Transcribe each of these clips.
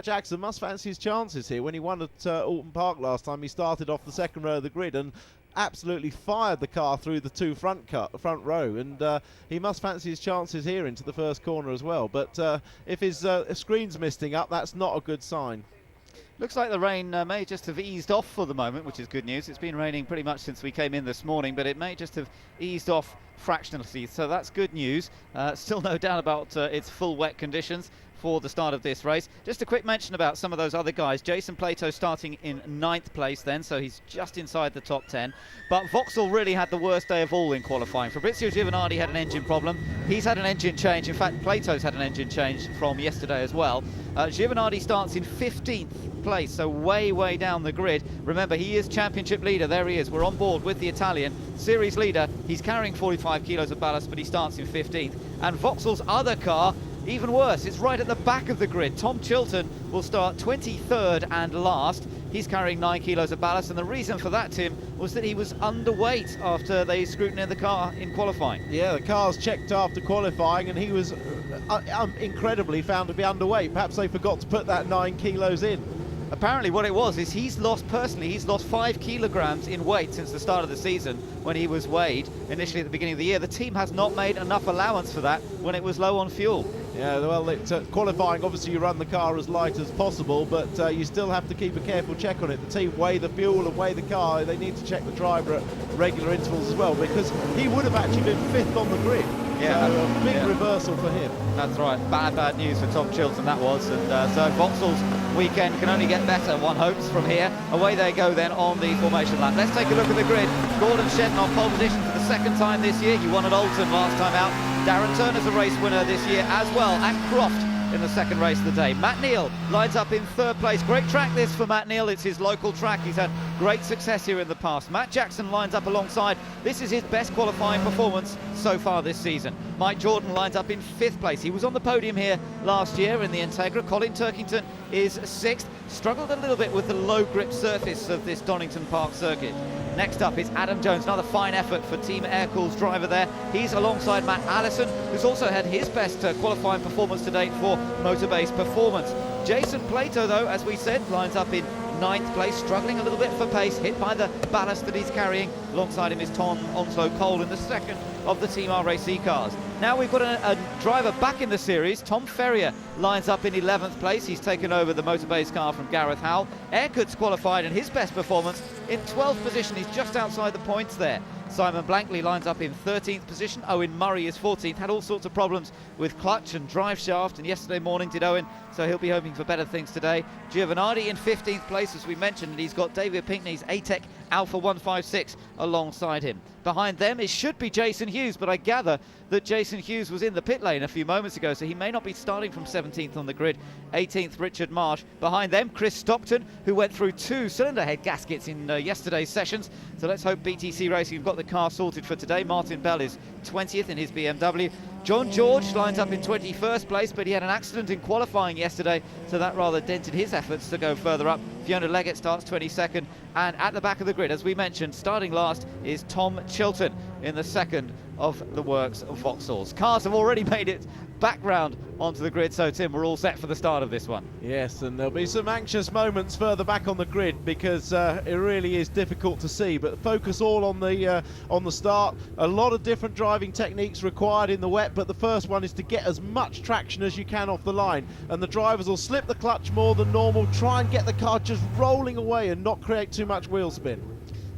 Jackson must fancy his chances here. When he won at Alton Park last time, he started off the second row of the grid and absolutely fired the car through the two front row, and he must fancy his chances here into the first corner as well. But if his screen's misting up, that's not a good sign. Looks like the rain may just have eased off for the moment, which is good news. It's been raining pretty much since we came in this morning, but it may just have eased off fractionally, so that's good news. Still no doubt about its full wet conditions for the start of this race. Just a quick mention about some of those other guys. Jason Plato starting in 9th place then, so he's just inside the top 10. But Vauxhall really had the worst day of all in qualifying. Fabrizio Giovanardi had an engine problem. He's had an engine change. In fact, Plato's had an engine change from yesterday as well. Giovanardi starts in 15th place, so way down the grid. Remember, he is championship leader. There he is. We're on board with the Italian series leader. He's carrying 45 kilos of ballast, but he starts in 15th. And Vauxhall's other car, even worse, it's right at the back of the grid. Tom Chilton will start 23rd and last. He's carrying 9 kilos of ballast, and the reason for that, Tim, was that he was underweight after they scrutinized the car in qualifying. Yeah, the car's checked after qualifying, and he was incredibly found to be underweight. Perhaps they forgot to put that 9 kilos in. Apparently what it was is he's lost 5 kilograms in weight since the start of the season when he was weighed initially at the beginning of the year. The team has not made enough allowance for that when it was low on fuel. Yeah, well, qualifying, obviously you run the car as light as possible, but you still have to keep a careful check on it. The team weigh the fuel and weigh the car. They need to check the driver at regular intervals as well, because he would have actually been 5th on the grid. Yeah, so a big reversal for him. That's right. Bad news for Tom Chilton, that was. And so Vauxhall's weekend can only get better, one hopes, from here. Away they go then on the formation lap. Let's take a look at the grid. Gordon Shedden on pole position for the 2nd time this year. He won at Alton last time out. Darren Turner's a race winner this year as well, and Croft in the 2nd race of the day. Matt Neal lines up in 3rd place. Great track this for Matt Neal. It's his local track. He's had great success here in the past. Matt Jackson lines up alongside. This is his best qualifying performance so far this season. Mike Jordan lines up in 5th place. He was on the podium here last year in the Integra. Colin Turkington is 6th. Struggled a little bit with the low grip surface of this Donington Park circuit. Next up is Adam Jones, another fine effort for Team Aircool's driver there. He's alongside Matt Allison, who's also had his best qualifying performance to date for Motorbase Performance. Jason Plato, though, as we said, lines up in 9th place, struggling a little bit for pace, hit by the ballast that he's carrying. Alongside him is Tom Onslow Cole in the 2nd of the Team RAC cars. Now we've got a driver back in the series. Tom Ferrier lines up in 11th place. He's taken over the Motorbase car from Gareth Howell. Aircoot's qualified in his best performance in 12th position. He's just outside the points there. Simon Blankley lines up in 13th position. Owen Murray is 14th. Had all sorts of problems with clutch and drive shaft, and yesterday morning did Owen, so he'll be hoping for better things today. Giovanardi in 15th place, as we mentioned, and he's got David Pinkney's ATEC Alpha 156 alongside him. Behind them it should be Jason Hughes, but I gather that Jason Hughes was in the pit lane a few moments ago, so he may not be starting from 17th on the grid. 18th, Richard Marsh. Behind them, Chris Stockton, who went through 2 cylinder head gaskets in yesterday's sessions. So let's hope BTC Racing have got the car sorted for today. Martin Bell is 20th in his BMW. John George lines up in 21st place, but he had an accident in qualifying yesterday, so that rather dented his efforts to go further up. Fiona Leggett starts 22nd, and at the back of the grid, as we mentioned, starting last is Tom Chilton in the 2nd of the works of Vauxhall's. Cars have already made it back round onto the grid, so Tim, we're all set for the start of this one. Yes, and there'll be some anxious moments further back on the grid, because it really is difficult to see, but focus all on the start. A lot of different driving techniques required in the wet, but the first one is to get as much traction as you can off the line, and the drivers will slip the clutch more than normal, try and get the car just rolling away and not create too much wheel spin.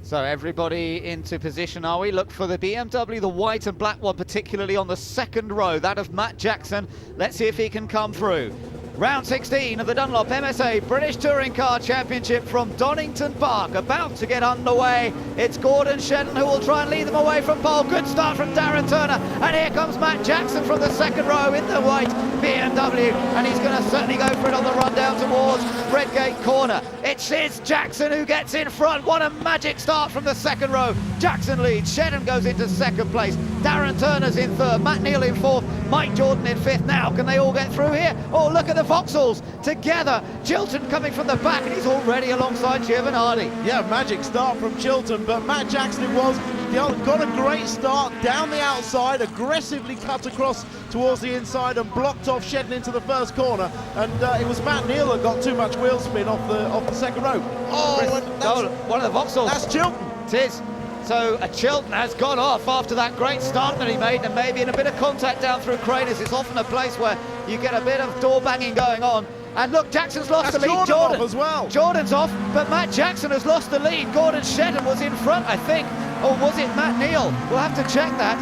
So everybody into position, are we? Look for the BMW, the white and black one, particularly on the 2nd row, that of Matt Jackson. Let's see if he can come through. Round 16 of the Dunlop MSA British Touring Car Championship from Donington Park, about to get underway. It's Gordon Shedden who will try and lead them away from pole. Good start from Darren Turner, and here comes Matt Jackson from the 2nd row in the white BMW, and he's going to certainly go for it on the run down towards Redgate Corner. It's Jackson who gets in front. What a magic start from the 2nd row. Jackson leads, Shedden goes into 2nd place, Darren Turner's in 3rd, Matt Neal in 4th, Mike Jordan in 5th now. Can they all get through here? Oh, look at the Vauxhalls together. Chilton coming from the back, and he's already alongside Giovanardi. Yeah, magic start from Chilton, but Matt Jackson it was. Got a great start down the outside, aggressively cut across towards the inside and blocked off Shedden into the first corner. And it was Matt Neal that got too much wheel spin off the second rope. One of the Vauxhalls. That's Chilton. It is. So Chilton has gone off after that great start that he made, and maybe in a bit of contact down through Craners. It's often a place where you get a bit of door banging going on. And look, Jackson's lost the lead. Jordan off as well. Jordan's off, but Matt Jackson has lost the lead. Gordon Shedden was in front, I think. Or was it Matt Neal? We'll have to check that.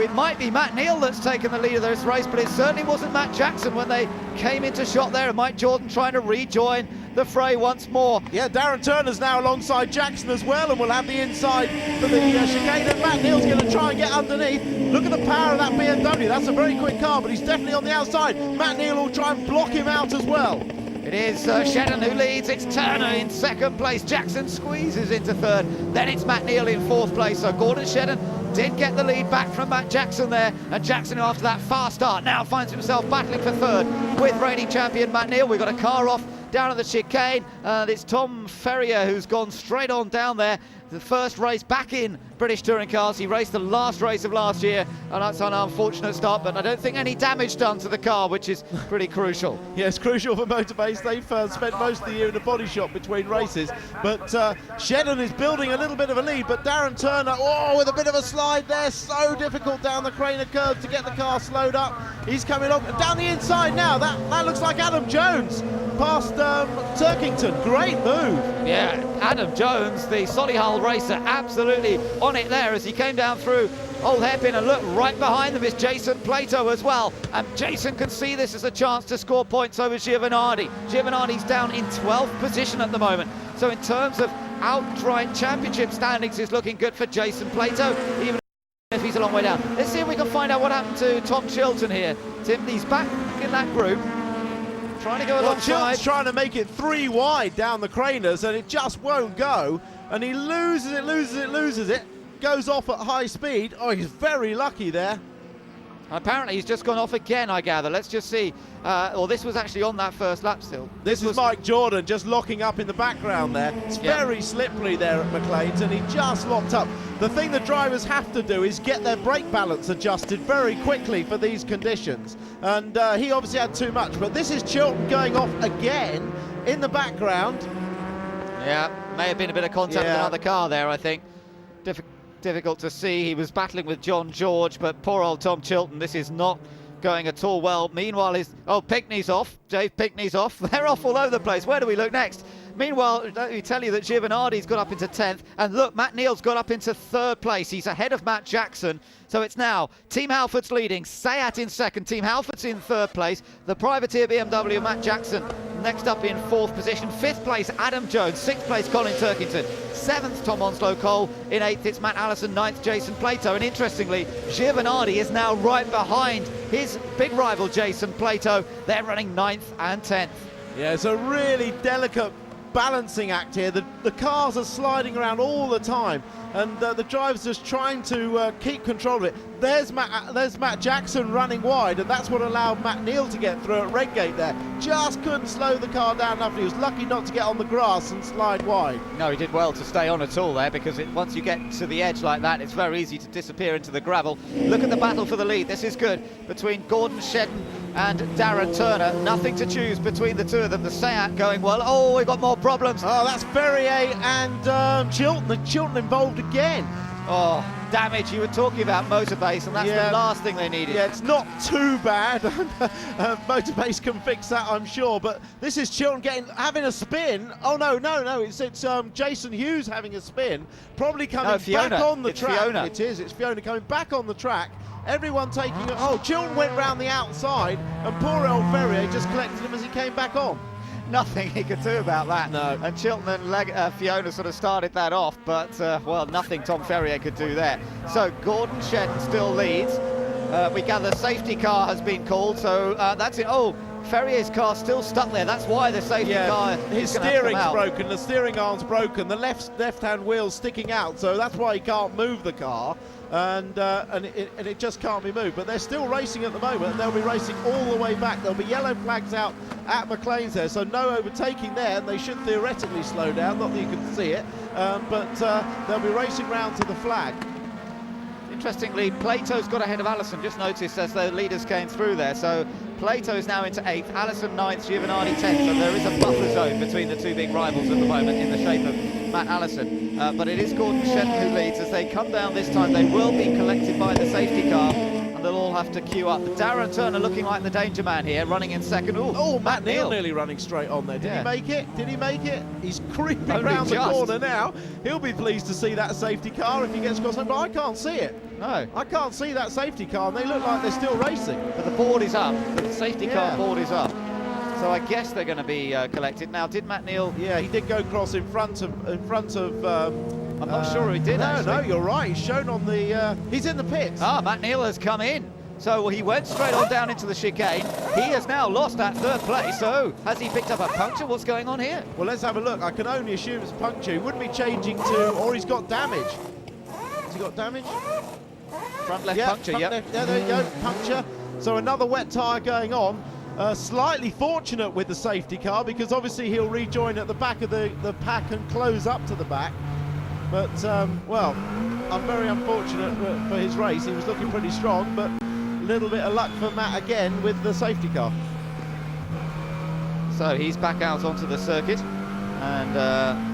It might be Matt Neal that's taken the lead of this race, but it certainly wasn't Matt Jackson when they came into shot there. And Mike Jordan trying to rejoin the fray once more. Yeah, Darren Turner's now alongside Jackson as well, and we'll have the inside for the chicane, and Matt Neal's going to try and get underneath. Look at the power of that BMW. That's a very quick car, but he's definitely on the outside. Matt Neal will try and block him out as well. It is Shedden who leads. It's Turner in 2nd place. Jackson squeezes into 3rd. Then it's Matt Neal in 4th place. So Gordon Shedden did get the lead back from Matt Jackson there. And Jackson, after that fast start, now finds himself battling for 3rd with reigning champion Matt Neal. We've got a car off down at the chicane. It's Tom Ferrier who's gone straight on down there. The first race back in British Touring Cars. He raced the last race of last year, and that's an unfortunate start, but I don't think any damage done to the car, which is pretty crucial. Yeah, it's crucial for Motorbase. They've spent most of the year in a body shop between races, but Shedden is building a little bit of a lead, but Darren Turner, with a bit of a slide there, so difficult down the Craner curve to get the car slowed up. He's coming up down the inside now. That looks like Adam Jones past Turkington. Great move. Yeah, Adam Jones, the Solihull racer, absolutely on it there as he came down through Old Hairpin, and look, right behind them is Jason Plato as well, and Jason can see this as a chance to score points over Giovanardi. Giovanardi's down in 12th position at the moment, so in terms of outright championship standings, is looking good for Jason Plato, even if he's a long way down. Let's see if we can find out what happened to Tom Chilton here. Tim, he's back in that group, trying to go alongside. Chilton's trying to make it 3 wide down the Craners, and it just won't go, and he loses it, goes off at high speed. Oh, he's very lucky there. Apparently he's just gone off again, I gather. Let's just see. This was actually on that first lap still. This was Mike Jordan just locking up in the background there. It's very slippery there at McLean's, and he just locked up. The thing the drivers have to do is get their brake balance adjusted very quickly for these conditions. And he obviously had too much, but this is Chilton going off again in the background. Yeah, may have been a bit of contact with another car there, I think. Difficult to see. He was battling with John George, but poor old Tom Chilton, this is not going at all well. Meanwhile, Pinkney's off. Dave Pinkney's off. They're off all over the place. Where do we look next? Meanwhile, let me tell you that Giovanardi's got up into 10th, and look, Matt Neal's got up into 3rd place. He's ahead of Matt Jackson. So it's now Team Halford's leading, Sayat in 2nd, Team Halford's in 3rd place, the privateer BMW, Matt Jackson, next up in 4th position, 5th place Adam Jones, 6th place Colin Turkington, 7th Tom Onslow Cole, in 8th it's Matt Allison, 9th Jason Plato, and interestingly, Giovanardi is now right behind his big rival Jason Plato. They're running 9th and 10th. Yeah, it's a really delicate balancing act here. The cars are sliding around all the time, and the driver's just trying to keep control of it. There's Matt Jackson running wide, and that's what allowed Matt Neal to get through at Redgate there. Just couldn't slow the car down enough. He was lucky not to get on the grass and slide wide. No, he did well to stay on at all there, because once you get to the edge like that, it's very easy to disappear into the gravel. Look at the battle for the lead. This is good between Gordon Shedden and Darren Turner. Nothing to choose between the two of them. The Sayat going well. Oh, we've got more problems. Oh, that's Ferrier and Chilton. Chilton involved again. Oh, damage. You were talking about Motorbase, and that's the last thing they needed. Yeah, it's not too bad. Motorbase can fix that, I'm sure. But this is Chilton having a spin. Oh, no. It's Jason Hughes having a spin. Probably coming back on the track. Fiona. It's Fiona coming back on the track. Everyone taking it. Oh, Chilton went round the outside, and poor old Ferrier just collected him as he came back on. Nothing he could do about that. No. And Chilton and Fiona sort of started that off, but, nothing Tom Ferrier could do there. So Gordon Shedden still leads. We gather safety car has been called, so that's it. Oh, Ferrier's car still stuck there. That's why the safety car his steering's broken, the steering arm's broken, the left-hand wheel's sticking out, so that's why he can't move the car. and it just can't be moved. But they're still racing at the moment, and they'll be racing all the way back. There'll be yellow flags out at McLean's there, so no overtaking there, and they should theoretically slow down, not that you can see it, but they'll be racing round to the flag. Interestingly, Plato's got ahead of Allison, just noticed as the leaders came through there. So Plato is now into 8th, Allison 9th, Giovanardi 10th. So there is a buffer zone between the two big rivals at the moment in the shape of Matt Allison. But it is Gordon Shetton who leads. As they come down this time, they will be collected by the safety car, and they'll all have to queue up. Darren Turner looking like the danger man here, running in second. Oh, Matt Neal nearly running straight on there. Did he make it? Did he make it? He's creeping around the corner now. He'll be pleased to see that safety car if he gets across, but I can't see it. No. I can't see that safety car, and they look like they're still racing. But the board is up. The safety car board is up. So I guess they're going to be collected. Now, did Matt Neal... Yeah, he did go across in front of... I'm not sure he did, No, you're right. He's shown on the... he's in the pits. Ah, Matt Neal has come in. So he went straight on down into the chicane. He has now lost that 3rd place. So has he picked up a puncture? What's going on here? Well, let's have a look. I can only assume it's puncture. He wouldn't be changing to... Or he's got damage. Has he got damage? Front left puncture, yeah, there you go, puncture. So another wet tyre going on. Slightly fortunate with the safety car, because obviously he'll rejoin at the back of the pack and close up to the back. But, well, I'm very unfortunate for his race. He was looking pretty strong, but a little bit of luck for Matt again with the safety car. So he's back out onto the circuit, and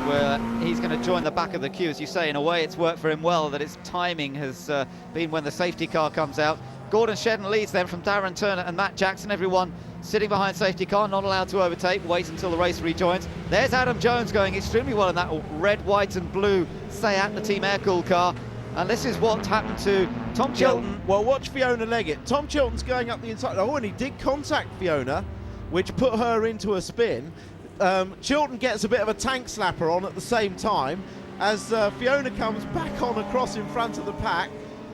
where he's going to join the back of the queue. As you say, in a way it's worked for him well that its timing has been when the safety car comes out. Gordon Shedden leads them from Darren Turner and Matt Jackson. Everyone sitting behind safety car, not allowed to overtake, wait until the race rejoins. There's Adam Jones going extremely well in that red, white and blue Seat, the Team Air-Cooled car. And this is what happened to Tom Chilton. Well, watch Fiona Leggett. Tom Chilton's going up the inside. Oh, and he did contact Fiona, which put her into a spin. Chilton gets a bit of a tank slapper on at the same time as Fiona comes back on across in front of the pack.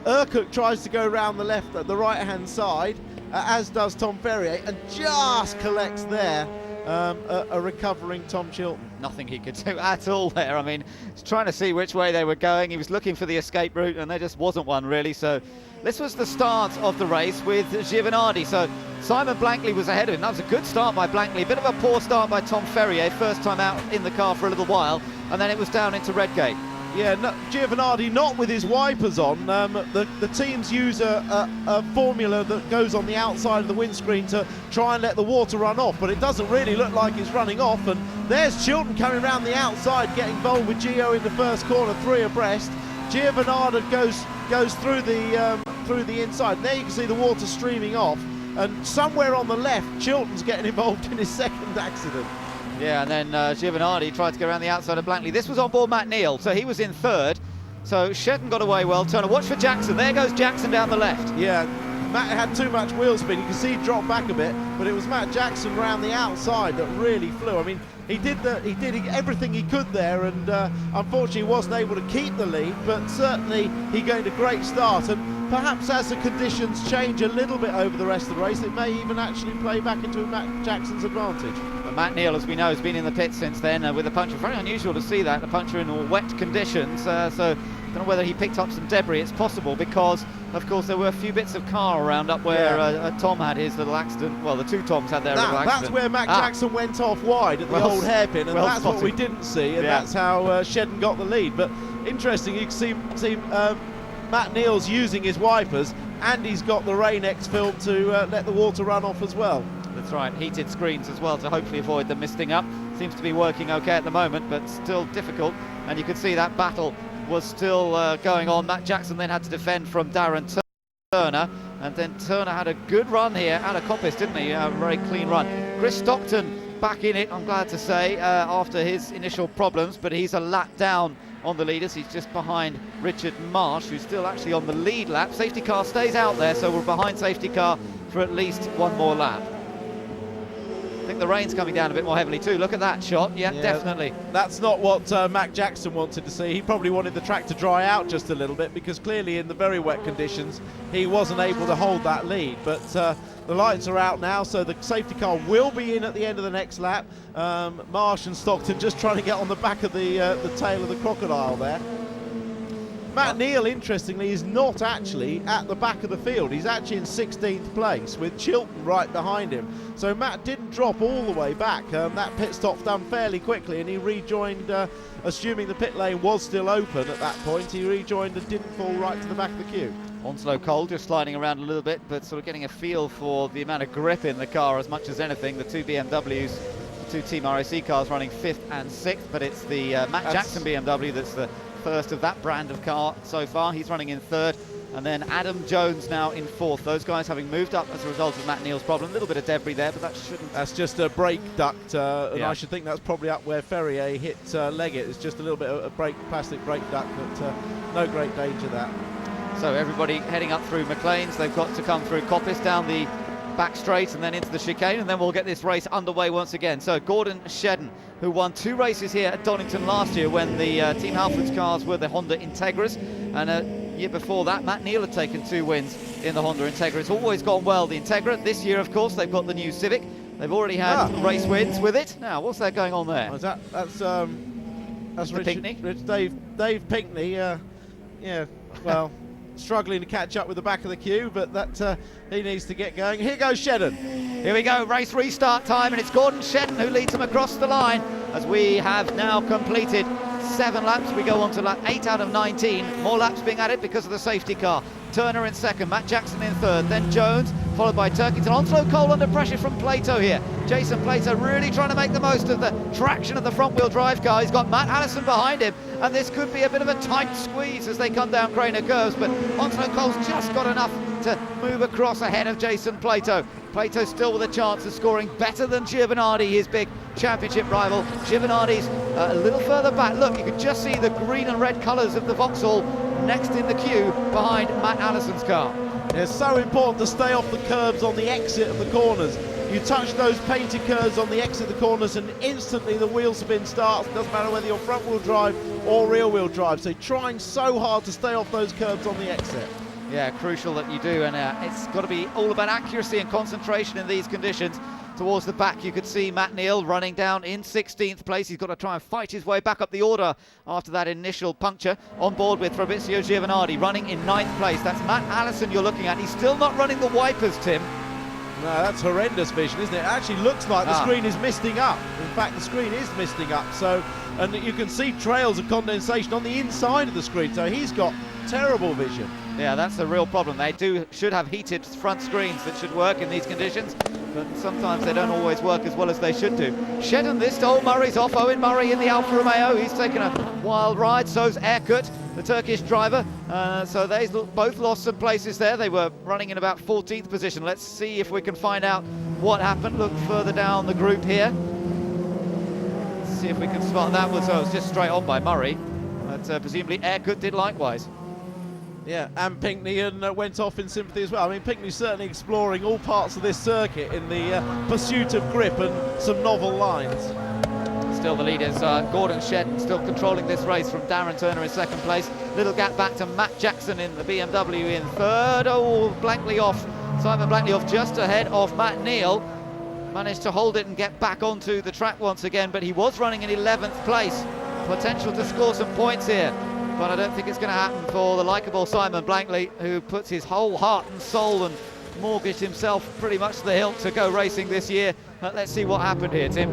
Urquhart tries to go around the right-hand side, as does Tom Ferrier, and just collects there a recovering Tom Chilton. Nothing he could do at all there. I mean, he's trying to see which way they were going. He was looking for the escape route, and there just wasn't one really. So this was the start of the race with Giovanardi. So Simon Blankley was ahead of him. That was a good start by Blankley. A bit of a poor start by Tom Ferrier, first time out in the car for a little while, and then it was down into Redgate. Yeah, no, Giovanardi not with his wipers on. The teams use a formula that goes on the outside of the windscreen to try and let the water run off, but it doesn't really look like it's running off. And there's Chilton coming around the outside, getting involved with Gio in the first corner, 3 abreast. Giovanardi goes through the inside. And there you can see the water streaming off. And somewhere on the left, Chilton's getting involved in his second accident. Yeah, and then Giovanardi tried to go around the outside of Blankley. This was on board Matt Neal, so he was in 3rd. So Shedden got away well. Turner, watch for Jackson. There goes Jackson down the left. Yeah, Matt had too much wheel spin. You can see he dropped back a bit, but it was Matt Jackson around the outside that really flew. I mean, he did everything he could there, and unfortunately wasn't able to keep the lead, but certainly he gained a great start. And perhaps as the conditions change a little bit over the rest of the race, it may even actually play back into Matt Jackson's advantage. Matt Neal, as we know, has been in the pit since then with a puncture. Very unusual to see that, a puncture in all wet conditions. So I don't know whether he picked up some debris. It's possible because, of course, there were a few bits of car around up where Tom had his little accident. Well, the 2 Toms had their little accident. That's where Matt Jackson went off wide at the old hairpin, and that's what we didn't see, and that's how Shedden got the lead. But interesting, you can see Matt Neal's using his wipers, and he's got the Rain-X film to let the water run off as well. That's right, heated screens as well to hopefully avoid them misting up. Seems to be working okay at the moment, but still difficult. And you could see that battle was still going on. Matt Jackson then had to defend from Darren Turner, and then Turner had a good run here out of coppice, didn't he? A very clean run. Chris Stockton back in it, I'm glad to say, after his initial problems, but he's a lap down on the leaders. He's just behind Richard Marsh, who's still actually on the lead lap. Safety car stays out there, so we're behind safety car for at least one more lap. I think the rain's coming down a bit more heavily too. Look at that shot. Yeah, definitely. That's not what Matt Jackson wanted to see. He probably wanted the track to dry out just a little bit, because clearly in the very wet conditions he wasn't able to hold that lead. But the lights are out now, so the safety car will be in at the end of the next lap. Marsh and Stockton just trying to get on the back of the tail of the crocodile there. Matt Neal, interestingly, is not actually at the back of the field. He's actually in 16th place with Chilton right behind him. So Matt didn't drop all the way back. That pit stop's done fairly quickly, and he rejoined, assuming the pit lane was still open at that point, he rejoined and didn't fall right to the back of the queue. Onslow Cole just sliding around a little bit, but sort of getting a feel for the amount of grip in the car as much as anything. The two BMWs, the two Team RAC cars running 5th and 6th, but it's the Matt Jackson BMW that's the first of that brand of car so far. He's running in 3rd, and then Adam Jones now in 4th. Those guys having moved up as a result of Matt Neal's problem. A little bit of debris there, but that shouldn't... That's just a brake duct, and I should think that's probably up where Ferrier hit Leggett. It's just a little bit of a plastic brake duct, but no great danger there. So everybody heading up through McLean's. They've got to come through Coppice down the back straight and then into the chicane, and then we'll get this race underway once again. So Gordon Shedden, who won 2 races here at Donington last year when the Team Halford's cars were the Honda Integras, and a year before that Matt Neal had taken 2 wins in the Honda Integra. It's always gone well, the Integra. This year, of course, they've got the new Civic. They've already had race wins with it. Now, what's that going on there? That's Richard Pinckney? Dave Pinckney, yeah, well... struggling to catch up with the back of the queue, but that he needs to get going. Here goes Shedden. Here we go, race restart time, and it's Gordon Shedden who leads him across the line as we have now completed 7 laps. We go on to lap 8 out of 19. More laps being added because of the safety car. Turner in 2nd, Matt Jackson in 3rd, then Jones, followed by Turkington. Onslow Cole under pressure from Plato here. Jason Plato really trying to make the most of the traction of the front-wheel drive car. He's got Matt Allison behind him, and this could be a bit of a tight squeeze as they come down Craner curves, but Onslow Cole's just got enough to move across ahead of Jason Plato. Plato still with a chance of scoring better than Giovanardi, his big championship rival. Giovanardi's a little further back. Look, you can just see the green and red colours of the Vauxhall next in the queue behind Matt Allison's car. It's so important to stay off the curbs on the exit of the corners. You touch those painted curves on the exit of the corners and instantly the wheel spin starts. Doesn't matter whether you're front wheel drive or rear wheel drive. So trying so hard to stay off those curbs on the exit. Yeah, crucial that you do, and it's got to be all about accuracy and concentration in these conditions. Towards the back you could see Matt Neal running down in 16th place. He's got to try and fight his way back up the order after that initial puncture. On board with Fabrizio Giovanardi running in 9th place. That's Matt Allison you're looking at. He's still not running the wipers, Tim. No, that's horrendous vision, isn't it? It actually looks like the screen is misting up. In fact, the screen is misting up. So, and you can see trails of condensation on the inside of the screen. So he's got terrible vision. Yeah, that's the real problem. They should have heated front screens that should work in these conditions, but sometimes they don't always work as well as they should do. Shedden this to Murray's off. Owen Murray in the Alfa Romeo. He's taken a wild ride. So's Erkut, the Turkish driver. So they both lost some places there. They were running in about 14th position. Let's see if we can find out what happened. Look further down the group here. Let's see if we can spot that. Was just straight on by Murray, but presumably Erkut did likewise. Yeah, and Pinckney went off in sympathy as well. I mean, Pinckney's certainly exploring all parts of this circuit in the pursuit of grip and some novel lines. Still the leaders, Gordon Shedden still controlling this race from Darren Turner in 2nd place. Little gap back to Matt Jackson in the BMW in 3rd. Oh, Blankley off. Simon Blankley off just ahead of Matt Neal. Managed to hold it and get back onto the track once again, but he was running in 11th place. Potential to score some points here, but I don't think it's going to happen for the likeable Simon Blankley, who puts his whole heart and soul and mortgaged himself pretty much to the hilt to go racing this year. Let's see what happened here, Tim.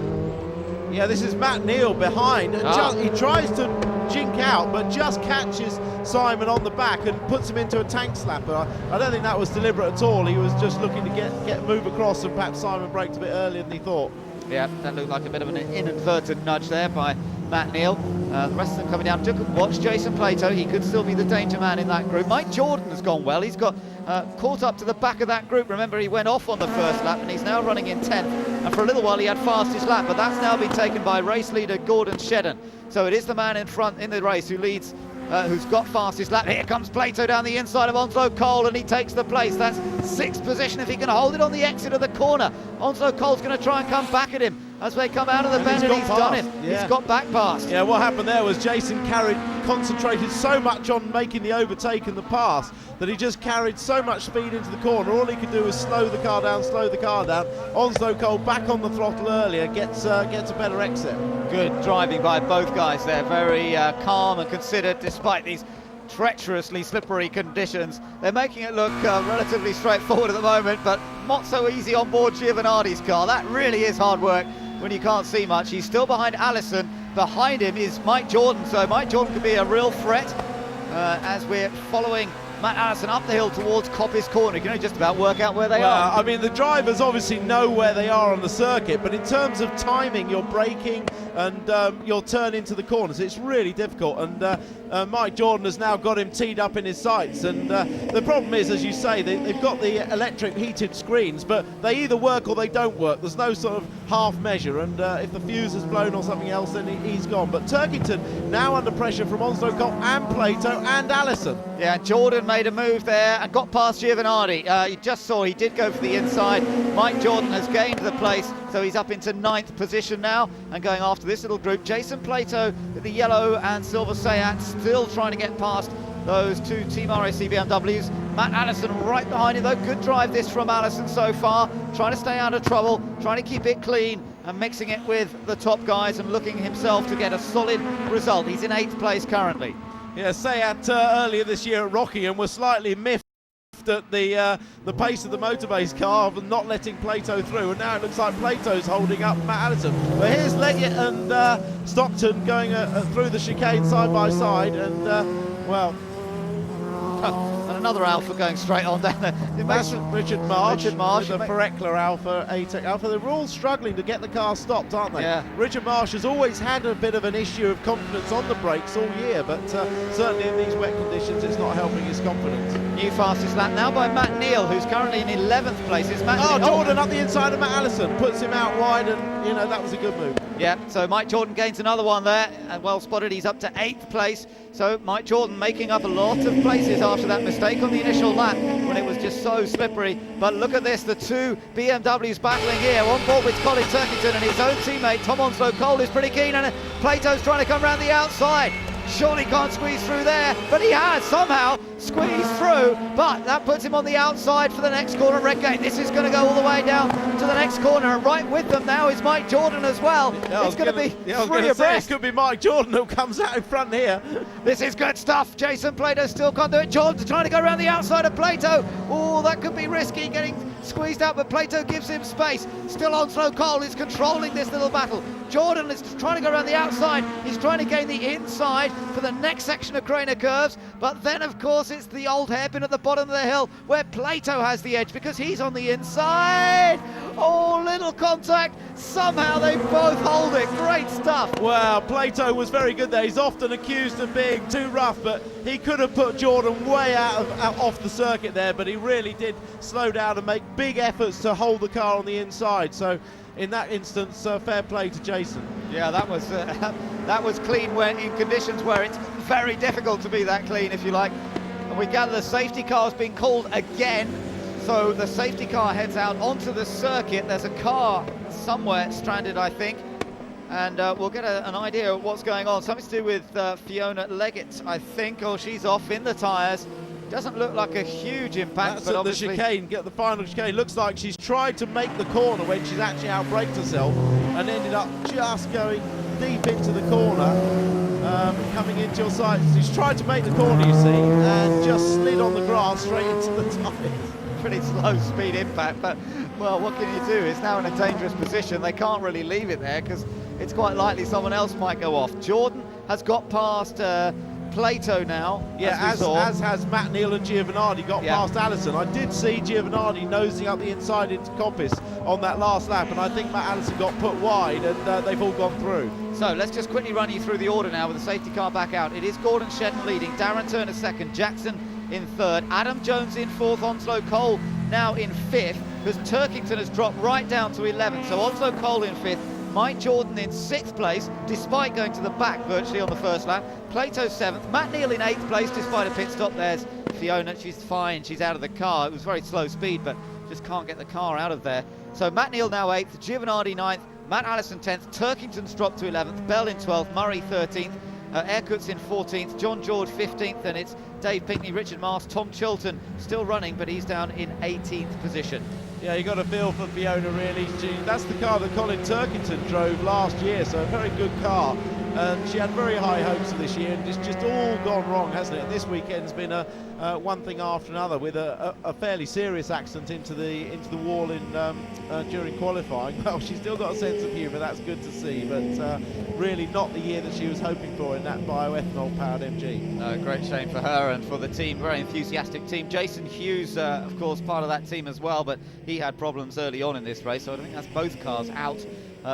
Yeah, this is Matt Neal behind. He tries to jink out, but just catches Simon on the back and puts him into a tank slapper. I don't think that was deliberate at all. He was just looking to move across, and perhaps Simon braked a bit earlier than he thought. Yeah, that looked like a bit of an inadvertent nudge there by Matt Neal. The rest of them coming down. Watch Jason Plato. He could still be the danger man in that group. Mike Jordan has gone well. He's got caught up to the back of that group. Remember, he went off on the first lap and he's now running in 10th. And for a little while he had fastest lap, but that's now been taken by race leader Gordon Shedden. So it is the man in front in the race who leads, who's got fastest lap. Here comes Plato down the inside of Onslow Cole, and he takes the place. That's 6th position if he can hold it on the exit of the corner. Onslow Cole's going to try and come back at him as they come out of the bend, and he's done it. Yeah. He's got back past. Yeah, what happened there was Jason concentrated so much on making the overtake and the pass that he just carried so much speed into the corner. All he could do was slow the car down. Onslow Cole back on the throttle earlier, gets a better exit. Good driving by both guys there, very calm and considered despite these treacherously slippery conditions. They're making it look relatively straightforward at the moment, but not so easy on board Giovanardi's car. That really is hard work when you can't see much. He's still behind Allison. Behind him is Mike Jordan, so Mike Jordan could be a real threat as we're following Matt Allison up the hill towards Coppice Corner. You can only just about work out where they are. I mean, the drivers obviously know where they are on the circuit, but in terms of timing, your braking and your turn into the corners, it's really difficult. And Mike Jordan has now got him teed up in his sights. And the problem is, as you say, they've got the electric heated screens, but they either work or they don't work. There's no sort of half measure. And if the fuse is blown or something else, then he's gone. But Turkington now under pressure from Onslow Cole and Plato and Allison. Yeah, Jordan made a move there and got past Giovanardi. You just saw he did go for the inside. Mike Jordan has gained the place, so he's up into 9th position now and going after this little group. Jason Plato with the yellow and silver Seat still trying to get past those two Team RAC BMWs. Matt Allison right behind him though. Good drive this from Allison so far, trying to stay out of trouble, trying to keep it clean and mixing it with the top guys and looking himself to get a solid result. He's in 8th place currently. Yeah, Seat earlier this year at Rockingham was slightly miffed at the pace of the Motorbase car of not letting Plato through, and now it looks like Plato's holding up Matt Allison. But here's Leggett and Stockton going through the chicane side by side, and well. And another Alpha going straight on down there. That's Richard Marsh. Richard Marsh. The Ferekla Alpha, ATEC Alpha. They're all struggling to get the car stopped, aren't they? Yeah. Richard Marsh has always had a bit of an issue of confidence on the brakes all year, but certainly in these wet conditions it's not helping his confidence. New fastest lap now by Matt Neal, who's currently in 11th place. It's Matt Neal. Jordan up the inside of Matt Allison, puts him out wide, and you know that was a good move. Yeah, so Mike Jordan gains another one there, and well spotted. He's up to 8th place. So Mike Jordan making up a lot of places after that mistake on the initial lap when it was just so slippery. But look at this, the two BMWs battling here. On board with Colin Turkington and his own teammate Tom Onslow Cole is pretty keen, and Plato's trying to come around the outside. Surely can't squeeze through there, but he has somehow squeezed through, but that puts him on the outside for the next corner at Redgate. This is going to go all the way down to the next corner, and right with them now is Mike Jordan as well. Yeah, it's going to be three It abreast. could be Mike Jordan who comes out in front here. This is good stuff. Jason Plato still can't do it. Jordan trying to go around the outside of Plato. Oh, that could be risky, getting squeezed out, but Plato gives him space. Still Onslow Cole is controlling this little battle. Jordan is trying to go around the outside. He's trying to gain the inside for the next section of Craner curves, but then of course it's the old hairpin at the bottom of the hill where Plato has the edge because he's on the inside. Oh, little contact. Somehow they both hold it. Great stuff. Well, Plato was very good there. He's often accused of being too rough, but he could have put Jordan way out off the circuit there, but he really did slow down and make big efforts to hold the car on the inside. So in that instance, fair play to Jason. Yeah, that was clean when in conditions where it's very difficult to be that clean, if you like. And we gather the safety car has been called again. So the safety car heads out onto the circuit. There's a car somewhere stranded, I think. And we'll get an idea of what's going on. Something to do with Fiona Leggett, I think. Oh, she's off in the tyres. Doesn't look like a huge impact. That's but at obviously the chicane, get the final chicane. Looks like she's tried to make the corner when she's actually outbraked herself and ended up just going deep into the corner, coming into your sights. She's tried to make the corner, you see, and just slid on the grass straight into the tyres. Pretty slow speed impact, but well, what can you do? It's now in a dangerous position. They can't really leave it there because it's quite likely someone else might go off. Jordan has got past Plato now. Yeah, as has Matt Neal and Giovanardi got past Allison. I did see Giovanardi nosing up the inside into Coppice on that last lap, and I think Matt Allison got put wide, and they've all gone through. So let's just quickly run you through the order now with the safety car back out. It is Gordon Shedden leading, Darren Turner second, Jackson in third, Adam Jones in fourth, Onslow Cole now in fifth, because Turkington has dropped right down to 11th. So Onslow Cole in fifth, Mike Jordan in 6th place, despite going to the back virtually on the first lap. Plato 7th, Matt Neal in 8th place, despite a pit stop. There's Fiona, she's fine, she's out of the car. It was very slow speed, but just can't get the car out of there. So Matt Neal now 8th, Giovanardi 9th, Matt Allison 10th, Turkington's dropped to 11th, Bell in 12th, Murray 13th, Aircutt's in 14th, John George 15th, and it's Dave Pinkney, Richard Mars, Tom Chilton still running, but he's down in 18th position. Yeah, you got a feel for Fiona really. That's the car that Colin Turkington drove last year, so a very good car. and she had very high hopes for this year, and it's just all gone wrong, hasn't it? This weekend's been one thing after another, with a fairly serious accident into the wall during qualifying. Well, she's still got a sense of humour, that's good to see, but really not the year that she was hoping for in that bioethanol powered MG. No, great shame for her and for the team, very enthusiastic team. Jason Hughes, of course, part of that team as well, but he had problems early on in this race, so I think that's both cars out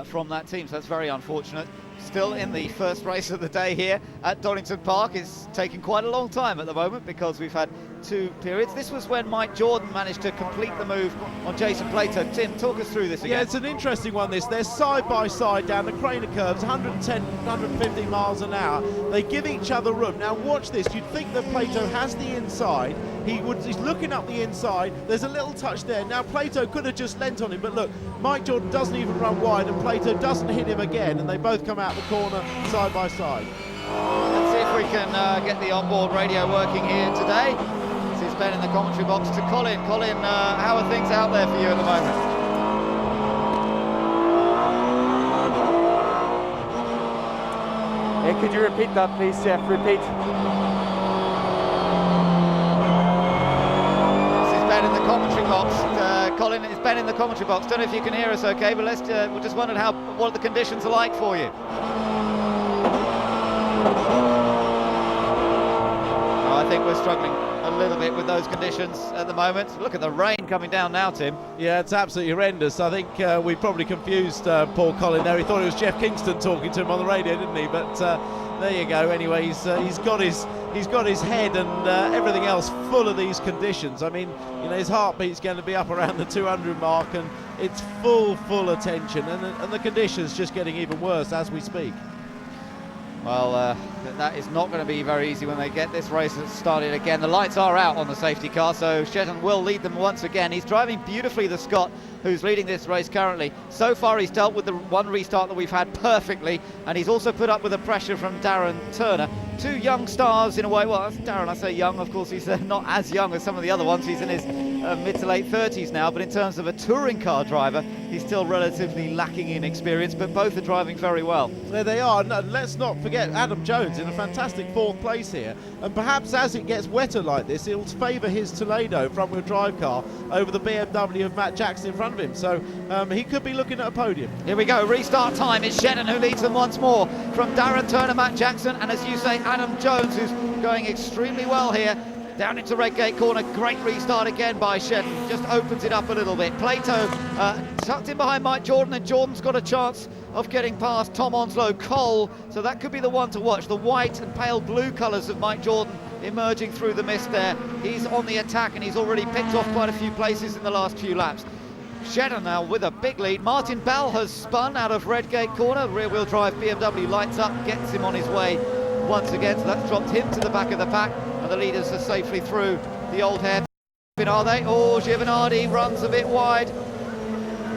from that team, so that's very unfortunate. Still in the first race of the day here at Donington Park. It's taking quite a long time at the moment because we've had two periods. This was when Mike Jordan managed to complete the move on Jason Plato. Tim, talk us through this again. Yeah, it's an interesting one, this. They're side by side down the Craner curves, 110, 150 miles an hour. They give each other room. Now watch this. You'd think that Plato has the inside. He's looking up the inside. There's a little touch there. Now Plato could have just lent on him, but look, Mike Jordan doesn't even run wide, and Plato doesn't hit him again, and they both come out the corner side by side. Let's see if we can get the onboard radio working here today. This is Ben in the commentary box to Colin. Colin, how are things out there for you at the moment? Could you repeat that, please, Jeff? Repeat. This is Ben in the commentary box. Colin, it's Ben in the commentary box. Don't know if you can hear us okay, but let's we just wondered what the conditions are like for you. I think we're struggling a little bit with those conditions at the moment. Look at the rain coming down now, Tim. Yeah, it's absolutely horrendous. I think we probably confused poor Colin there. He thought it was Jeff Kingston talking to him on the radio, didn't he? But there you go. Anyway, he's got his head and everything else full of these conditions. I mean, you know, his heartbeat's going to be up around the 200 mark, and it's full attention, and the conditions just getting even worse as we speak. Well, that is not going to be very easy when they get this race started again. The lights are out on the safety car, so Shedden will lead them once again. He's driving beautifully, the Scot, who's leading this race currently. So far, he's dealt with the one restart that we've had perfectly, and he's also put up with the pressure from Darren Turner. Two young stars in a way. Well, Darren, I say young, of course, he's not as young as some of the other ones. He's in his mid to late 30s now, but in terms of a touring car driver, he's still relatively lacking in experience, but both are driving very well. There they are. No, let's not forget Adam Jones in a fantastic fourth place here, and perhaps as it gets wetter like this, it'll favour his Toledo front-wheel drive car over the BMW of Matt Jackson in front of him, so he could be looking at a podium. Here we go, restart time. It's Shedden who leads them once more from Darren Turner, Matt Jackson, and as you say, Adam Jones, who's going extremely well here. Down into Redgate corner, great restart again by Shedden, just opens it up a little bit. Plato tucked in behind Mike Jordan, and Jordan's got a chance of getting past Tom Onslow Cole, so that could be the one to watch. The white and pale blue colours of Mike Jordan emerging through the mist there. He's on the attack, and he's already picked off quite a few places in the last few laps. Shedden now with a big lead. Martin Bell has spun out of Redgate corner. Rear-wheel drive BMW lights up, gets him on his way once again, so that's dropped him to the back of the pack, and the leaders are safely through the old hair. Are they? Oh, Giovanardi runs a bit wide.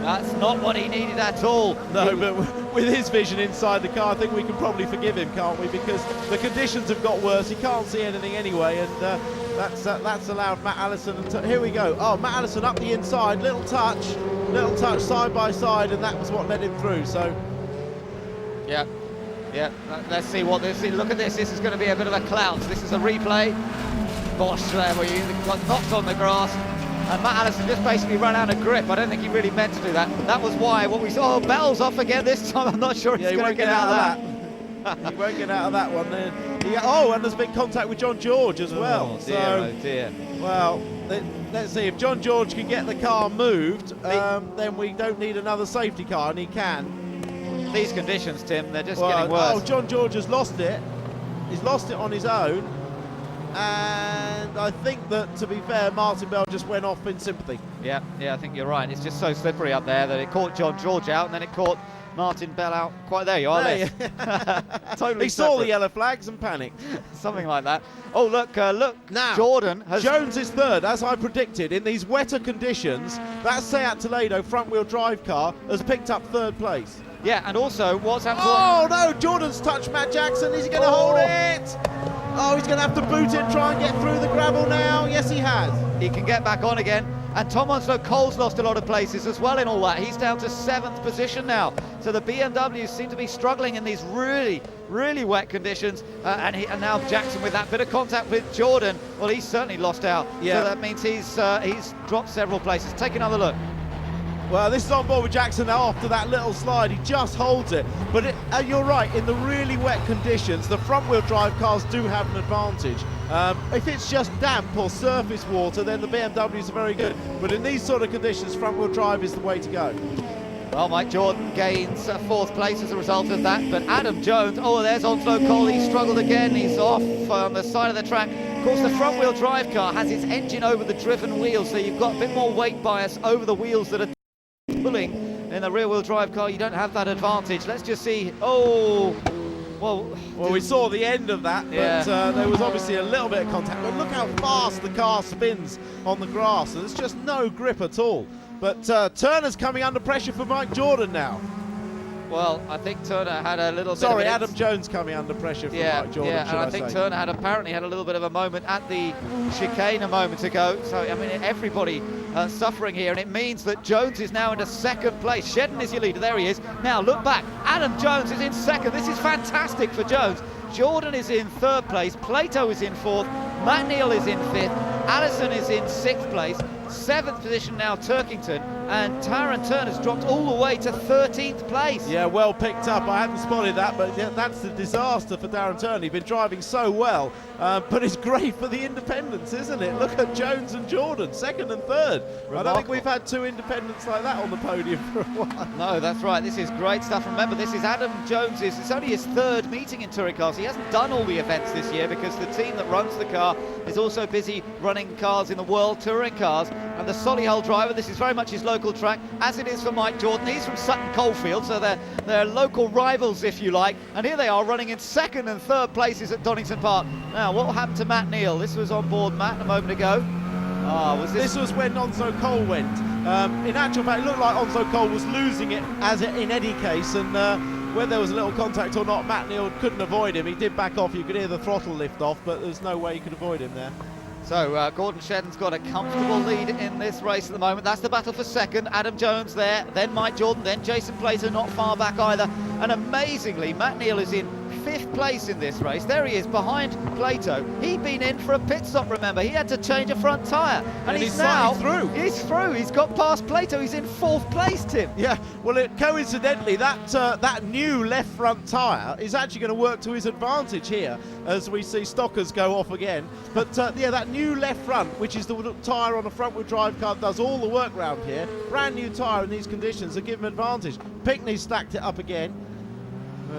That's not what he needed at all. No, but with his vision inside the car, I think we can probably forgive him, can't we? Because the conditions have got worse. He can't see anything anyway, and that's allowed Matt Allison. And here we go. Oh, Matt Allison up the inside, little touch side by side, and that was what led him through. So, yeah. Let's see what this is. Look at this. This is going to be a bit of a clout. This is a replay. Bosch there, where you got knocked on the grass. And Matt Allison just basically ran out of grip. I don't think he really meant to do that. That was why what we saw. Oh, Bell's off again this time. I'm not sure he's going to get out of that. He won't get out of that one then. And there's been contact with John George as well. Oh dear, oh dear. Well, let's see. If John George can get the car moved, then we don't need another safety car, and he can. These conditions, Tim, they're just getting worse. Oh, John George has lost it. He's lost it on his own. And I think that, to be fair, Martin Bell just went off in sympathy. Yeah, I think you're right. It's just so slippery up there that it caught John George out, and then it caught Martin Bell out. Quite there you are. Totally. He saw the yellow flags and panicked. Something like that. Oh, look. Now, Jordan has... Jones is third, as I predicted. In these wetter conditions, that Seat Toledo front-wheel drive car has picked up third place. Yeah, and also what's happened... Oh, no, Jordan's touched Matt Jackson. Is he going to hold it? Oh, he's going to have to boot it, try and get through the gravel now. Yes, he has. He can get back on again. And Tom Onslow Cole's lost a lot of places as well in all that. He's down to 7th position now. So the BMWs seem to be struggling in these really, really wet conditions. And now Jackson with that bit of contact with Jordan. Well, he's certainly lost out. Yeah. So that means he's dropped several places. Take another look. Well, this is on board with Jackson now after that little slide. He just holds it. But you're right, in the really wet conditions, the front-wheel drive cars do have an advantage. If it's just damp or surface water, then the BMWs are very good. But in these sort of conditions, front-wheel drive is the way to go. Well, Mike Jordan gains 4th place as a result of that, but Adam Jones, oh, there's Onslow Cole, he struggled again, he's off on the side of the track. Of course, the front-wheel drive car has its engine over the driven wheels, so you've got a bit more weight bias over the wheels that are pulling. In the rear-wheel drive car, you don't have that advantage. Let's just see, well, we saw the end of that, Yeah. but there was obviously a little bit of contact. But look how fast the car spins on the grass. There's just no grip at all. But Turner's coming under pressure for Mike Jordan now. Well, I think Turner had a little bit Sorry, of an Adam Jones coming under pressure for Mike Jordan, and I think Turner had apparently had a little bit of a moment at the chicane a moment ago. So, I mean, everybody suffering here, and it means that Jones is now into 2nd place. Shedden is your leader, there he is. Now, look back, Adam Jones is in 2nd. This is fantastic for Jones. Jordan is in 3rd place, Plato is in 4th, Matt Neal is in 5th, Allison is in 6th place, 7th position now Turkington, and Taron Turner's dropped all the way to 13th place. Yeah, well picked up. I hadn't spotted that, but yeah, that's a disaster for Darren Turner. He's been driving so well, but it's great for the independents, isn't it? Look at Jones and Jordan, 2nd and 3rd. I don't think we've had 2 independents like that on the podium for a while. No, that's right. This is great stuff. Remember, this is Adam Jones's. It's only his 3rd meeting in touring cars. He hasn't done all the events this year because the team that runs the car is also busy running cars in the World Touring Cars. And the Solihull driver, this is very much his local track, as it is for Mike Jordan. He's from Sutton Coldfield, so they're local rivals, if you like. And here they are running in 2nd and 3rd places at Donington Park. Now, what happened to Matt Neal? This was on board Matt a moment ago. This was when Onslow Cole went. In actual fact, it looked like Onslow Cole was losing it in any case, and whether there was a little contact or not, Matt Neal couldn't avoid him. He did back off. You could hear the throttle lift off, but there's no way you could avoid him there. So Gordon Shedden's got a comfortable lead in this race at the moment. That's the battle for 2nd. Adam Jones there, then Mike Jordan, then Jason Plato not far back either. And amazingly, Matt Neal is in 5th place in this race. There he is behind Plato. He'd been in for a pit stop, remember. He had to change a front tyre. And he's now through. He's through. He's got past Plato. He's in 4th place, Tim. Yeah, well, coincidentally, that new left front tyre is actually going to work to his advantage here as we see Stockers go off again. But yeah, that new left front, which is the tyre on a front-wheel drive car, does all the work round here. Brand new tyre in these conditions to give him advantage. Pickney stacked it up again.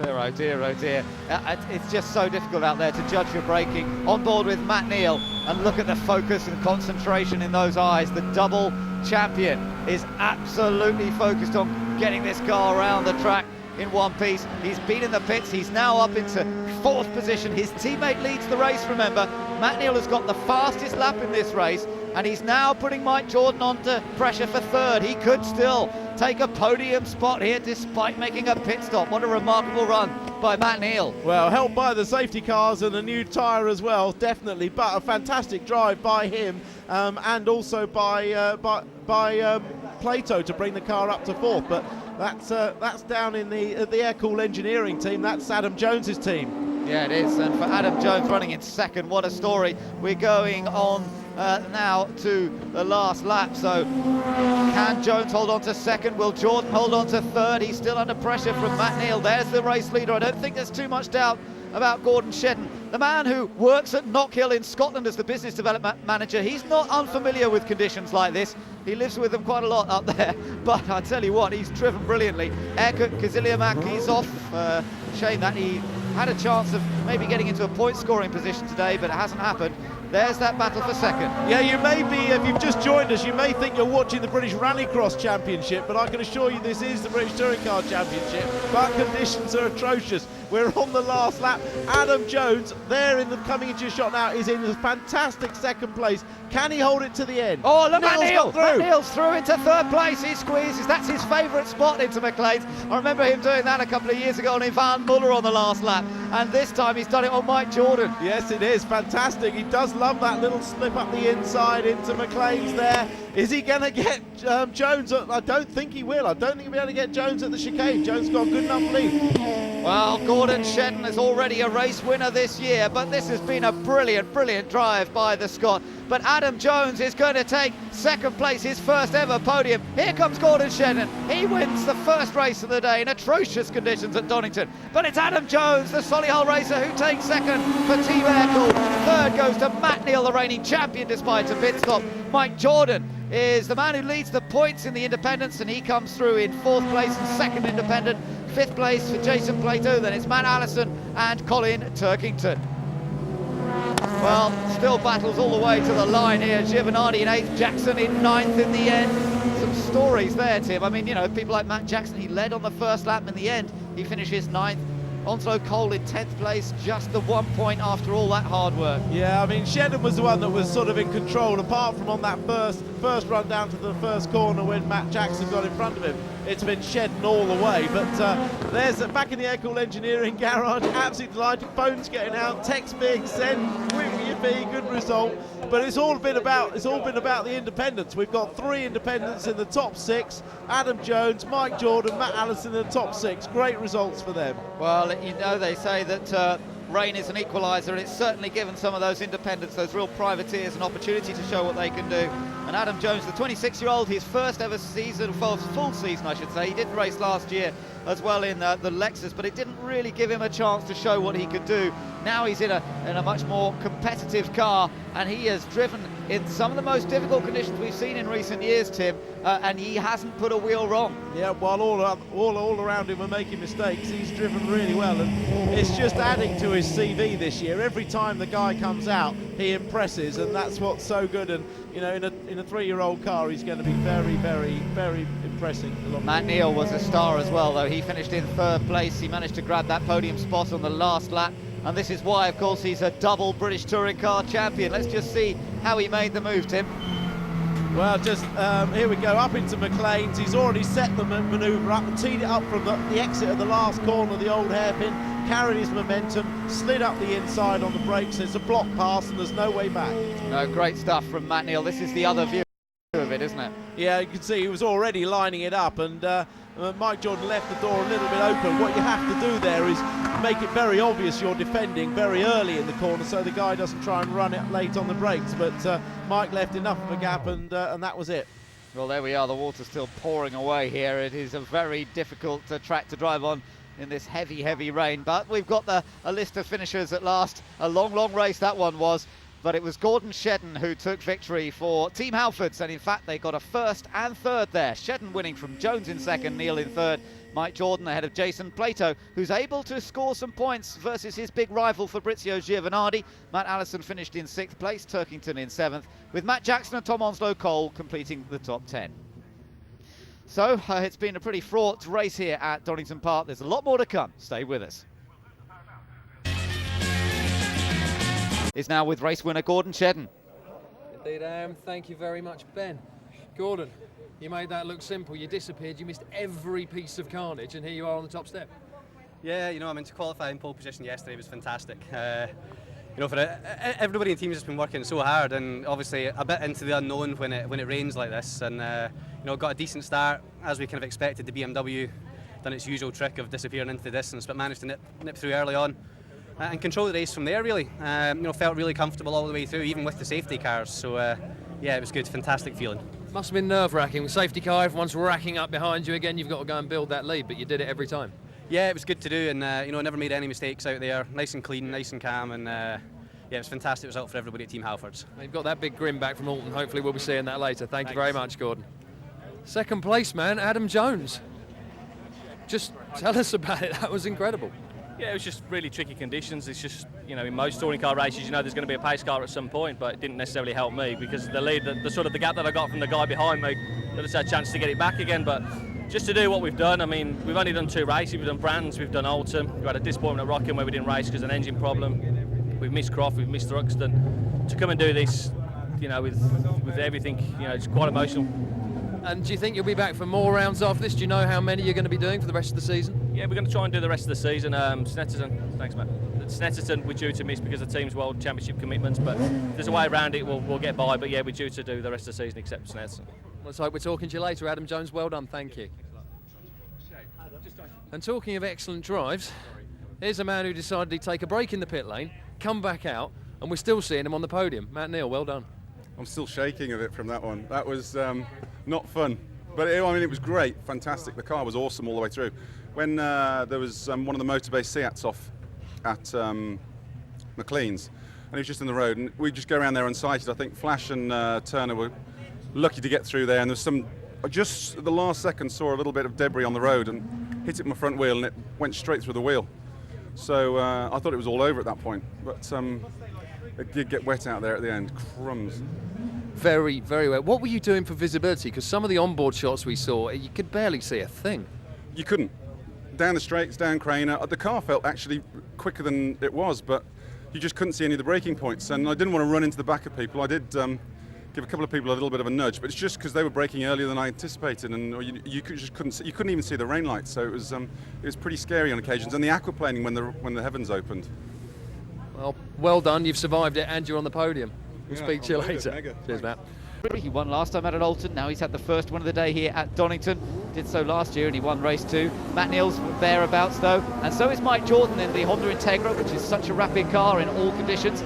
Oh dear, oh dear. It's just so difficult out there to judge your braking. On board with Matt Neal, and look at the focus and concentration in those eyes. The double champion is absolutely focused on getting this car around the track in one piece. He's been in the pits, he's now up into 4th position. His teammate leads the race, remember. Matt Neal has got the fastest lap in this race, and he's now putting Mike Jordan under pressure for 3rd. He could still take a podium spot here despite making a pit stop. What a remarkable run by Matt Neal. Well, helped by the safety cars and a new tyre as well, definitely, but a fantastic drive by him and also by Plato to bring the car up to 4th. But that's down in the Air Cool Engineering team. That's Adam Jones's team. Yeah, it is, and for Adam Jones running in 2nd, what a story. We're going on now to the last lap, so can Jones hold on to 2nd? Will Jordan hold on to 3rd? He's still under pressure from Matt Neal. There's the race leader. I don't think there's too much doubt about Gordon Shedden, the man who works at Knockhill in Scotland as the business development manager. He's not unfamiliar with conditions like this. He lives with them quite a lot up there, but I tell you what, he's driven brilliantly. Erkut Kaziliamak, he's off. Shame that he had a chance of maybe getting into a point scoring position today, but it hasn't happened. There's that battle for 2nd. Yeah, you may be, if you've just joined us, you may think you're watching the British Rallycross Championship, but I can assure you this is the British Touring Car Championship, but conditions are atrocious. We're on the last lap. Adam Jones, there coming into your shot now, is in a fantastic 2nd place. Can he hold it to the end? Oh, look at Neal! Matt Neal's through into 3rd place. He squeezes. That's his favourite spot into McLean's. I remember him doing that a couple of years ago on Ivan Muller on the last lap, and this time he's done it on Mike Jordan. Yes, it is fantastic. He does love that little slip up the inside into McLean's there. Is he going to get Jones? I don't think he will. I don't think he'll be able to get Jones at the chicane. Jones got a good enough lead. Well, Gordon Shedden is already a race winner this year, but this has been a brilliant, brilliant drive by the Scot. But Adam Jones is going to take second place, his first ever podium. Here comes Gordon Shedden. He wins the first race of the day in atrocious conditions at Donington. But it's Adam Jones, the Solihull racer, who takes second for Team Aircool. Third goes to Matt Neal, the reigning champion despite a pit stop. Mike Jordan is the man who leads the points in the independents, and he comes through in fourth place and second independent. Fifth place for Jason Plato, then it's Matt Allison and Colin Turkington. Well, still battles all the way to the line here. Giovanardi in 8th, Jackson in 9th in the end. Some stories there, Tim. I mean, you know, people like Matt Jackson, he led on the first lap. In the end, he finishes 9th. Onslow Cole in 10th place, just the 1 point after all that hard work. Yeah, I mean, Shedden was the one that was sort of in control, apart from on that first run down to the first corner when Matt Jackson got in front of him. It's been Shedden all the way, but there's back in the Aircool Engineering garage, absolutely delighted, phones getting out, texts being sent, quick yippee, good result. But it's all been about the independents. We've got 3 independents in the top 6. Adam Jones, Mike Jordan, Matt Allison in the top 6. Great results for them. Well, you know, they say that rain is an equaliser, and it's certainly given some of those independents, those real privateers, an opportunity to show what they can do. And Adam Jones, the 26-year-old, his first ever season, full season I should say. He did race last year as well in the Lexus, but it didn't really give him a chance to show what he could do. Now he's in a much more competitive car, and he has driven in some of the most difficult conditions we've seen in recent years, Tim, and he hasn't put a wheel wrong. Yeah, while all around him are making mistakes, he's driven really well, and it's just adding to his CV this year. Every time the guy comes out, he impresses, and that's what's so good. And you know, in a 3-year-old car, he's going to be very, very, very impressing. Matt Neal was a star as well, though. He finished in 3rd place. He managed to grab that podium spot on the last lap, and this is why, of course, he's a double British Touring Car champion. Let's just see how he made the move, Tim. Well, just here we go, up into McLean's. He's already set the manoeuvre up and teed it up from the exit of the last corner, the old hairpin, carried his momentum, slid up the inside on the brakes. It's a block pass and there's no way back. No, great stuff from Matt Neal. This is the other view of it, isn't it? Yeah, you can see he was already lining it up, and Mike Jordan left the door a little bit open. What you have to do there is make it very obvious you're defending very early in the corner, so the guy doesn't try and run it late on the brakes. But Mike left enough of a gap, and that was it. Well, there we are. The water's still pouring away here. It is a very difficult track to drive on in this heavy rain. But we've got a list of finishers at last. A long race that one was. But it was Gordon Shedden who took victory for Team Halfords, and in fact they got a 1st and 3rd there. Shedden winning from Jones in 2nd, Neal in 3rd. Mike Jordan ahead of Jason Plato, who's able to score some points versus his big rival Fabrizio Giovanardi. Matt Allison finished in 6th place, Turkington in 7th, with Matt Jackson and Tom Onslow Cole completing the top 10. So it's been a pretty fraught race here at Donington Park. There's a lot more to come. Stay with us. Is now with race winner Gordon Shedden. Indeed I am. Thank you very much, Ben. Gordon, you made that look simple. You disappeared, you missed every piece of carnage, and here you are on the top step. Yeah, you know, I mean, to qualify in pole position yesterday was fantastic. You know, for everybody in teams has been working so hard, and obviously a bit into the unknown when it rains like this, and you know, got a decent start as we kind of expected. The BMW done its usual trick of disappearing into the distance, but managed to nip through early on and control the race from there. Really, you know, felt really comfortable all the way through, even with the safety cars. So yeah, it was good, fantastic feeling. Must have been nerve-wracking with safety car. Everyone's racking up behind you again. You've got to go and build that lead, but you did it every time. Yeah, it was good to do, and you know, never made any mistakes out there. Nice and clean, nice and calm, and yeah, it was a fantastic result for everybody at Team Halfords. You've got that big grin back from Alton. Hopefully we'll be seeing that later. Thank you very much, Gordon. Second place, man, Adam Jones. Just tell us about it. That was incredible. Yeah, it was just really tricky conditions. It's just, you know, in most touring car races, you know, there's going to be a pace car at some point, but it didn't necessarily help me because the lead, the sort of the gap that I got from the guy behind me, that it's a chance to get it back again. But just to do what we've done, I mean, we've only done 2 races. We've done Brands, we've done Alton. We had a disappointment at Rockham where we didn't race because of an engine problem. We've missed Croft, we've missed Thruxton. To come and do this, you know, with everything, you know, it's quite emotional. And do you think you'll be back for more rounds after this? Do you know how many you're going to be doing for the rest of the season? Yeah, we're going to try and do the rest of the season. Snetterton, thanks, Matt. Snetterton, we're due to miss because of the team's World Championship commitments, but if there's a way around it, we'll get by. But yeah, we're due to do the rest of the season except Snetterton. Let's hope we're talking to you later, Adam Jones. Well done, thank you. And talking of excellent drives, here's a man who decided he'd take a break in the pit lane, come back out, and we're still seeing him on the podium. Matt Neal, well done. I'm still shaking a bit from that one. That was not fun, but it was great, fantastic. The car was awesome all the way through. When there was one of the motor-based Seats off at McLean's, and he was just in the road, and we just go around there unsighted. I think Flash and Turner were lucky to get through there, and there was some, just at the last second, saw a little bit of debris on the road and hit it with my front wheel, and it went straight through the wheel. So I thought it was all over at that point, but it did get wet out there at the end. Crumbs. Very, very well. What were you doing for visibility? Because some of the onboard shots we saw, you could barely see a thing. You couldn't. Down the straights, down Craner. The car felt actually quicker than it was, but you just couldn't see any of the braking points. And I didn't want to run into the back of people. I did give a couple of people a little bit of a nudge, but it's just because they were braking earlier than I anticipated, and you couldn't even see the rain lights. So it was pretty scary on occasions. And the aquaplaning when the heavens opened. Well done. You've survived it, and you're on the podium. We'll speak to you later. Mega. Cheers, Matt. He won last time out at Alton, now he's had the first one of the day here at Donington. Did so last year and he won race 2. Matt Neal's thereabouts though, and so is Mike Jordan in the Honda Integra, which is such a rapid car in all conditions.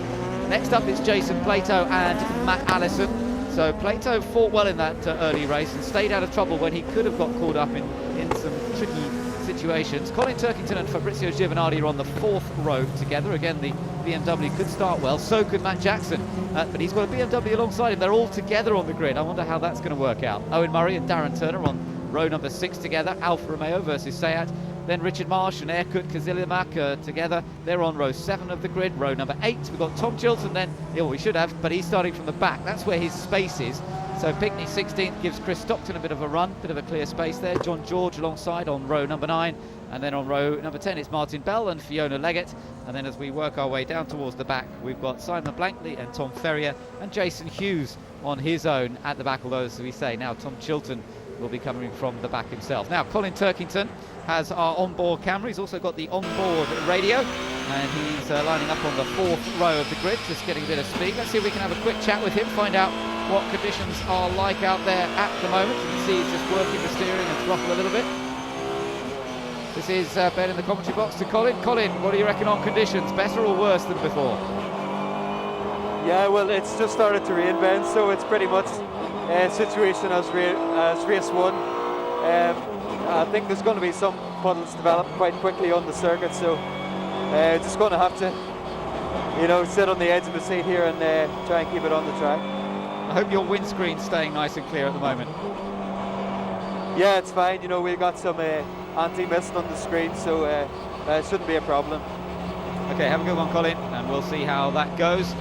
Next up is Jason Plato and Matt Allison. So Plato fought well in that early race and stayed out of trouble when he could have got caught up in some tricky situations. Colin Turkington and Fabrizio Giovanardi are on the 4th row together. Again, the BMW could start well, so could Matt Jackson, but he's got a BMW alongside him. They're all together on the grid. I wonder how that's going to work out. Owen Murray and Darren Turner on row number 6 together. Alfa Romeo versus Seat. Then Richard Marsh and Erkut Kazilimak together. They're on row 7 of the grid. Row number 8, we've got Tom Chilton then. Yeah, we should have, but he's starting from the back. That's where his space is. So Pickney 16th gives Chris Stockton a bit of a run, bit of a clear space there. John George alongside on row number 9. And then on row number 10 it's Martin Bell and Fiona Leggett. And then as we work our way down towards the back, we've got Simon Blankley and Tom Ferrier and Jason Hughes on his own at the back, although as we say now Tom Chilton will be coming from the back himself. Now Colin Turkington has our onboard camera. He's also got the onboard radio, and he's lining up on the 4th row of the grid, just getting a bit of speed. Let's see if we can have a quick chat with him, find out what conditions are like out there at the moment. You can see he's just working the steering and throttle a little bit. This is Ben in the commentary box to Colin. Colin, what do you reckon on conditions? Better or worse than before? Yeah, well, it's just started to rain, Ben, so it's pretty much a situation as race 1. I think there's going to be some puddles develop quite quickly on the circuit, so just going to have to, sit on the edge of the seat here and try and keep it on the track. I hope your windscreen's staying nice and clear at the moment. Yeah, it's fine. We've got some anti-mist on the screen, so it shouldn't be a problem. Okay, have a good one, Colin, and we'll see how that goes.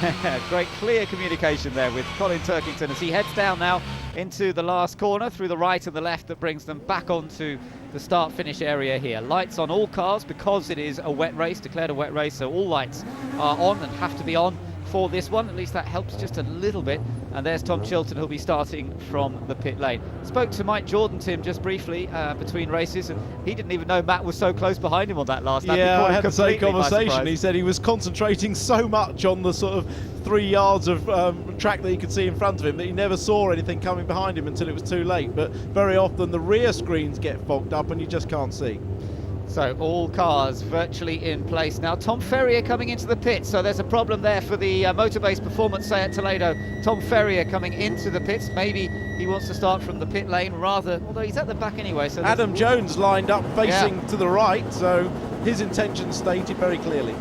As great clear communication there with Colin Turkington as he heads down now into the last corner through the right and the left that brings them back onto the start-finish area here. Lights on all cars because it is a wet race, declared a wet race, so all lights are on and have to be on for this one. At least that helps just a little bit. And there's Tom Chilton, who'll be starting from the pit lane. Spoke to Mike Jordan, Tim, just briefly between races, and he didn't even know Matt was so close behind him on that last lap. Yeah, I had the same conversation. He said he was concentrating so much on the sort of 3 yards of track that he could see in front of him that he never saw anything coming behind him until it was too late. But very often the rear screens get fogged up and you just can't see. So all cars virtually in place now. Tom Ferrier coming into the pit, so there's a problem there for the motor-based performance, say at Toledo. Tom Ferrier coming into the pits. Maybe he wants to start from the pit lane rather, although he's at the back anyway. So Adam Jones lined up facing to the right, so his intentions stated very clearly.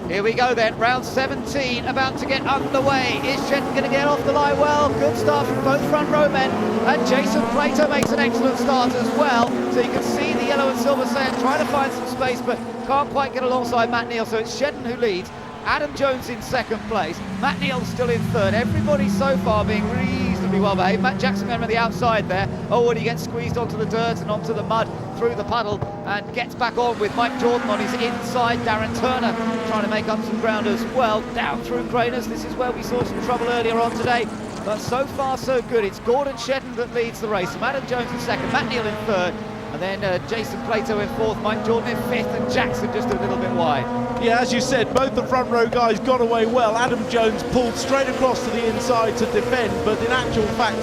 Here we go then, round 17 about to get underway. Is Shetton going to get off the line? Well, good start from both front row men, and Jason Plato makes an excellent start as well. So you can see the yellow and silver sand trying to find some space, but can't quite get alongside Matt Neal. So it's Shetton who leads. Adam Jones in 2nd place. Matt Neal's still in 3rd. Everybody so far being reasonably well behaved. Matt Jackson going on the outside there. Oh, and he gets squeezed onto the dirt and onto the mud through the puddle and gets back on with Mike Jordan on his inside. Darren Turner trying to make up some ground as well. Down through Craners. This is where we saw some trouble earlier on today. But so far so good. It's Gordon Shetton that leads the race. Adam Jones in 2nd, Matt Neal in 3rd. And then Jason Plato in 4th, Mike Jordan in 5th, and Jackson just a little bit wide. Yeah, as you said, both the front row guys got away well. Adam Jones pulled straight across to the inside to defend, but in actual fact,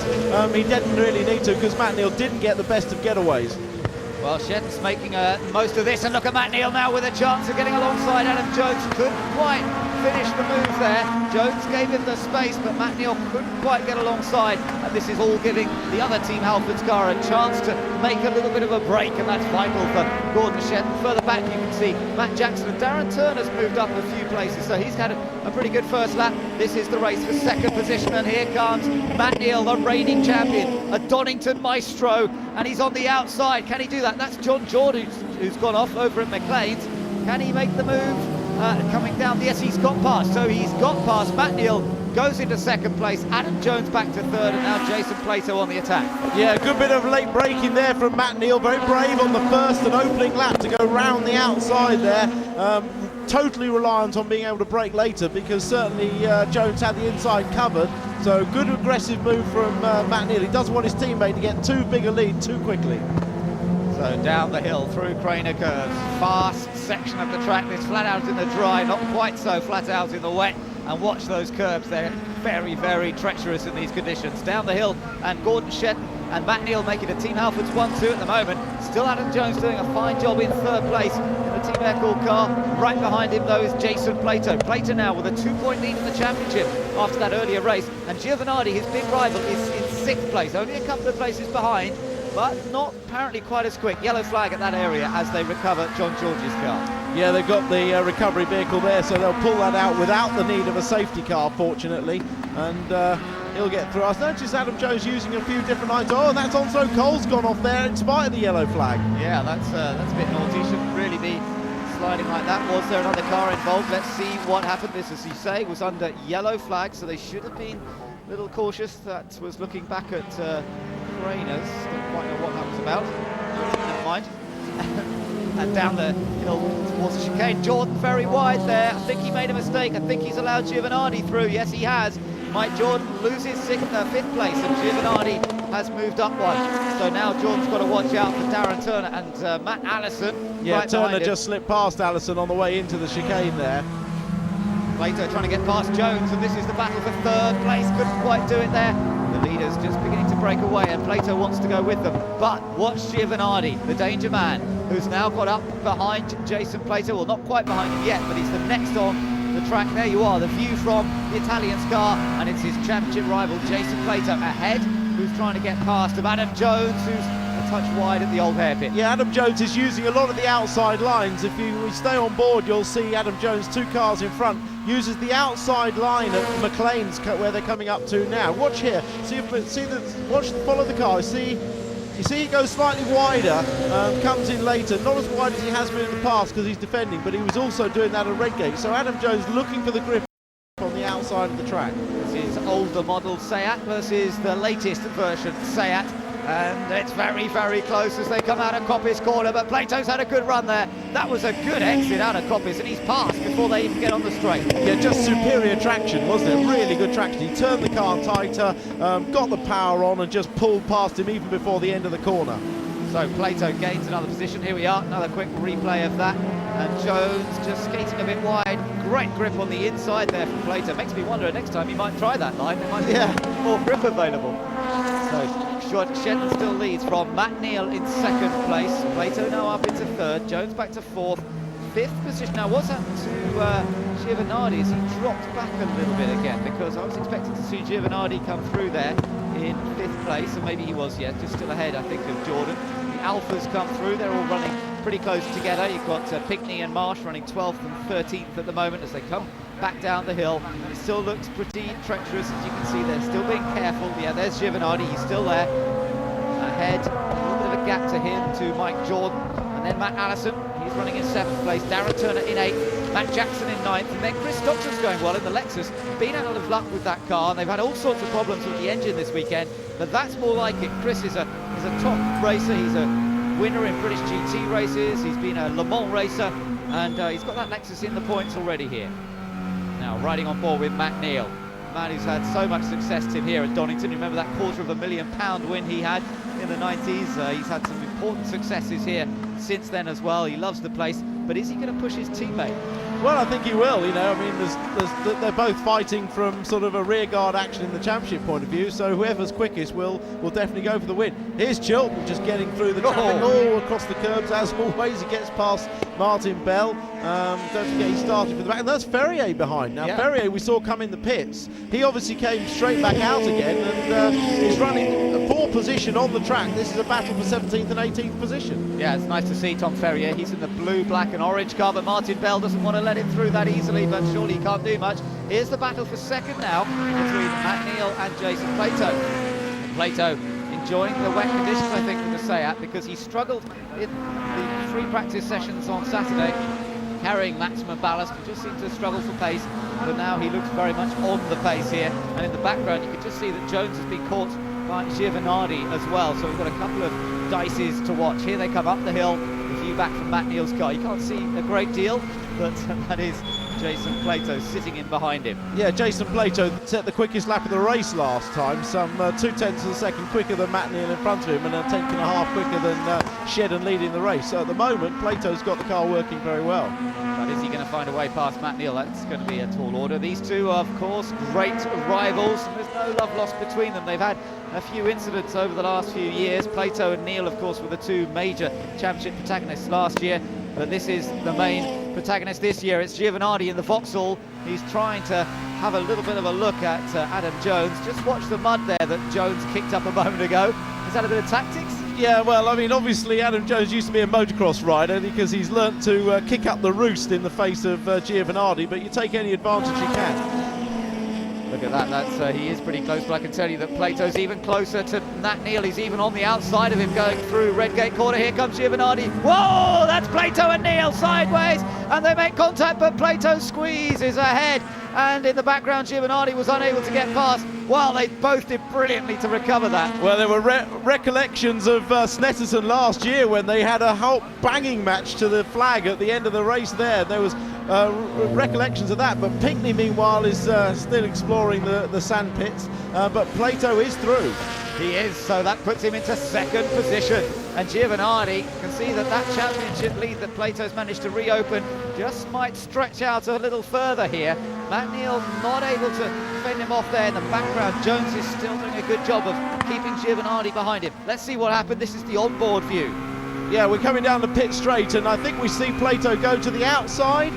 he didn't really need to because Matt Neal didn't get the best of getaways. Well, Shedden's making most of this, and look at Matt Neal now with a chance of getting alongside Adam Jones. Couldn't quite finish the move there. Jones gave him the space, but Matt Neal couldn't quite get alongside, and this is all giving the other Team Halford's car a chance to make a little bit of a break, and that's vital for Gordon Shedden. Further back you can see Matt Jackson, and Darren Turner's moved up a few places, so he's had a pretty good first lap. This is the race for 2nd position, and here comes Matt Neal, the reigning champion, a Donington maestro, and he's on the outside. Can he do that? That's John Jordan who's gone off over at McLean's. Can he make the move? Coming down, yes, he's got past. So he's got past. Matt Neal goes into 2nd place. Adam Jones back to 3rd, and now Jason Plato on the attack. Yeah, a good bit of late braking there from Matt Neal. Very brave on the first and opening lap to go round the outside there. Totally reliant on being able to brake later because certainly Jones had the inside covered. So good aggressive move from Matt Neal. He doesn't want his teammate to get too big a lead too quickly. So down the hill through Craner curves, fast section of the track. This flat out in the dry, not quite so flat out in the wet. And watch those curbs, they're very, very treacherous in these conditions. Down the hill, and Gordon Shedden and Matt Neal making a Team Halford's 1-2 at the moment. Still Adam Jones doing a fine job in 3rd place in the Team Aircall car. Right behind him though is Jason Plato. Plato now with a 2-point lead in the championship after that earlier race. And Giovanardi, his big rival, is in 6th place, only a couple of places behind, but not apparently quite as quick. Yellow flag at that area as they recover John George's car. Yeah, they've got the recovery vehicle there, so they'll pull that out without the need of a safety car, fortunately, and he'll get through. I noticed Adam Jones using a few different lines. Oh, and that's also Cole's gone off there in spite of the yellow flag. Yeah, that's a bit naughty. Shouldn't really be sliding like that. Was there another car involved? Let's see what happened. This, as you say, was under yellow flag, so they should have been a little cautious. That was looking back at Craner's. Don't quite know what that was about. Never mind. And down the hill towards the chicane. Jordan very wide there. I think he made a mistake. I think he's allowed Giovanardi through. Yes, he has. Mike Jordan loses 5th place, and Giovanardi has moved up one. So now Jordan's got to watch out for Darren Turner and Matt Allison. Yeah, right Turner just slipped past Allison on the way into the chicane there. Plato trying to get past Jones, and this is the battle for 3rd place. Couldn't quite do it there. The leaders just beginning to break away, and Plato wants to go with them. But watch Giovanardi, the danger man, who's now got up behind Jason Plato. Well, not quite behind him yet, but he's the next on the track. There you are, the view from the Italian's car, and it's his championship rival, Jason Plato, ahead, who's trying to get past of Adam Jones, who's a touch wide at the old hairpin. Yeah, Adam Jones is using a lot of the outside lines. If you stay on board, you'll see Adam Jones, 2 cars in front, uses the outside line at McLean's where they're coming up to now. Watch here. Follow the car. You see he goes slightly wider, comes in later, not as wide as he has been in the past because he's defending, but he was also doing that at Redgate. So Adam Jones looking for the grip on the outside of the track. This is older model Seat versus the latest version Seat. And it's very, very close as they come out of Coppice corner, but Plato's had a good run there. That was a good exit out of Coppice, and he's passed before they even get on the straight. Yeah, just superior traction, wasn't it? Really good traction. He turned the car tighter, got the power on, and just pulled past him even before the end of the corner. So Plato gains another position. Here we are, another quick replay of that. And Jones just skating a bit wide. Great grip on the inside there from Plato. Makes me wonder next time he might try that line. There might be more grip available. So Shedden still leads from Matt Neal in 2nd place. Plato now up into 3rd. Jones back to 4th. 5th position. Now what's happened to Giovanardi is he dropped back a little bit again, because I was expecting to see Giovanardi come through there in 5th place, and maybe he was, just still ahead, I think, of Jordan. The Alphas come through. They're all running pretty close together. You've got Pickney and Marsh running 12th and 13th at the moment as they come back down the hill. It still looks pretty treacherous, as you can see. They're still being careful. Yeah, there's Giovanardi. He's still there. Ahead, a little bit of a gap to him, to Mike Jordan. And then Matt Allison, he's running in 7th place. Darren Turner in 8th. Matt Jackson in 9th. And then Chris Stockton's going well in the Lexus. Been out of luck with that car, and they've had all sorts of problems with the engine this weekend. But that's more like it. Chris is a top racer. He's a winner in British GT races. He's been a Le Mans racer, and he's got that Lexus in the points already here. Now riding on board with Matt Neal. Man who's had so much success, Tim, here at Donington. Remember that £250,000 win he had in the 90s? He's had some important successes here since then as well. He loves the place, but is he going to push his teammate? Well, I think he will. You know, I mean, they're both fighting from sort of a rearguard action in the championship point of view. So whoever's quickest will definitely go for the win. Here's Chilton just getting through the traffic all across the curbs as always. He gets past Martin Bell. Don't forget he started from the back, and that's Ferrier behind. Now Ferrier we saw come in the pits. He obviously came straight back out again, and he's running a poor position on the track. This is a battle for 17th and 18th position. Yeah, it's nice to see Tom Ferrier. He's in the blue, black and orange car, but Martin Bell doesn't want to let him through that easily, but surely he can't do much. Here's the battle for second now between Matt Neal and Jason Plato. Plato enjoying the wet conditions, I think, from the Seat, because he struggled in the 3 practice sessions on Saturday, carrying maximum ballast. He just seemed to struggle for pace, but now he looks very much on the pace here. And in the background, you can just see that Jones has been caught by Giovanardi as well. So we've got a couple of dices to watch. Here they come up the hill. The view back from Matt Neal's car. You can't see a great deal, but that is Jason Plato sitting in behind him. Yeah, Jason Plato set the quickest lap of the race last time, some 0.2 of a second quicker than Matt Neal in front of him, and 1.5 quicker than Shedden leading the race. So at the moment, Plato's got the car working very well. But is he going to find a way past Matt Neal? That's going to be a tall order. These two are, of course, great rivals, and there's no love lost between them. They've had a few incidents over the last few years. Plato and Neal, of course, were the two major championship protagonists last year, but this is the main protagonist this year. It's Giovanardi in the Vauxhall. He's trying to have a little bit of a look at Adam Jones. Just watch the mud there that Jones kicked up a moment ago. Is that a bit of tactics? Yeah, well, I mean, obviously Adam Jones used to be a motocross rider because he's learnt to kick up the roost in the face of Giovanardi, but you take any advantage you can. Look at that, he is pretty close, but I can tell you that Plato's even closer to Matt Neal. He's even on the outside of him going through Redgate Corner. Here comes Giovanardi. Whoa, that's Plato and Neal sideways, and they make contact, but Plato squeezes ahead. And in the background, Giovanardi was unable to get past. Well, they both did brilliantly to recover that. Well, there were recollections of Snetterton last year when they had a whole banging match to the flag at the end of the race there. There was recollections of that, but Pinckney, meanwhile, is still exploring the sand pits, but Plato is through. He is, so that puts him into second position. And Giovanardi can see that championship lead that Plato's managed to reopen just might stretch out a little further here. Matt Neal not able to fend him off there in the background. Jones is still doing a good job of keeping Giovanardi behind him. Let's see what happened. This is the onboard view. Yeah, we're coming down the pit straight, and I think we see Plato go to the outside.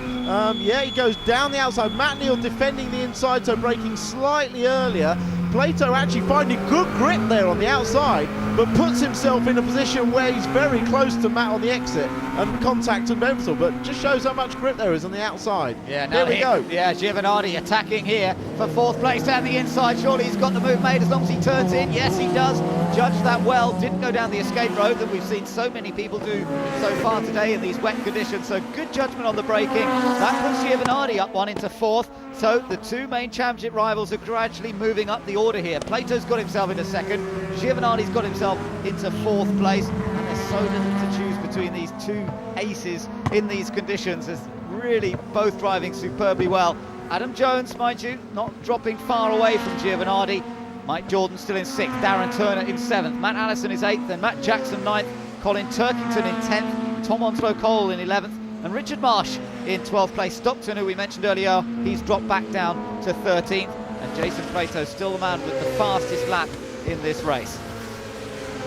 Yeah, he goes down the outside. Matt Neal defending the inside, so braking slightly earlier. Plato actually finding good grip there on the outside, but puts himself in a position where he's very close to Matt on the exit and contact and Benthel, but just shows how much grip there is on the outside. Yeah, now here we go. Yeah, Giovanardi attacking here for 4th place down the inside. Surely he's got the move made as long as he turns in. Yes, he does. Judged that well. Didn't go down the escape road that we've seen so many people do so far today in these wet conditions. So good judgment on the braking. That puts Giovanardi up one into 4th. So the two main championship rivals are gradually moving up the order here. Plato's got himself into 2nd. Giovanardi's got himself into 4th place. And there's so little to choose between these two aces in these conditions. As really both driving superbly well. Adam Jones, mind you, not dropping far away from Giovanardi. Mike Jordan still in 6th, Darren Turner in 7th, Matt Allison is 8th, and Matt Jackson 9th, Colin Turkington in 10th, Tom Onslow Cole in 11th, and Richard Marsh in 12th place. Stockton, who we mentioned earlier, he's dropped back down to 13th, and Jason Plato still the man with the fastest lap in this race.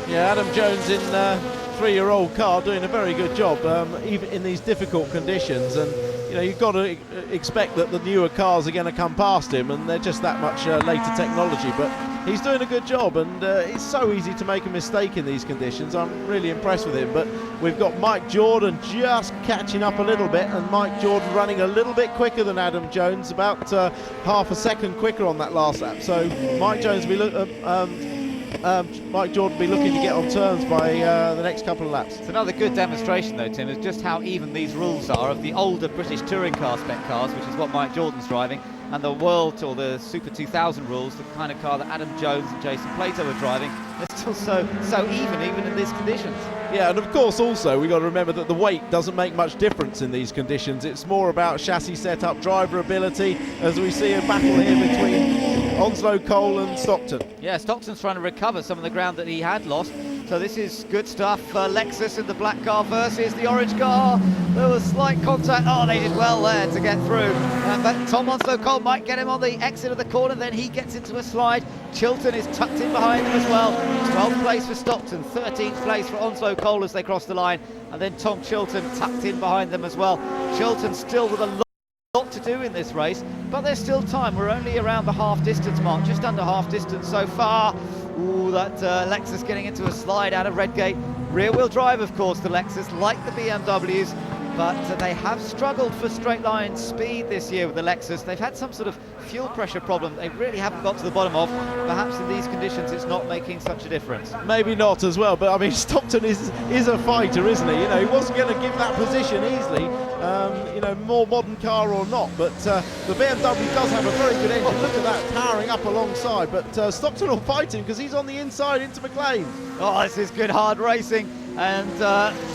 Yeah, Adam Jones in 3-year-old car doing a very good job, even in these difficult conditions, and you know, you've got to expect that the newer cars are going to come past him, and they're just that much later technology, but he's doing a good job, and it's so easy to make a mistake in these conditions. I'm really impressed with him, but we've got Mike Jordan just catching up a little bit, and Mike Jordan running a little bit quicker than Adam Jones, about half a second quicker on that last lap, so Mike Jordan will be looking to get on terms by the next couple of laps. It's another good demonstration though, Tim, of just how even these rules are of the older British touring car spec cars, which is what Mike Jordan's driving, and the World or the Super 2000 rules, the kind of car that Adam Jones and Jason Plato are driving. They're still so even in these conditions. Yeah, and of course also we've got to remember that the weight doesn't make much difference in these conditions. It's more about chassis setup, driver ability, as we see a battle here between Onslow, Cole and Stockton. Yeah, Stockton's trying to recover some of the ground that he had lost. So this is good stuff. Lexus in the black car versus the orange car. There was slight contact. Oh, they did well there to get through. But Tom Onslow Cole might get him on the exit of the corner, then he gets into a slide. Chilton is tucked in behind him as well. 12th place for Stockton, 13th place for Onslow Cole as they cross the line. And then Tom Chilton tucked in behind them as well. Chilton still with a lot to do in this race, but there's still time. We're only around the half distance mark, just under half distance so far. Ooh, that Lexus getting into a slide out of Redgate. Rear wheel drive, of course, the Lexus, like the BMWs, but they have struggled for straight line speed this year with the Lexus. They've had some sort of fuel pressure problem they really haven't got to the bottom of. Perhaps in these conditions it's not making such a difference. Maybe not as well, but I mean, Stockton is a fighter, isn't he? You know, he wasn't going to give that position easily, you know, more modern car or not, but the BMW does have a very good engine. Look at that, powering up alongside, but Stockton will fight him because he's on the inside into McLean. Oh, this is good hard racing. And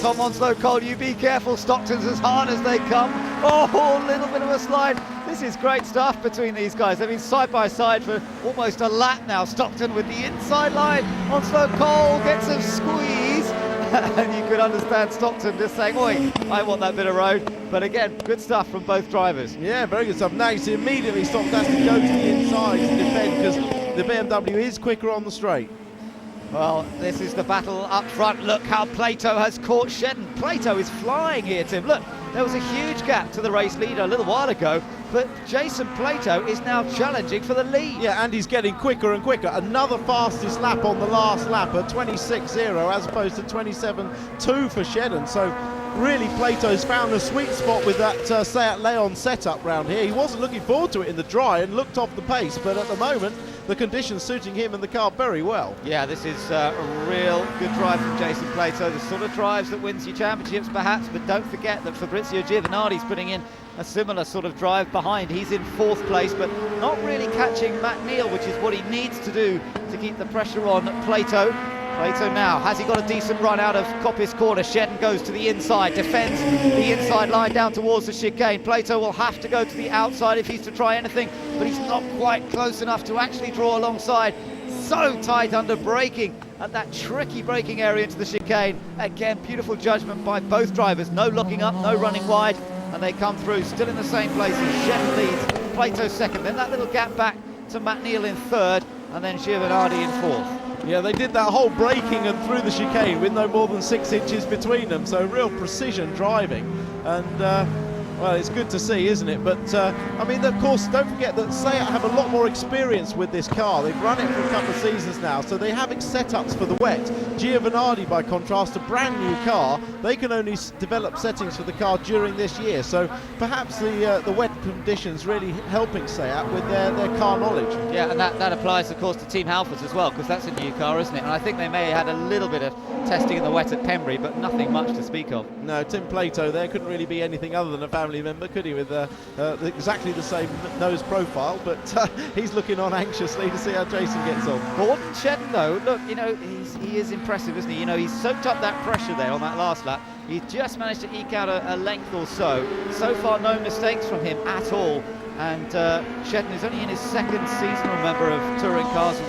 Tom Onslow Cole, you be careful, Stockton's as hard as they come. Oh, a little bit of a slide. This is great stuff between these guys. They've been side by side for almost a lap now. Stockton with the inside line. Onslow Cole gets a squeeze. And you could understand Stockton just saying, oi, I want that bit of road. But again, good stuff from both drivers. Yeah, very good stuff. Now you see immediately Stockton has to go to the inside to defend because the BMW is quicker on the straight. Well, this is the battle up front. Look how Plato has caught Shedden. Plato is flying here, Tim. Look, there was a huge gap to the race leader a little while ago, but Jason Plato is now challenging for the lead. Yeah, and he's getting quicker and quicker. Another fastest lap on the last lap at 26.0 as opposed to 27.2 for Shedden. So really Plato's found a sweet spot with that Seat Leon setup round here. He wasn't looking forward to it in the dry and looked off the pace, but at the moment the conditions suiting him and the car very well. Yeah, this is a real good drive from Jason Plato, the sort of drives that wins you championships perhaps, but don't forget that Fabrizio Giovanardi's putting in a similar sort of drive behind. He's in 4th place, but not really catching Matt Neal, which is what he needs to do to keep the pressure on Plato. Plato now, has he got a decent run out of Coppice corner? Shedden goes to the inside, defends the inside line down towards the chicane. Plato will have to go to the outside if he's to try anything, but he's not quite close enough to actually draw alongside. So tight under braking at that tricky braking area into the chicane. Again, beautiful judgment by both drivers. No looking up, no running wide, and they come through still in the same places. Shedden leads, Plato second, then that little gap back to Matt Neal in 3rd, and then Giovanardi in 4th. Yeah, they did that whole braking and through the chicane with no more than 6 inches between them, so real precision driving. And well, it's good to see, isn't it? But I mean, of course, don't forget that Seat have a lot more experience with this car. They've run it for a couple of seasons now, so they have setups for the wet. Giovanardi, by contrast, a brand new car, they can only develop settings for the car during this year. So perhaps the wet conditions really helping Seat with their car knowledge. Yeah, and that applies, of course, to Team Halfords as well, because that's a new car, isn't it? And I think they may have had a little bit of testing in the wet at Pembrey, but nothing much to speak of. No, Tim Plato there couldn't really be anything other than a family member, could he, with exactly the same nose profile, but he's looking on anxiously to see how Jason gets on. Gordon Shedden, though, look, you know, he is impressive, isn't he? You know, he's soaked up that pressure there on that last lap. He's just managed to eke out a length or so. So far, no mistakes from him at all. And Shedden is only in his 2nd season, remember, of touring cars.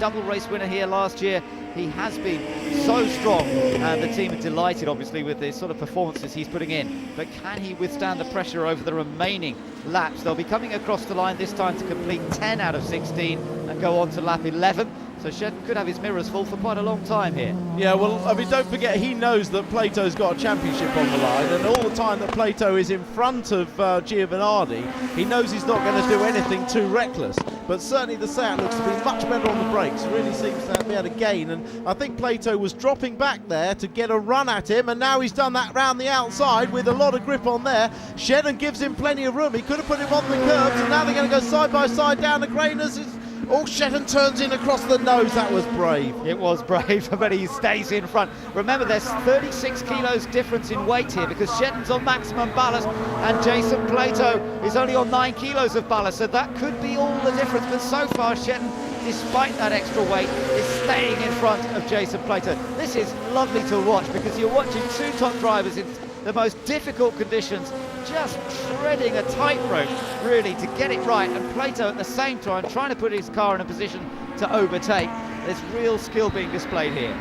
Double race winner here last year. He has been so strong, and the team are delighted, obviously, with the sort of performances he's putting in. But can he withstand the pressure over the remaining laps? They'll be coming across the line this time to complete 10 out of 16 and go on to lap 11. So Shedden could have his mirrors full for quite a long time here. Yeah, well, I mean, don't forget, he knows that Plato's got a championship on the line, and all the time that Plato is in front of Giovanardi, he knows he's not going to do anything too reckless. But certainly the Seat looks to be much better on the brakes, really seems to be able to gain, and I think Plato was dropping back there to get a run at him, and now he's done that round the outside with a lot of grip on there. Shedden gives him plenty of room, he could have put him on the curbs, and now they're going to go side by side down the Grainers. Oh, Shedden turns in across the nose. That was brave. It was brave, but he stays in front. Remember, there's 36 kilos difference in weight here because Shedden's on maximum ballast and Jason Plato is only on 9 kilos of ballast, so that could be all the difference. But so far, Shedden, despite that extra weight, is staying in front of Jason Plato. This is lovely to watch because you're watching 2 top drivers in the most difficult conditions, just treading a tightrope, really, to get it right, and Plato at the same time trying to put his car in a position to overtake. There's real skill being displayed here.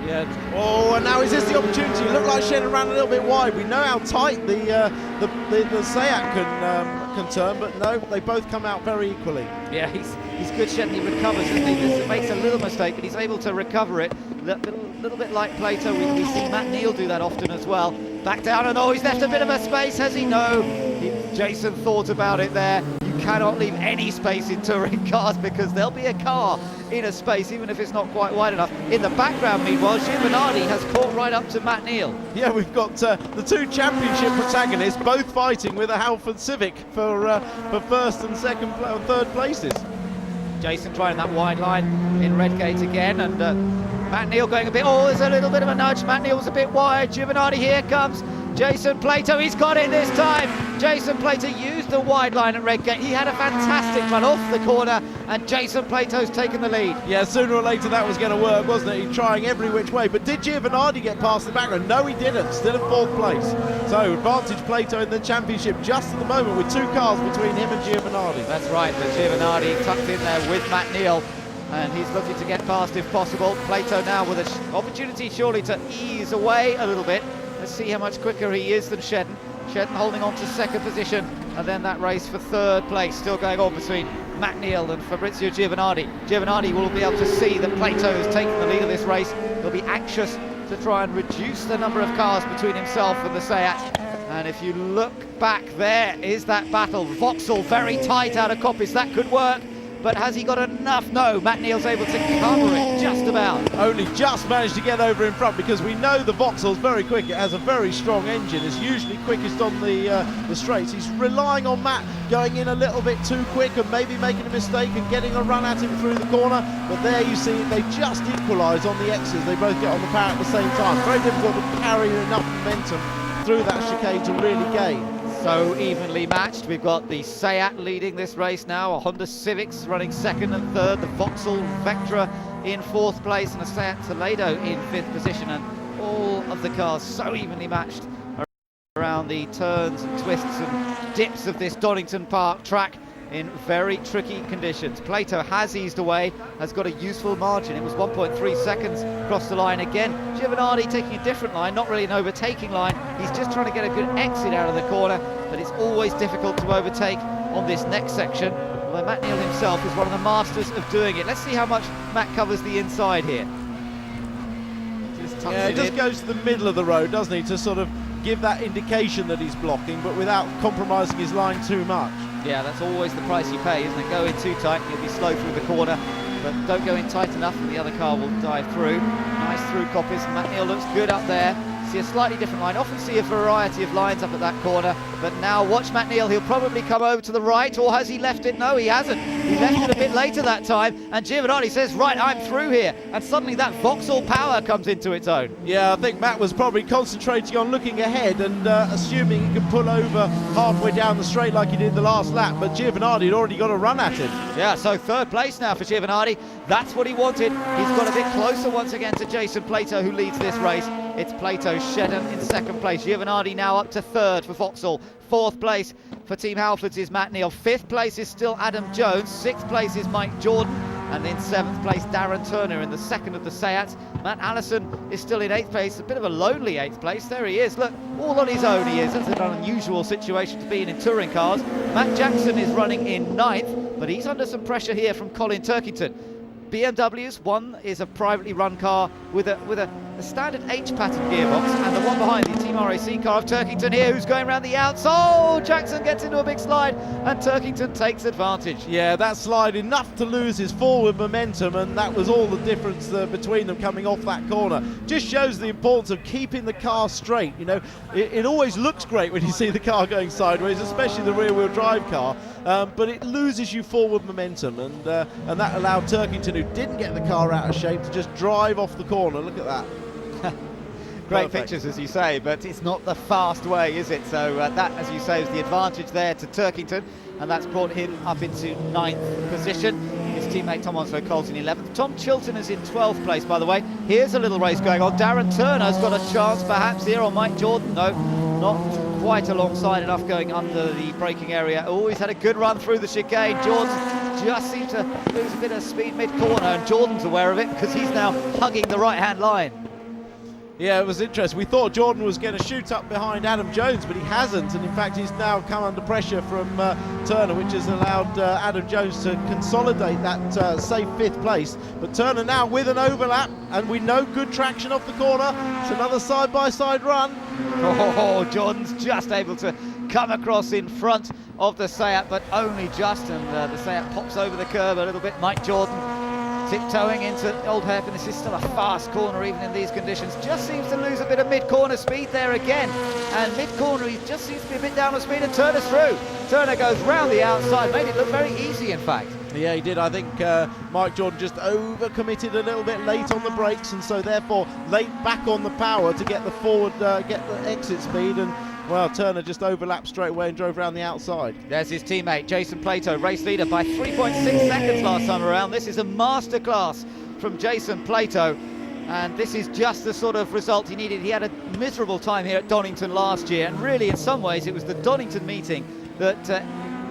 Yeah. Oh, and now is this the opportunity? It looked like Shannon ran a little bit wide. We know how tight the Seat can turn, but no, they both come out very equally. Yeah, he's good, Shetton. He recovers, isn't he? He makes a little mistake, but he's able to recover it. Little bit like Plato, we see Matt Neal do that often as well. Back down, and oh, he's left a bit of a space, has he? No. Jason thought about it there. You cannot leave any space in touring cars because there'll be a car in a space, even if it's not quite wide enough. In the background, meanwhile, Giovanardi has caught right up to Matt Neal. Yeah, we've got the two championship protagonists both fighting with a Halford Civic for first and second and third places. Jason trying that wide line in Redgate again, and Matt Neal going a bit, oh, there's a little bit of a nudge. Matt Neal was a bit wide. Giovanardi, here comes Jason Plato. He's got it this time. Jason Plato used the wide line at Redgate. He had a fantastic run off the corner, and Jason Plato's taken the lead. Yeah, sooner or later that was going to work, wasn't it? He's trying every which way. But did Giovanardi get past the background? No, he didn't. Still in fourth place. So advantage Plato in the championship just at the moment with two cars between him and Giovanardi. That's right, but Giovanardi tucked in there with Matt Neal, and he's looking to get past if possible. Plato now with an opportunity surely to ease away a little bit. Let's see how much quicker he is than Shedden. Shedden holding on to second position, and then that race for third place still going on between Matt Neal and Fabrizio Giovanardi. Giovanardi will be able to see that Plato has taken the lead of this race. He'll be anxious to try and reduce the number of cars between himself and the Seat. And if you look back, there is that battle. Vauxhall very tight out of Coppice. That could work. But has he got enough? No, Matt Neal's able to cover it just about. Only just managed to get over in front, because we know the Vauxhall's very quick. It has a very strong engine. It's usually quickest on the straights. He's relying on Matt going in a little bit too quick and maybe making a mistake and getting a run at him through the corner. But there you see they just equalise on the X's. They both get on the power at the same time. Very difficult to carry enough momentum through that chicane to really gain. So evenly matched. We've got the Seat leading this race now, a Honda Civics running second and third, the Vauxhall Vectra in fourth place, and a Seat Toledo in fifth position, and all of the cars so evenly matched around the turns and twists and dips of this Donington Park track in very tricky conditions. Plato has eased away, has got a useful margin. It was 1.3 seconds across the line again. Giovanardi taking a different line, not really an overtaking line. He's just trying to get a good exit out of the corner, but it's always difficult to overtake on this next section. Although Matt Neal himself is one of the masters of doing it. Let's see how much Matt covers the inside here. He just goes to the middle of the road, doesn't he, to sort of give that indication that he's blocking, but without compromising his line too much. Yeah, that's always the price you pay, isn't it? Go in too tight, you'll be slow through the corner, but don't go in tight enough and the other car will dive through. Nice through Coppice, and Matt Neal looks good up there. See a slightly different line, often see a variety of lines up at that corner, but now watch Matt Neal, he'll probably come over to the right, or has he left it? No, he hasn't. He left it a bit later that time, and Giovanardi says, right, I'm through here, and suddenly that Vauxhall power comes into its own. Yeah, I think Matt was probably concentrating on looking ahead and assuming he could pull over halfway down the straight like he did the last lap, but Giovanardi had already got a run at him. Yeah, so third place now for Giovanardi. That's what he wanted. He's got a bit closer once again to Jason Plato, who leads this race. It's Plato, Shedden in second place. Giovanardi now up to third for Vauxhall. Fourth place for Team Halfords is Matt Neal. Fifth place is still Adam Jones. Sixth place is Mike Jordan. And in seventh place, Darren Turner in the second of the Seats. Matt Allison is still in eighth place. A bit of a lonely eighth place. There he is. Look, all on his own he is. That's an unusual situation to be in touring cars. Matt Jackson is running in ninth, but he's under some pressure here from Colin Turkington. BMWs, one is a privately run car with a standard H-pattern gearbox, and the one behind the Team RAC car of Turkington here, who's going around the outs. Oh, Jackson gets into a big slide, and Turkington takes advantage. Yeah, that slide enough to lose his forward momentum, and that was all the difference between them coming off that corner. Just shows the importance of keeping the car straight. You know, it always looks great when you see the car going sideways, especially the rear-wheel drive car, but it loses you forward momentum, and that allowed Turkington, who didn't get the car out of shape, to just drive off the corner. Look at that. Great Perfect. pictures, as you say, but it's not the fast way, is it? So that, as you say, is the advantage there to Turkington, and that's brought him up into ninth position. His teammate Tom Onslow-Coles in 11th. Tom Chilton is in 12th place, by the way. Here's a little race going on. Darren Turner's got a chance perhaps here on Mike Jordan. No, not quite alongside enough, going under the braking area. Always had a good run through the chicane. Jordan just seemed to lose a bit of speed mid-corner, and Jordan's aware of it because he's now hugging the right-hand line. Yeah, it was interesting. We thought Jordan was going to shoot up behind Adam Jones, but he hasn't, and in fact he's now come under pressure from Turner, which has allowed Adam Jones to consolidate that safe 5th place. But Turner now with an overlap, and we know good traction off the corner. It's another side-by-side run. Oh, Jordan's just able to come across in front of the Seat, but only just, and the Seat pops over the curb a little bit. Mike Jordan tiptoeing into Old Hairpin. This is still a fast corner even in these conditions. Just seems to lose a bit of mid-corner speed there again. And mid-corner he just seems to be a bit down on speed, and Turner's through. Turner goes round the outside, made it look very easy in fact. Yeah, he did. I think Mike Jordan just over-committed a little bit late on the brakes, and so therefore late back on the power to get the forward, get the exit speed, and well, Turner just overlapped straight away and drove around the outside. There's his teammate, Jason Plato, race leader by 3.6 seconds last time around. This is a masterclass from Jason Plato, and this is just the sort of result he needed. He had a miserable time here at Donington last year, and really in some ways it was the Donington meeting that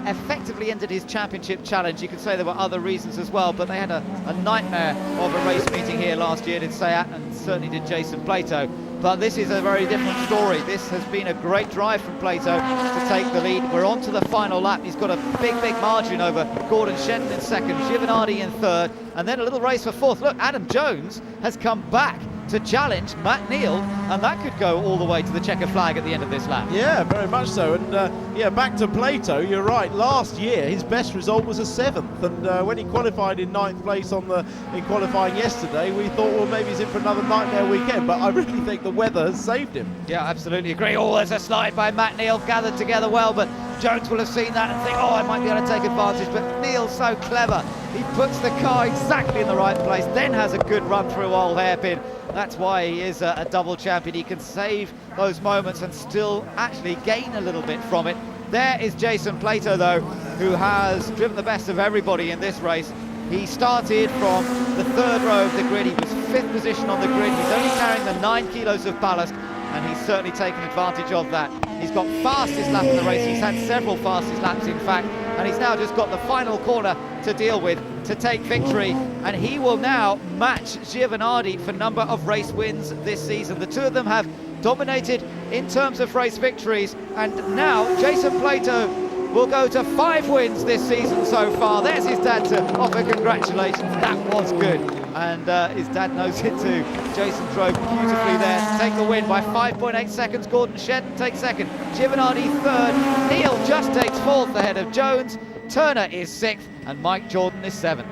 effectively ended his championship challenge. You could say there were other reasons as well, but they had a nightmare of a race meeting here last year, did Seat, and certainly did Jason Plato. But this is a very different story. This has been a great drive from Plato to take the lead. We're on to the final lap. He's got a big margin over Gordon Shenton in second, Giovanardi in third, and then a little race for fourth. Look, Adam Jones has come back to challenge Matt Neal, and that could go all the way to the checker flag at the end of this lap. Yeah, very much so. And yeah, back to Plato, you're right. Last year his best result was a 7th, and when he qualified in 9th place in qualifying yesterday, we thought, well, maybe he's in for another nightmare weekend, but I really think the weather has saved him. Yeah, absolutely agree. Oh, there's a slide by Matt Neal, gathered together well, but Jones will have seen that and think, oh, I might be able to take advantage, but Neal's so clever. He puts the car exactly in the right place, then has a good run through Old Hairpin. That's why he is a double champion. He can save those moments and still actually gain a little bit from it. There is Jason Plato, though, who has driven the best of everybody in this race. He started from the 3rd row of the grid. He was 5th position on the grid. He's only carrying the 9 kilos of ballast, and he's certainly taken advantage of that. He's got fastest lap in the race. He's had several fastest laps, in fact, and he's now just got the final corner to deal with to take victory, and he will now match Giovanardi for number of race wins this season. The two of them have dominated in terms of race victories, and now Jason Plato will go to 5 wins this season so far. There's his dad to offer congratulations. That was good, and his dad knows it too. Jason drove beautifully there to take the win by 5.8 seconds. Gordon Shenton takes second, Giovanardi third, Neal just takes 4th ahead of Jones, Turner is 6th, and Mike Jordan is 7th.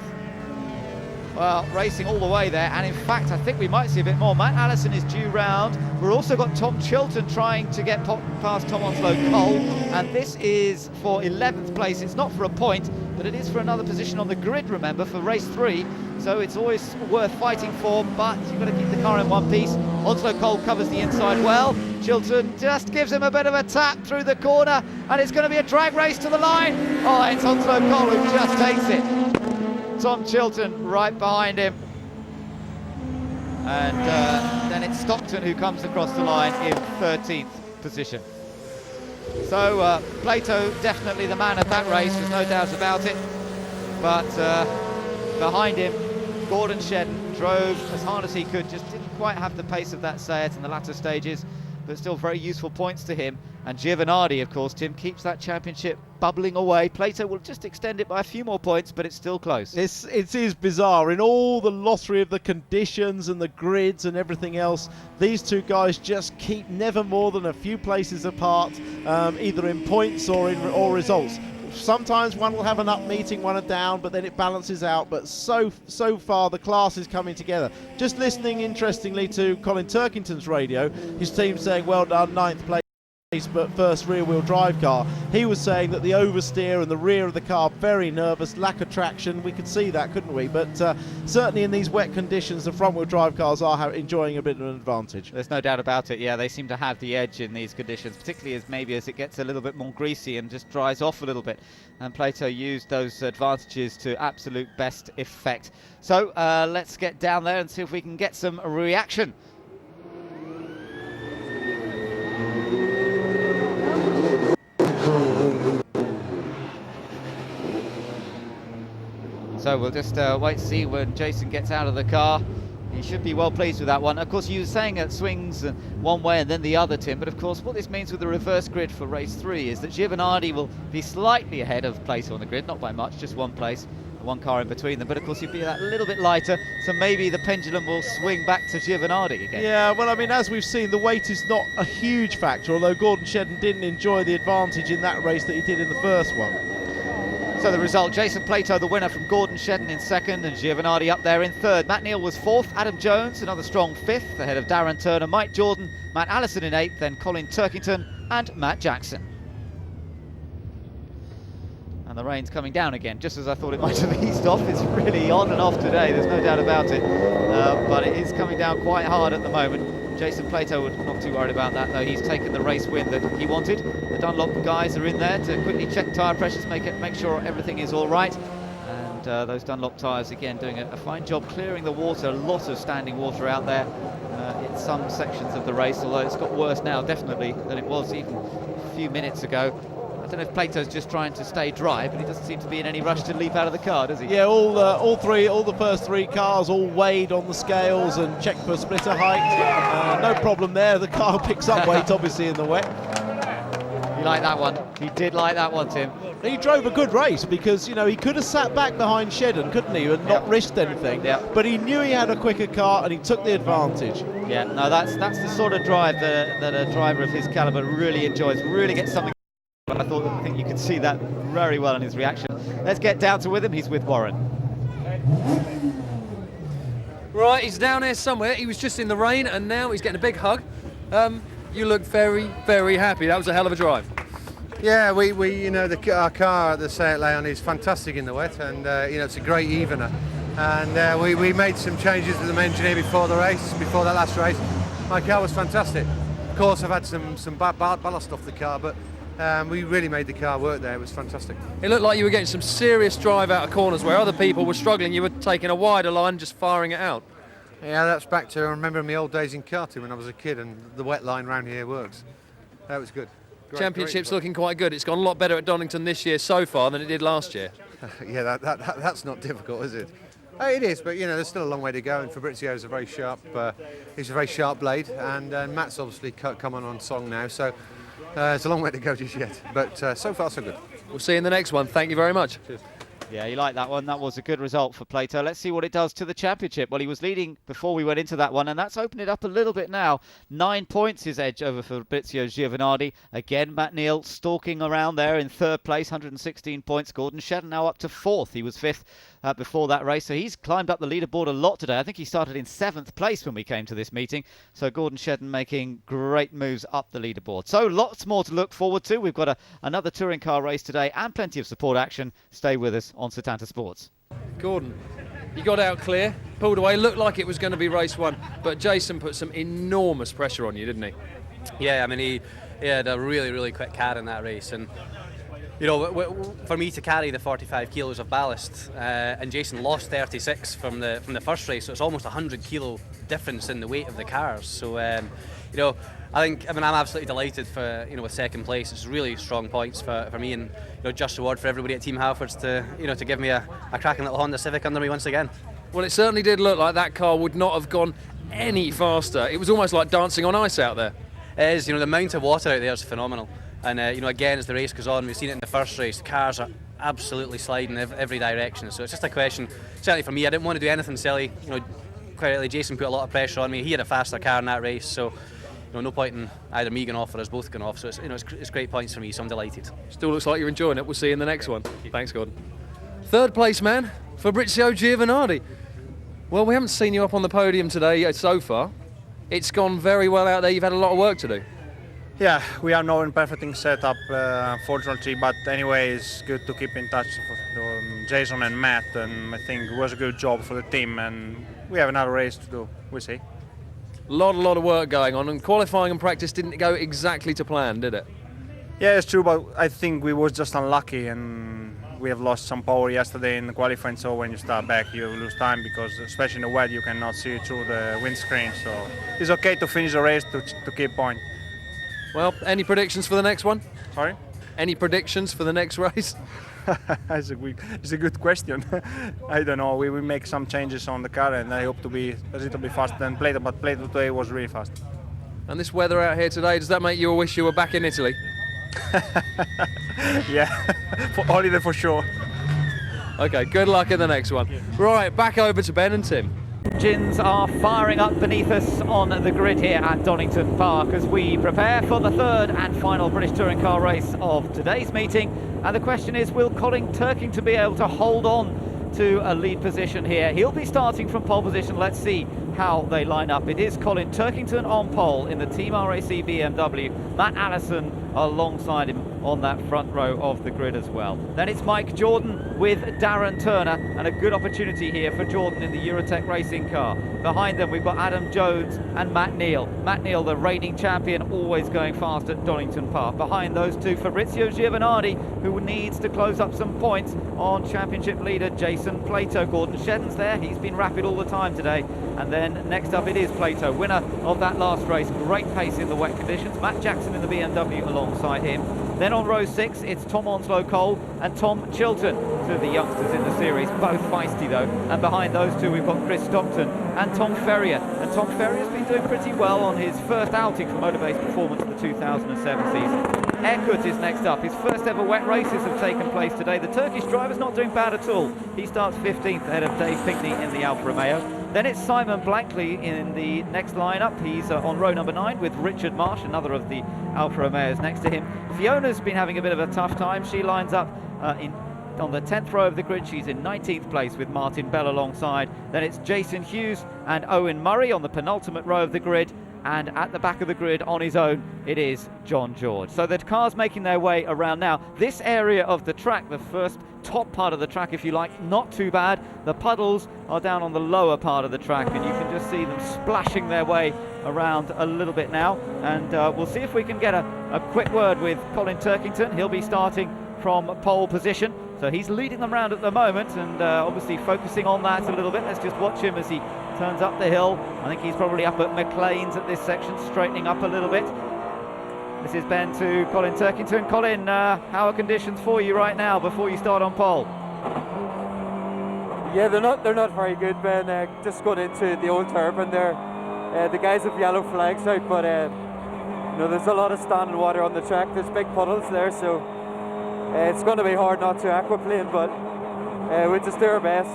Well, racing all the way there, and in fact I think we might see a bit more. Matt Allison is due round. We've also got Tom Chilton trying to get past Tom Onslow Cole, and this is for 11th place. It's not for a point, but it is for another position on the grid, remember, for race 3, so it's always worth fighting for, but you've got to keep the car in one piece. Onslow Cole covers the inside well. Chilton just gives him a bit of a tap through the corner, and it's going to be a drag race to the line. Oh, it's Onslow Cole who just takes it. Tom Chilton right behind him, and then it's Stockton who comes across the line in 13th position. So Plato definitely the man of that race, there's no doubt about it, but behind him Gordon Shenton drove as hard as he could, just didn't quite have the pace of that Seat in the latter stages, but still very useful points to him. And Giovanardi, of course, Tim, keeps that championship bubbling away. Plato will just extend it by a few more points, but it's still close. It is bizarre. In all the lottery of the conditions and the grids and everything else, these two guys just keep never more than a few places apart, either in points or results. Sometimes one will have an up meeting, one a down, but then it balances out. But so far the class is coming together. Just listening interestingly to Colin Turkington's radio, his team saying well done, 9th place, but first rear-wheel drive car. He was saying that the oversteer and the rear of the car very nervous, lack of traction. We could see that, couldn't we? But certainly in these wet conditions, the front-wheel drive cars are enjoying a bit of an advantage. There's no doubt about it. Yeah, they seem to have the edge in these conditions, particularly as it gets a little bit more greasy and just dries off a little bit. And Plato used those advantages to absolute best effect. So let's get down there and see if we can get some reaction. So we'll just wait to see when Jason gets out of the car. He should be well pleased with that one. Of course, you were saying it swings one way and then the other, Tim, but of course what this means with the reverse grid for race 3 is that Giovanardi will be slightly ahead of Plato on the grid, not by much, just one place, one car in between them, but of course he'll be that little bit lighter, so maybe the pendulum will swing back to Giovanardi again. Yeah, well, I mean, as we've seen, the weight is not a huge factor, although Gordon Shedden didn't enjoy the advantage in that race that he did in the first one. So the result, Jason Plato the winner from Gordon Shedden in second, and Giovanardi up there in third. Matt Neal was fourth, Adam Jones another strong fifth, ahead of Darren Turner, Mike Jordan, Matt Allison in eighth, then Colin Turkington and Matt Jackson. And the rain's coming down again, just as I thought it might have eased off. It's really on and off today, there's no doubt about it, but it is coming down quite hard at the moment. Jason Plato was not too worried about that, though. He's taken the race win that he wanted. The Dunlop guys are in there to quickly check tyre pressures, make sure everything is all right. And those Dunlop tyres, again, doing a fine job clearing the water. A lot of standing water out there in some sections of the race, although it's got worse now, definitely, than it was even a few minutes ago. I don't know if Plato's just trying to stay dry, but he doesn't seem to be in any rush to leap out of the car, does he? Yeah, all the first three cars all weighed on the scales and checked for splitter height. No problem there. The car picks up weight, obviously, in the wet. You like that one? He did like that one, Tim. He drove a good race because, you know, he could have sat back behind Shedden, couldn't he, and not risked anything. Yep. But he knew he had a quicker car and he took the advantage. Yeah, no, that's the sort of drive that a driver of his caliber really enjoys. Really gets something. I think you could see that very well in his reaction. Let's get down to with him. He's with Warren. Right, he's down here somewhere. He was just in the rain and now he's getting a big hug. You look very, very happy. That was a hell of a drive. Yeah, we you know, our car at the Seat Leon is fantastic in the wet, and you know, it's a great evener. And we made some changes with the engineer before the race, before that last race. My car was fantastic. Of course, I've had some ballast off the car, but we really made the car work there. It was fantastic. It looked like you were getting some serious drive out of corners where other people were struggling. You were taking a wider line and just firing it out. Yeah, that's back to remembering my old days in karting when I was a kid, and the wet line round here works. That was good. Championship's looking quite good. It's gone a lot better at Donington this year so far than it did last year. Yeah, that's not difficult, is it? It is, but you know, there's still a long way to go, and Fabrizio is a very sharp blade, and Matt's obviously come on song now, so it's a long way to go just yet, but so far so good. We'll see you in the next one. Thank you very much. Cheers. Yeah, you like that one. That was a good result for Plato. Let's see what it does to the championship. Well, he was leading before we went into that one, and that's opened it up a little bit now. 9 points his edge over Fabrizio Giovanardi. Again, Matt Neal stalking around there in third place, 116 points. Gordon Shedden now up to fourth. He was fifth before that race, so he's climbed up the leaderboard a lot today. I think he started in 7th place when we came to this meeting, so Gordon Shedden making great moves up the leaderboard. So lots more to look forward to. We've got another touring car race today and plenty of support action. Stay with us on Setanta Sports. Gordon, you got out clear, pulled away, looked like it was going to be race one, but Jason put some enormous pressure on you, didn't he? Yeah, I mean, he had a really, really quick car in that race, and you know, for me to carry the 45 kilos of ballast, and Jason lost 36 from the first race, so it's almost 100 kilo difference in the weight of the cars. So you know, I'm absolutely delighted for, you know, with second place. It's really strong points for me, and you know, just reward for everybody at Team Halfords to give me a cracking little Honda Civic under me once again. Well, it certainly did look like that car would not have gone any faster. It was almost like dancing on ice out there. It is. You know, the amount of water out there is phenomenal. And you know, again, as the race goes on, we've seen it in the first race, the cars are absolutely sliding every direction. So it's just a question, certainly for me, I didn't want to do anything silly. You know, quite rightly, Jason put a lot of pressure on me. He had a faster car in that race, so you know, no point in either me going off or us both going off. So it's, you know, it's great points for me, so I'm delighted. Still looks like you're enjoying it. We'll see you in the next one. Thanks, Gordon. Third place man, Fabrizio Giovanardi. Well, we haven't seen you up on the podium today so far. It's gone very well out there. You've had a lot of work to do. Yeah, we are not in perfect setup, unfortunately, but anyway, it's good to keep in touch with Jason and Matt, and I think it was a good job for the team, and we have another race to do. We'll see. A lot of work going on, and qualifying and practice didn't go exactly to plan, did it? Yeah, it's true, but I think we was just unlucky, and we have lost some power yesterday in the qualifying, so when you start back, you lose time, because especially in the wet, you cannot see through the windscreen, so it's okay to finish the race to keep point. Well, any predictions for the next one? Sorry? Any predictions for the next race? It's a good question. I don't know. We will make some changes on the car, and I hope to be a little bit faster than Plato, but Plato today was really fast. And this weather out here today, does that make you wish you were back in Italy? Yeah, for holiday for sure. Okay, good luck in the next one. Right, back over to Ben and Tim. Engines are firing up beneath us on the grid here at Donington Park as we prepare for the third and final British Touring Car race of today's meeting. And the question is, will Colin Turkington be able to hold on to a lead position here? He'll be starting from pole position. Let's see how they line up. It is Colin Turkington on pole in the Team RAC BMW. Matt Allison alongside him on that front row of the grid as well. Then it's Mike Jordan with Darren Turner, and a good opportunity here for Jordan in the Eurotech racing car. Behind them we've got Adam Jones and Matt Neal. Matt Neal, the reigning champion, always going fast at Donington Park. Behind those two, Fabrizio Giovanardi, who needs to close up some points on championship leader Jason Plato. Gordon Shedden's there, he's been rapid all the time today. And then next up it is Plato, winner of that last race. Great pace in the wet conditions. Matt Jackson in the BMW alongside him. Then on row 6, it's Tom Onslow Cole and Tom Chilton, two of the youngsters in the series, both feisty though. And behind those two we've got Chris Stockton and Tom Ferrier. And Tom Ferrier's been doing pretty well on his first outing for Motorbase Performance of the 2007 season. Erkut is next up. His first ever wet races have taken place today. The Turkish driver's not doing bad at all. He starts 15th ahead of Dave Pinkney in the Alfa Romeo. Then it's Simon Blankley in the next lineup. He's on row number 9 with Richard Marsh, another of the Alfa Romeos next to him. Fiona's been having a bit of a tough time. She lines up on the 10th row of the grid. She's in 19th place with Martin Bell alongside. Then it's Jason Hughes and Owen Murray on the penultimate row of the grid. And at the back of the grid on his own, it is John George. So the cars making their way around now. This area of the track, the first top part of the track, if you like, not too bad. The puddles are down on the lower part of the track, and you can just see them splashing their way around a little bit now. And we'll see if we can get a quick word with Colin Turkington. He'll be starting from pole position. So he's leading them round at the moment, and obviously focusing on that a little bit. Let's just watch him as he turns up the hill. I think he's probably up at McLean's at this section, straightening up a little bit. This is Ben to Colin Turkington. Colin, how are conditions for you right now before you start on pole? Yeah, they're not very good, Ben. Just going into the old turbine there. The guys have yellow flags out, but you know, there's a lot of standing water on the track. There's big puddles there, so it's going to be hard not to aquaplane, but we'll just do our best.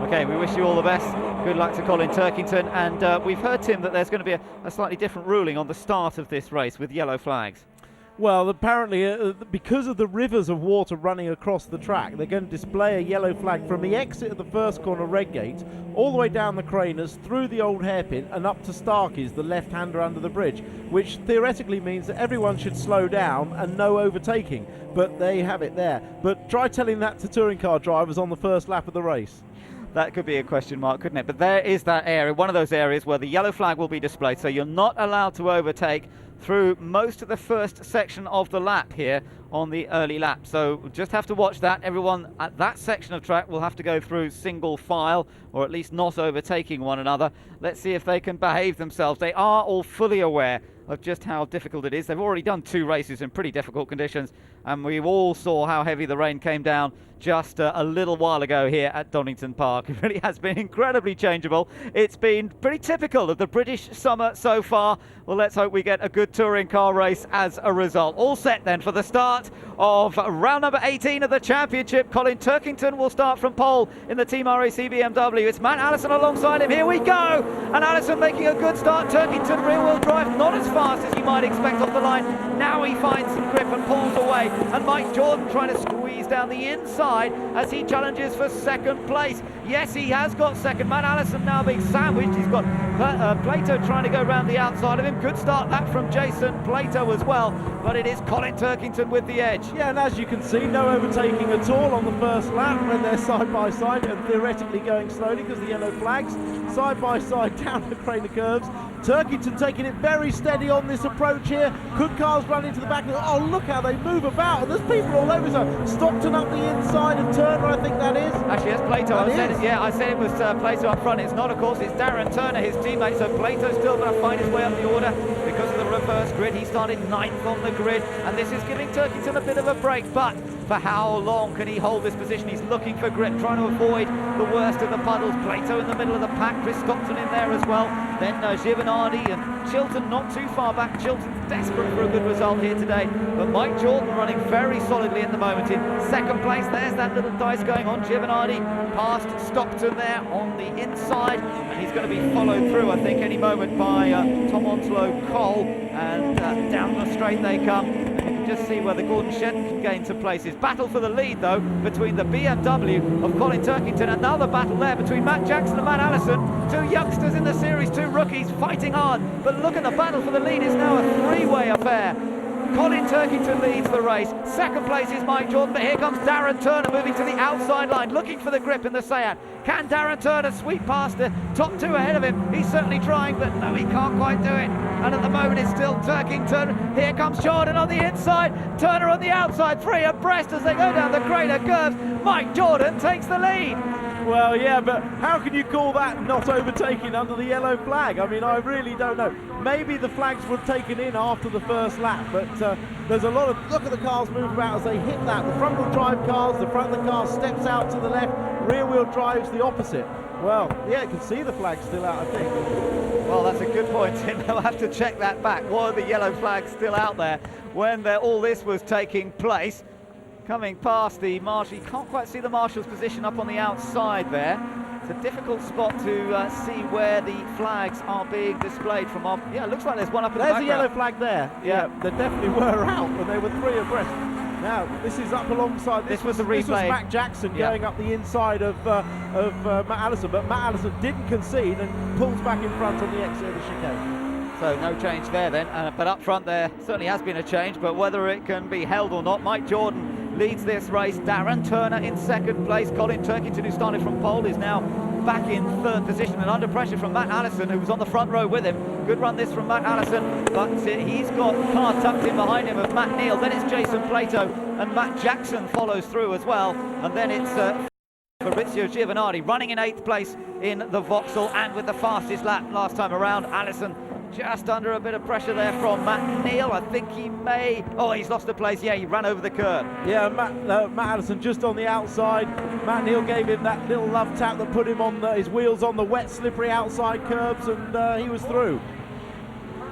Okay, we wish you all the best. Good luck to Colin Turkington. And we've heard, Tim, that there's going to be a slightly different ruling on the start of this race with yellow flags. Well, apparently, because of the rivers of water running across the track, they're going to display a yellow flag from the exit of the first corner Redgate all the way down the Craners, through the old hairpin and up to Starkey's, the left-hander under the bridge, which theoretically means that everyone should slow down and no overtaking. But they have it there. But try telling that to touring car drivers on the first lap of the race. That could be a question mark, couldn't it? But there is that area, one of those areas where the yellow flag will be displayed, so you're not allowed to overtake through most of the first section of the lap here on the early lap. So we'll just have to watch that. Everyone at that section of track will have to go through single file, or at least not overtaking one another. Let's see if they can behave themselves. They are all fully aware of just how difficult it is. They've already done 2 races in pretty difficult conditions, and we all saw how heavy the rain came down just a little while ago here at Donington Park. It really has been incredibly changeable. It's been pretty typical of the British summer so far. Well, let's hope we get a good touring car race as a result. All set then for the start of round number 18 of the championship. Colin Turkington will start from pole in the Team RAC BMW. It's Matt Allison alongside him. Here we go! And Allison making a good start. Turkington rear-wheel drive, not as fast as you might expect off the line. Now he finds some grip and pulls away. And Mike Jordan trying to squeeze down the inside as he challenges for second place. Yes, he has got second. Matt Allison now being sandwiched. He's got Plato trying to go round the outside of him. Good start that from Jason Plato as well. But it is Colin Turkington with the edge. Yeah, and as you can see, no overtaking at all on the first lap when they're side by side and theoretically going slowly because the yellow flags. Side by side down the Craner curves. Turkington taking it very steady on this approach here. Could cars run into the back? Oh, look how they move about, and there's people all over. So Stockton up the inside of Turner, I think that is. Actually, it's Plato. I said it was Plato up front. It's not, of course. It's Darren Turner, his teammate. So Plato's still going to find his way up the order because of the reverse grid. He started 9th on the grid, and this is giving Turkington a bit of a break. But for how long can he hold this position? He's looking for grip, trying to avoid the worst of the puddles. Plato in the middle of the pack, Chris Stockton in there as well. Then Giovanardi and Chilton not too far back. Chilton's desperate for a good result here today, but Mike Jordan running very solidly at the moment in second place. There's that little dice going on. Giovanardi past Stockton there on the inside, and he's going to be followed through, I think, any moment by Tom Onslow Cole, and down the straight they come. And you can just see where the Gordon Shedden can gain some places. Battle for the lead though between the BMW of Colin Turkington. Another battle there between Matt Jackson and Matt Allison. Two youngsters in the series, two rookies fighting hard, but look at the battle for the lead. It's now a three-way affair. Colin Turkington leads the race. Second place is Mike Jordan, but here comes Darren Turner moving to the outside line, looking for the grip in the Seat. Can Darren Turner sweep past the top two ahead of him? He's certainly trying, but no, he can't quite do it. And at the moment it's still Turkington. Here comes Jordan on the inside, Turner on the outside, three abreast as they go down the greater curves. Mike Jordan takes the lead. Well, yeah, but how can you call that not overtaking under the yellow flag? I mean, I really don't know. Maybe the flags were taken in after the first lap, but there's a lot of, look at the cars move about as they hit that. The front wheel drive cars, the front of the car steps out to the left, rear wheel drives the opposite. Well, yeah, you can see the flag still out, I think. Well, that's a good point, Tim. They'll have to check that back. Were the yellow flags still out there when all this was taking place? Coming past the marshal, you can't quite see the marshal's position up on the outside there. It's a difficult spot to see where the flags are being displayed from up. Yeah, it looks like there's one up in the background. There's a yellow flag there. Yeah, they definitely were out, and they were three abreast. Now, this is up alongside. This was the replay. This was Matt Jackson going up the inside of Matt Allison, but Matt Allison didn't concede and pulls back in front on the exit of the chicane. So no change there then, but up front there certainly has been a change, but whether it can be held or not, Mike Jordan leads this race. Darren Turner in second place. Colin Turkington, who started from pole, is now back in third position and under pressure from Matt Allison, who was on the front row with him. Good run this from Matt Allison, but he's got car tucked in behind him of Matt Neal. Then it's Jason Plato, and Matt Jackson follows through as well. And then it's Fabrizio Giovanardi running in 8th place in the Vauxhall, and with the fastest lap last time around. Allison just under a bit of pressure there from Matt Neal. I think he may... Oh, he's lost a place. Yeah, he ran over the curb. Yeah, Matt Allison just on the outside. Matt Neal gave him that little love tap that put him on his wheels on the wet, slippery outside curbs, and he was through.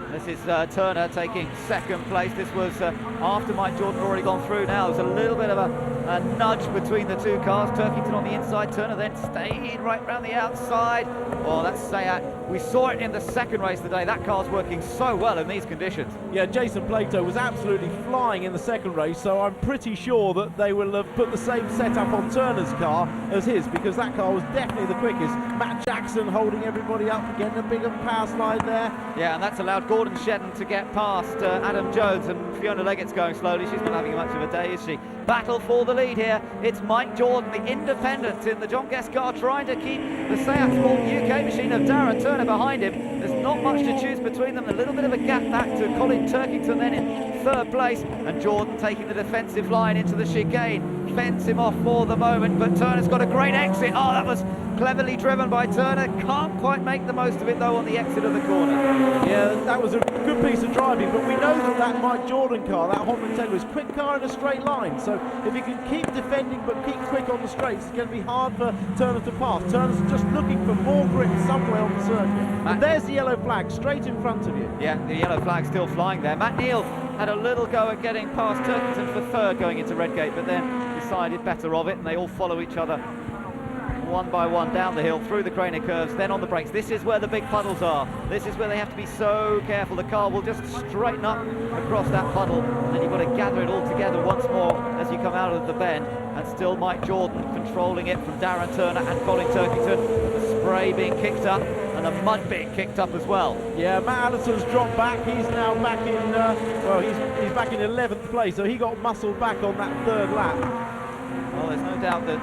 This is Turner taking second place. This was after Mike Jordan had already gone through now. There's a little bit of a nudge between the two cars. Turkington on the inside, Turner then stayed right round the outside. Oh, that's Seat. We saw it in the second race today. That car's working so well in these conditions. Yeah, Jason Plato was absolutely flying in the second race, so I'm pretty sure that they will have put the same setup on Turner's car as his, because that car was definitely the quickest. Matt Jackson holding everybody up, getting a bigger power slide there. Yeah, and that's allowed Gordon Shedden to get past Adam Jones, and Fiona Leggett's going slowly. She's not having much of a day, is she? Battle for the lead here. It's Mike Jordan, the independent in the John Guest car, trying to keep the Seat Sport UK machine of Darren Turner behind him. There's not much to choose between them. A little bit of a gap back to Colin Turkington then in third place, and Jordan taking the defensive line into the chicane. Fence him off for the moment, but Turner's got a great exit. Oh, that was cleverly driven by Turner. Can't quite make the most of it though on the exit of the corner. Yeah, that was a good piece of driving, but we know that Mike Jordan car, that Honda Integra, is quick car in a straight line, so if he can keep defending but keep quick on the straights, it's going to be hard for Turner to pass. Turner's just looking for more grip somewhere on the circuit. And there's the yellow flag straight in front of you. Yeah, the yellow flag still flying there. Matt Neal had a little go at getting past Turkington for third going into Redgate, but then decided better of it, and they all follow each other one by one down the hill, through the Craner curves, then on the brakes. This is where the big puddles are. This is where they have to be so careful. The car will just straighten up across that puddle, and then you've got to gather it all together once more as you come out of the bend. And still Mike Jordan controlling it from Darren Turner and Colin Turkington. The spray being kicked up and the mud being kicked up as well. Yeah, Matt Allison's dropped back. He's now back in, well, he's back in 11th place, so he got muscled back on that third lap. Well, there's no doubt that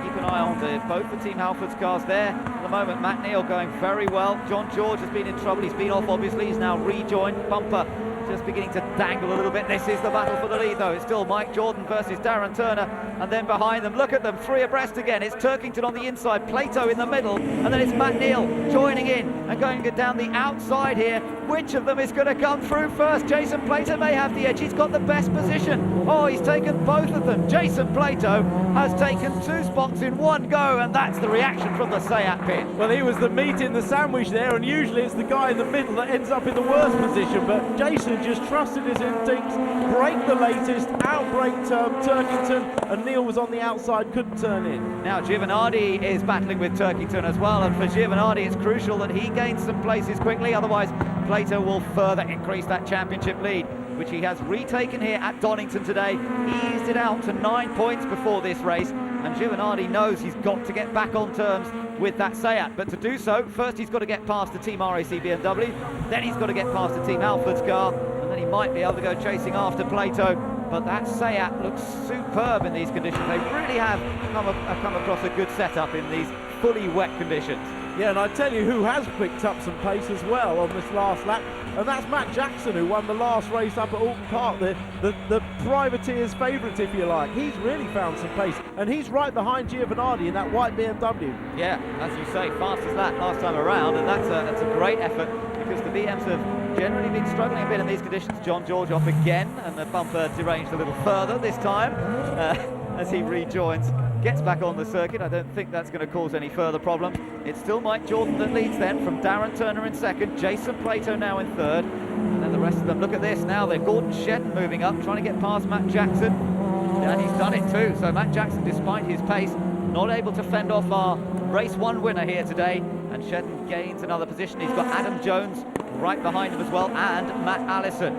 keep an eye on both the Team Halfords cars there. At the moment, Matt Neal going very well. John George has been in trouble. He's been off, obviously. He's now rejoined. Bumper just beginning to dangle a little bit. This is the battle for the lead, though. It's still Mike Jordan versus Darren Turner, and then behind them, look at them, 3 abreast again. It's Turkington on the inside, Plato in the middle, and then it's Matt Neal joining in and going to go down the outside here. Which of them is going to come through first? Jason Plato may have the edge. He's got the best position. Oh, he's taken both of them. Jason Plato has taken 2 spots in one go, and that's the reaction from the Seat pit. Well, he was the meat in the sandwich there, and usually it's the guy in the middle that ends up in the worst position, but Jason just trusted his instincts, brake the latest, outbraked Turkington, and Neal was on the outside, couldn't turn in. Now Giovanardi is battling with Turkington as well, and for Giovanardi it's crucial that he gains some places quickly, otherwise Plato will further increase that championship lead, which he has retaken here at Donington today. He eased it out to 9 points before this race, and Giovanardi knows he's got to get back on terms with that Seat, but to do so, first he's got to get past the Team RAC BMW, then he's got to get past the Team Halfords car, and then he might be able to go chasing after Plato. But that Seat looks superb in these conditions. They really have come across a good setup in these fully wet conditions. Yeah, and I tell you who has picked up some pace as well on this last lap, and that's Matt Jackson, who won the last race up at Alton Park, the privateer's favourite, if you like. He's really found some pace, and he's right behind Giovanardi in that white BMW. Yeah, as you say, fastest lap last time around, and that's a great effort, because the BMs have generally been struggling a bit in these conditions. John George off again, and the bumper deranged a little further this time as he rejoins. Gets back on the circuit. I don't think that's going to cause any further problems. It's still Mike Jordan that leads then, from Darren Turner in second, Jason Plato now in third, and then the rest of them. Look at this now, they're Gordon Shedden moving up, trying to get past Matt Jackson, and he's done it too. So Matt Jackson, despite his pace, not able to fend off our race 1 winner here today, and Shedden gains another position. He's got Adam Jones right behind him as well, and Matt Allison.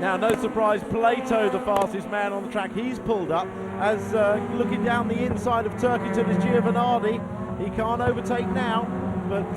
Now, no surprise, Plato, the fastest man on the track, he's pulled up, as looking down the inside of Turkington is Giovanardi. He can't overtake now, but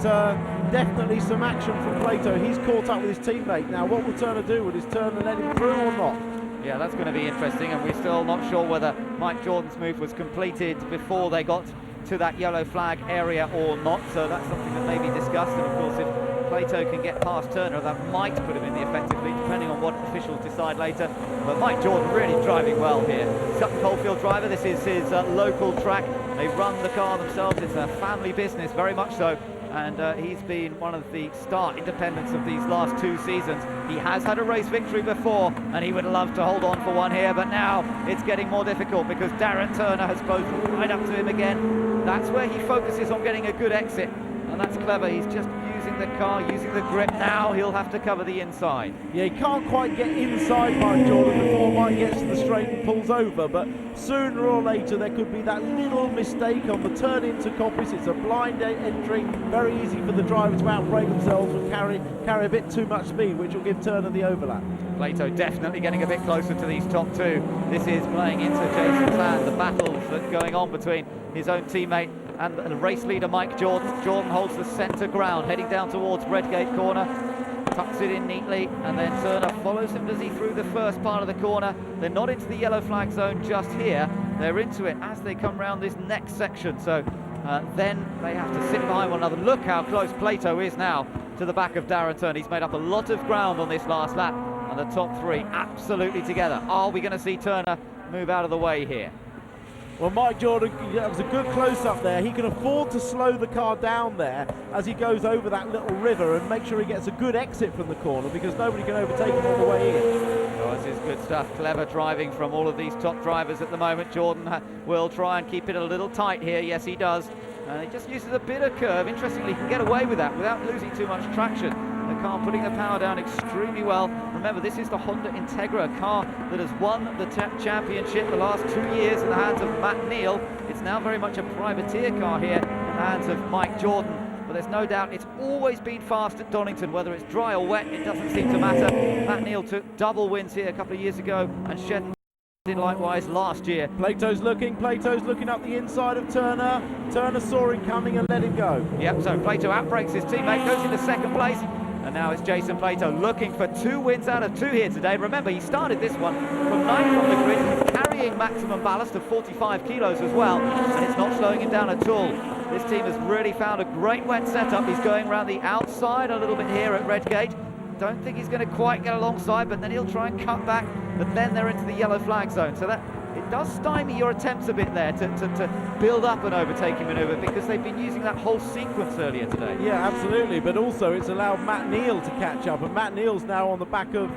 definitely some action from Plato. He's caught up with his teammate. Now, what will Turner do? Will his Turner let him through or not? Yeah, that's going to be interesting, and we're still not sure whether Mike Jordan's move was completed before they got to that yellow flag area or not, so that's something that may be discussed. And of course, if Plato can get past Turner, that might put him in the effective lead, depending on what officials decide later. But Mike Jordan really driving well here. Sutton Coldfield driver, this is his local track. They run the car themselves, it's a family business, very much so. And he's been one of the star independents of these last 2 seasons. He has had a race victory before, and he would love to hold on for one here, but now it's getting more difficult because Darren Turner has closed right up to him again. That's where he focuses on getting a good exit, and that's clever. He's just using the car, using the grip. Now he'll have to cover the inside. Yeah, he can't quite get inside Mike Jordan before Mike gets to the straight and pulls over, but sooner or later there could be that little mistake on the turn into Coppice. It's a blind entry, very easy for the driver to outbrake themselves and carry a bit too much speed, which will give Turner the overlap. Plato definitely getting a bit closer to these top 2. This is playing into Jason's hand, the battles that are going on between his own teammate and the race leader Mike Jordan. Jordan holds the centre ground, heading down towards Redgate corner, tucks it in neatly, and then Turner follows him as he through the first part of the corner. They're not into the yellow flag zone just here, they're into it as they come round this next section, so then they have to sit behind one another. Look how close Plato is now to the back of Darren Turner. He's made up a lot of ground on this last lap, and the top 3 absolutely together. Are we going to see Turner move out of the way here? Well, Mike Jordan, that was a good close-up there. He can afford to slow the car down there as he goes over that little river and make sure he gets a good exit from the corner, because nobody can overtake him all the way in. Oh, this is good stuff. Clever driving from all of these top drivers at the moment. Jordan will try and keep it a little tight here. Yes, he does. And he just uses a bit of curve. Interestingly, he can get away with that without losing too much traction. The car putting the power down extremely well. Remember, this is the Honda Integra, a car that has won the championship the last 2 years in the hands of Matt Neal. It's now very much a privateer car here in the hands of Mike Jordan. But there's no doubt it's always been fast at Donington, whether it's dry or wet, it doesn't seem to matter. Matt Neal took double wins here a couple of years ago, and Shedden did likewise last year. Plato's looking up the inside of Turner. Turner saw him coming and let him go. Yep, so Plato outbrakes his teammate, goes into second place, and And now it's Jason Plato looking for 2 wins out of 2 here today. Remember, he started this one from 9th on the grid, carrying maximum ballast of 45 kilos as well, and it's not slowing him down at all. This team has really found a great wet setup. He's going around the outside a little bit here at Redgate. Don't think he's going to quite get alongside, but then he'll try and cut back, but then they're into the yellow flag zone. So that it does stymie your attempts a bit there to build up an overtaking manoeuvre, because they've been using that whole sequence earlier today. Yeah, absolutely, but also it's allowed Matt Neal to catch up, and Matt Neal's now on the back of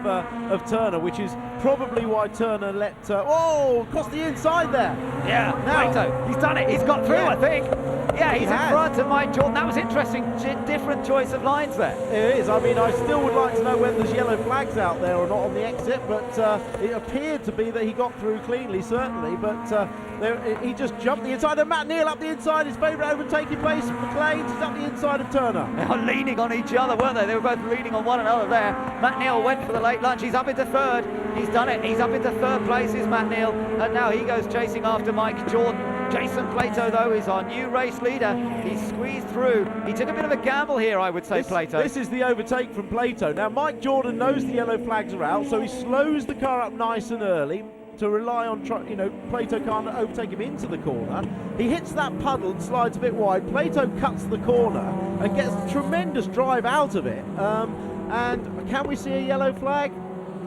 Turner, which is probably why Turner let... across the inside there! Yeah, Plato, he's done it, he's got through, I think. Yeah, he's in front of Mike Jordan. That was interesting, different choice of lines there. It is. I mean, I still would like to know whether there's yellow flags out there or not on the exit, but it appeared to be that he got through cleanly, certainly, but he just jumped the inside, and Matt Neal up the inside, his favourite overtaking place. McLean's is up the inside of Turner. They were leaning on each other, weren't they? They were both leaning on one another there. Matt Neal went for the late lunge. He's up into 3rd. He's done it. He's up into 3rd place, is Matt Neal, and now he goes chasing after Mike Jordan. Jason Plato, though, is our new race leader. He squeezed through. He took a bit of a gamble here, I would say, Plato. This is the overtake from Plato. Now, Mike Jordan knows the yellow flags are out, so he slows the car up nice and early to rely on, Plato can't overtake him into the corner. He hits that puddle and slides a bit wide. Plato cuts the corner and gets a tremendous drive out of it. And can we see a yellow flag?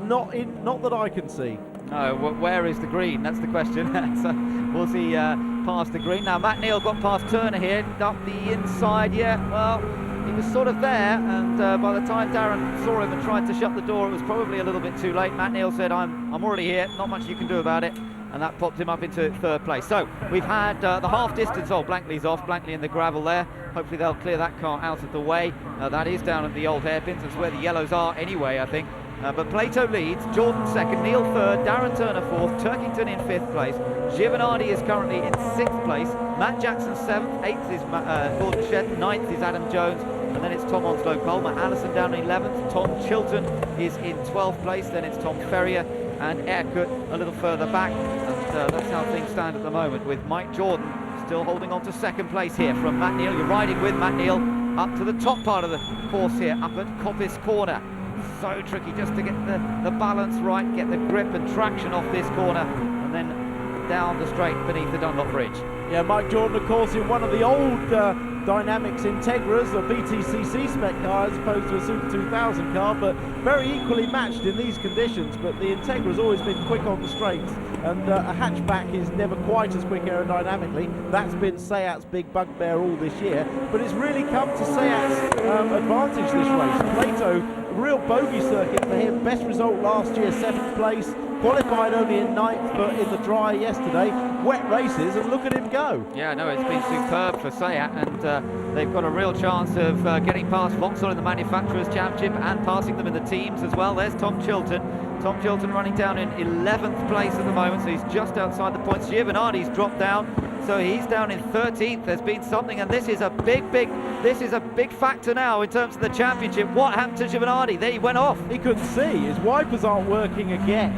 Not that I can see. No, where is the green? That's the question. So was he past the green? Now Matt Neal got past Turner here, up the inside. Yeah, well, he was sort of there, and by the time Darren saw him and tried to shut the door, it was probably a little bit too late. Matt Neal said, I'm already here, not much you can do about it, and that popped him up into 3rd place. So we've had the half distance. Blankley's off, Blankley in the gravel there. Hopefully they'll clear that car out of the way. That is down at the old hairpins. That's where the yellows are anyway, I think. But Plato leads, Jordan 2nd, Neal 3rd, Darren Turner 4th, Turkington in 5th place. Giovanardi is currently in 6th place. Matt Jackson 7th, 8th is Gordon Shedd, 9th is Adam Jones, and then it's Tom Onslow Cole. Matt Allison down in 11th, Tom Chilton is in 12th place, then it's Tom Ferrier and Erkut a little further back. And that's how things stand at the moment, with Mike Jordan still holding on to 2nd place here from Matt Neal. You're riding with Matt Neal up to the top part of the course here, up at Coppice Corner. So tricky just to get the balance right, get the grip and traction off this corner, and then down the straight beneath the Dunlop Bridge. Yeah, Mike Jordan, of course, in one of the old Dynamics Integras, a BTCC spec car as opposed to a Super 2000 car, but very equally matched in these conditions. But the Integra's always been quick on the straights, and a hatchback is never quite as quick aerodynamically. That's been Seat's big bugbear all this year, but it's really come to Seat's advantage this race. Plato, real bogey circuit for him, best result last year, 7th place, qualified only in 9th, but in the dry yesterday. Wet races, and look at him go. Yeah, no, it's been superb for Seat, and they've got a real chance of getting past Vauxhall in the Manufacturers' Championship and passing them in the teams as well. There's Tom Chilton. Tom Chilton running down in 11th place at the moment, so he's just outside the points. Giovanardi's dropped down, so he's down in 13th. There's been something, and this is a big factor now in terms of the championship. What happened to Giovanardi? There he went off. He couldn't see. His wipers aren't working again,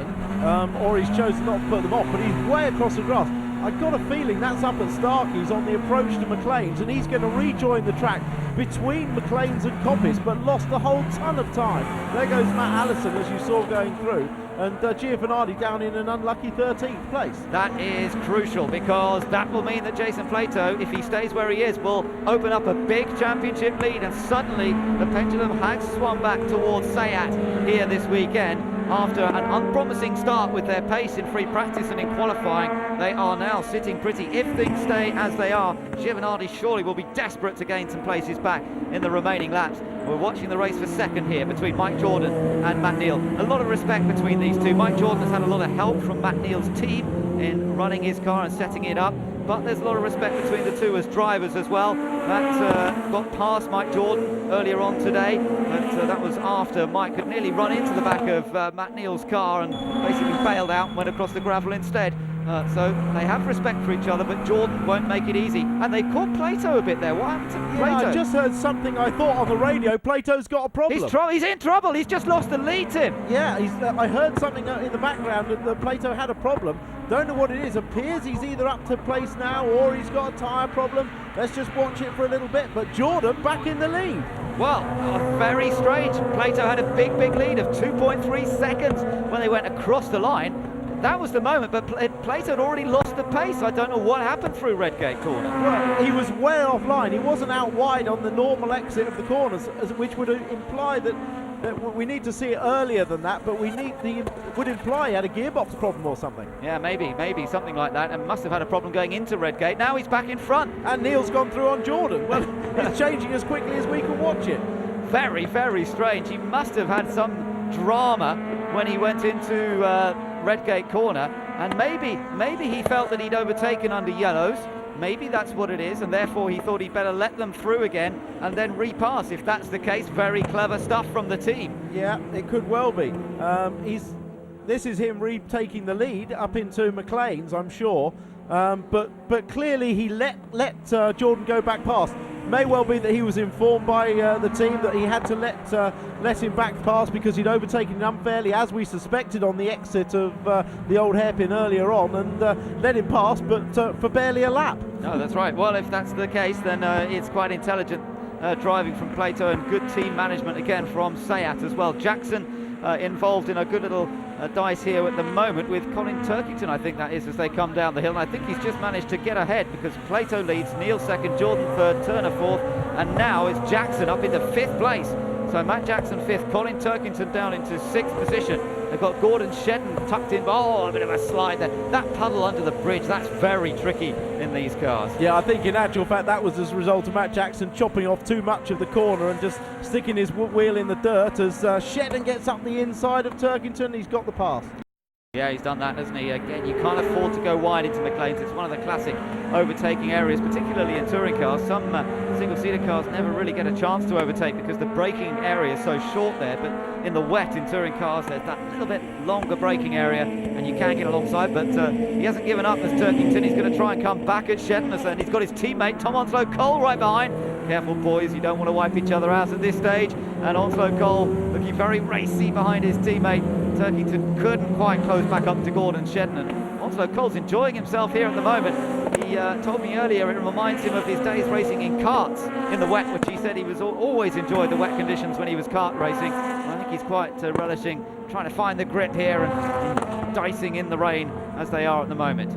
or he's chosen not to put them off, but he's way across the grass. I've got a feeling that's up at Starkey's on the approach to McLean's, and he's going to rejoin the track between McLean's and Coppice, but lost a whole ton of time. There goes Matt Allison, as you saw going through, and Giovanardi down in an unlucky 13th place. That is crucial, because that will mean that Jason Plato, if he stays where he is, will open up a big championship lead, and suddenly the pendulum has swung back towards Seat here this weekend. After an unpromising start with their pace in free practice and in qualifying, they are now sitting pretty. If things stay as they are, Giovanardi surely will be desperate to gain some places back in the remaining laps. We're watching the race for 2nd here between Mike Jordan and Matt Neal. A lot of respect between these two. Mike Jordan has had a lot of help from Matt Neal's team in running his car and setting it up, but there's a lot of respect between the two as drivers as well. That got past Mike Jordan earlier on today, but that was after Mike had nearly run into the back of Matt Neal's car and basically bailed out and went across the gravel instead. So they have respect for each other, but Jordan won't make it easy. And they caught Plato a bit there. What happened to Plato? Yeah, I just heard something, I thought on the radio. Plato's got a problem. He's in trouble. He's just lost the lead, Tim. Yeah, I heard something in the background that Plato had a problem. Don't know what it is. Appears he's either up to place now or he's got a tyre problem. Let's just watch it for a little bit. But Jordan back in the lead. Well, very strange. Plato had a big lead of 2.3 seconds when they went across the line. That was the moment, but Plato had already lost the pace. I don't know what happened through Redgate corner. Well, he was way offline. He wasn't out wide on the normal exit of the corners, which would imply that we need to see it earlier than that, but would imply he had a gearbox problem or something. Yeah, maybe something like that, and must have had a problem going into Redgate. Now he's back in front. And Neil's gone through on Jordan. Well, it's changing as quickly as we can watch it. Very strange. He must have had some drama when he went into Redgate corner, and maybe he felt that he'd overtaken under yellows. Maybe that's what it is, and therefore he thought he'd better let them through again and then repass. If that's the case, very clever stuff from the team. Yeah, it could well be. This is him retaking the lead up into McLean's, I'm sure. But clearly he let Jordan go back past. May well be that he was informed by the team that he had to let him back past because he'd overtaken him unfairly, as we suspected on the exit of the old hairpin earlier on, and let him pass, but for barely a lap. No, that's right. Well, if that's the case, then it's quite intelligent driving from Plato and good team management again from Sayat as well. Jackson involved in a good little dice here at the moment with Colin Turkington, I think that is, as they come down the hill. And I think he's just managed to get ahead because Plato leads, Neil second, Jordan third, Turner fourth, and now it's Jackson up into fifth place. So Matt Jackson fifth, Colin Turkington down into sixth position. They've got Gordon Shedden tucked in. Oh, a bit of a slide there. That puddle under the bridge, that's very tricky in these cars. Yeah, I think in actual fact that was as a result of Matt Jackson chopping off too much of the corner and just sticking his wheel in the dirt as Shedden gets up the inside of Turkington. He's got the pass. Yeah, he's done that, hasn't he? Again, you can't afford to go wide into McLean's. It's one of the classic overtaking areas, particularly in touring cars. Some single-seater cars never really get a chance to overtake because the braking area is so short there. But in the wet, in touring cars, there's that little bit longer braking area, and you can get alongside. But he hasn't given up as Turkington. He's going to try and come back at Shedden, and he's got his teammate Tom Onslow Cole right behind. Careful, boys, you don't want to wipe each other out at this stage. And Onslow Cole looking very racy behind his teammate. Turkington couldn't quite close back up to Gordon Shedden, and Onslow Cole's enjoying himself here at the moment. He told me earlier it reminds him of his days racing in karts in the wet, which he said he was always enjoyed the wet conditions when he was kart racing. I think he's quite relishing trying to find the grip here and dicing in the rain as they are at the moment.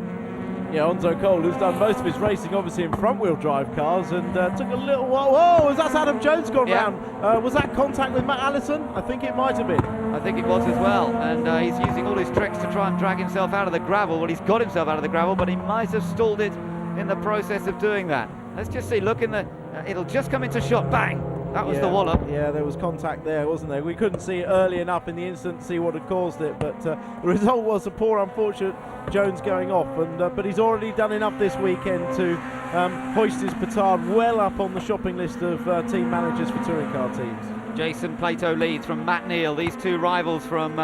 Yeah, Onslow Cole, who's done most of his racing obviously in front-wheel drive cars, and took a little while. Whoa, that's Adam Jones gone round. Was that contact with Matt Allison? I think it might have been. I think it was as well, and he's using all his tricks to try and drag himself out of the gravel. Well, he's got himself out of the gravel, but he might have stalled it in the process of doing that. Let's just see, look in the, it'll just come into shot, bang! That was the wallop. Yeah, there was contact there, wasn't there? We couldn't see it early enough in the instant to see what had caused it, but the result was a poor, unfortunate Jones going off. And but he's already done enough this weekend to hoist his petard well up on the shopping list of team managers for touring car teams. Jason Plato leads from Matt Neal. These two rivals from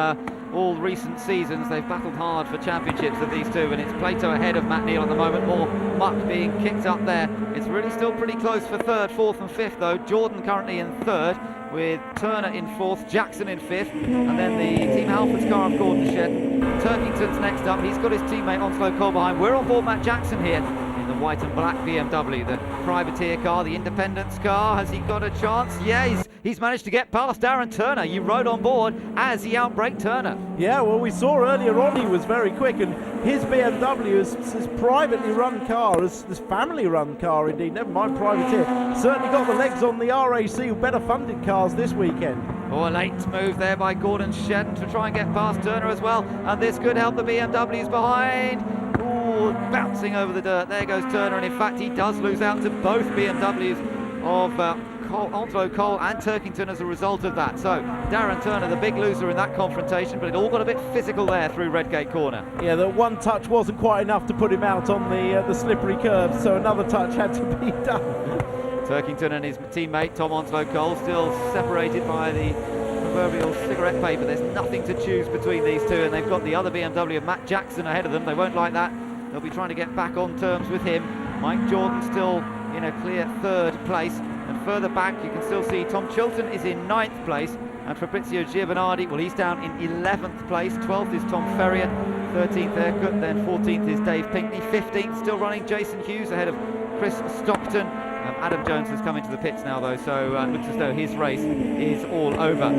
all recent seasons. They've battled hard for championships of these two, and it's Plato ahead of Matt Neal at the moment. More muck being kicked up there. It's really still pretty close for third, fourth and fifth though. Jordan currently in third, with Turner in fourth, Jackson in fifth, and then the Team Halfords car of Gordon Shedden. Turkington's next up. He's got his teammate Onslow Cole behind. We're on board Matt Jackson here in the white and black BMW, the privateer car, the independence car. Has he got a chance? Yeah, he's managed to get past Darren Turner. You rode on board as he outbraked Turner. Yeah, well, we saw earlier on he was very quick, and his BMW is privately run car, this family run car indeed, never mind privateer. Certainly got the legs on the RAC, better funded cars this weekend. Oh, a late move there by Gordon Shedden to try and get past Turner as well, and this could help the BMWs behind. Ooh, bouncing over the dirt. There goes Turner, and in fact he does lose out to both BMWs of Onslow Cole and Turkington as a result of that. So Darren Turner, the big loser in that confrontation, but it all got a bit physical there through Redgate corner. Yeah, the one touch wasn't quite enough to put him out on the slippery curves, so another touch had to be done. Turkington and his teammate Tom Onslow Cole still separated by the proverbial cigarette paper. There's nothing to choose between these two, and they've got the other BMW of Matt Jackson ahead of them. They won't like that. They'll be trying to get back on terms with him. Mike Jordan still in a clear third place, and further back you can still see Tom Chilton is in 9th place, and Fabrizio Giovanardi, well, he's down in 11th place. 12th is Tom Ferrier, 13th Aircut, then 14th is Dave Pinkney, 15th still running Jason Hughes ahead of Chris Stockton, Adam Jones has come into the pits now though, so it looks as though his race is all over.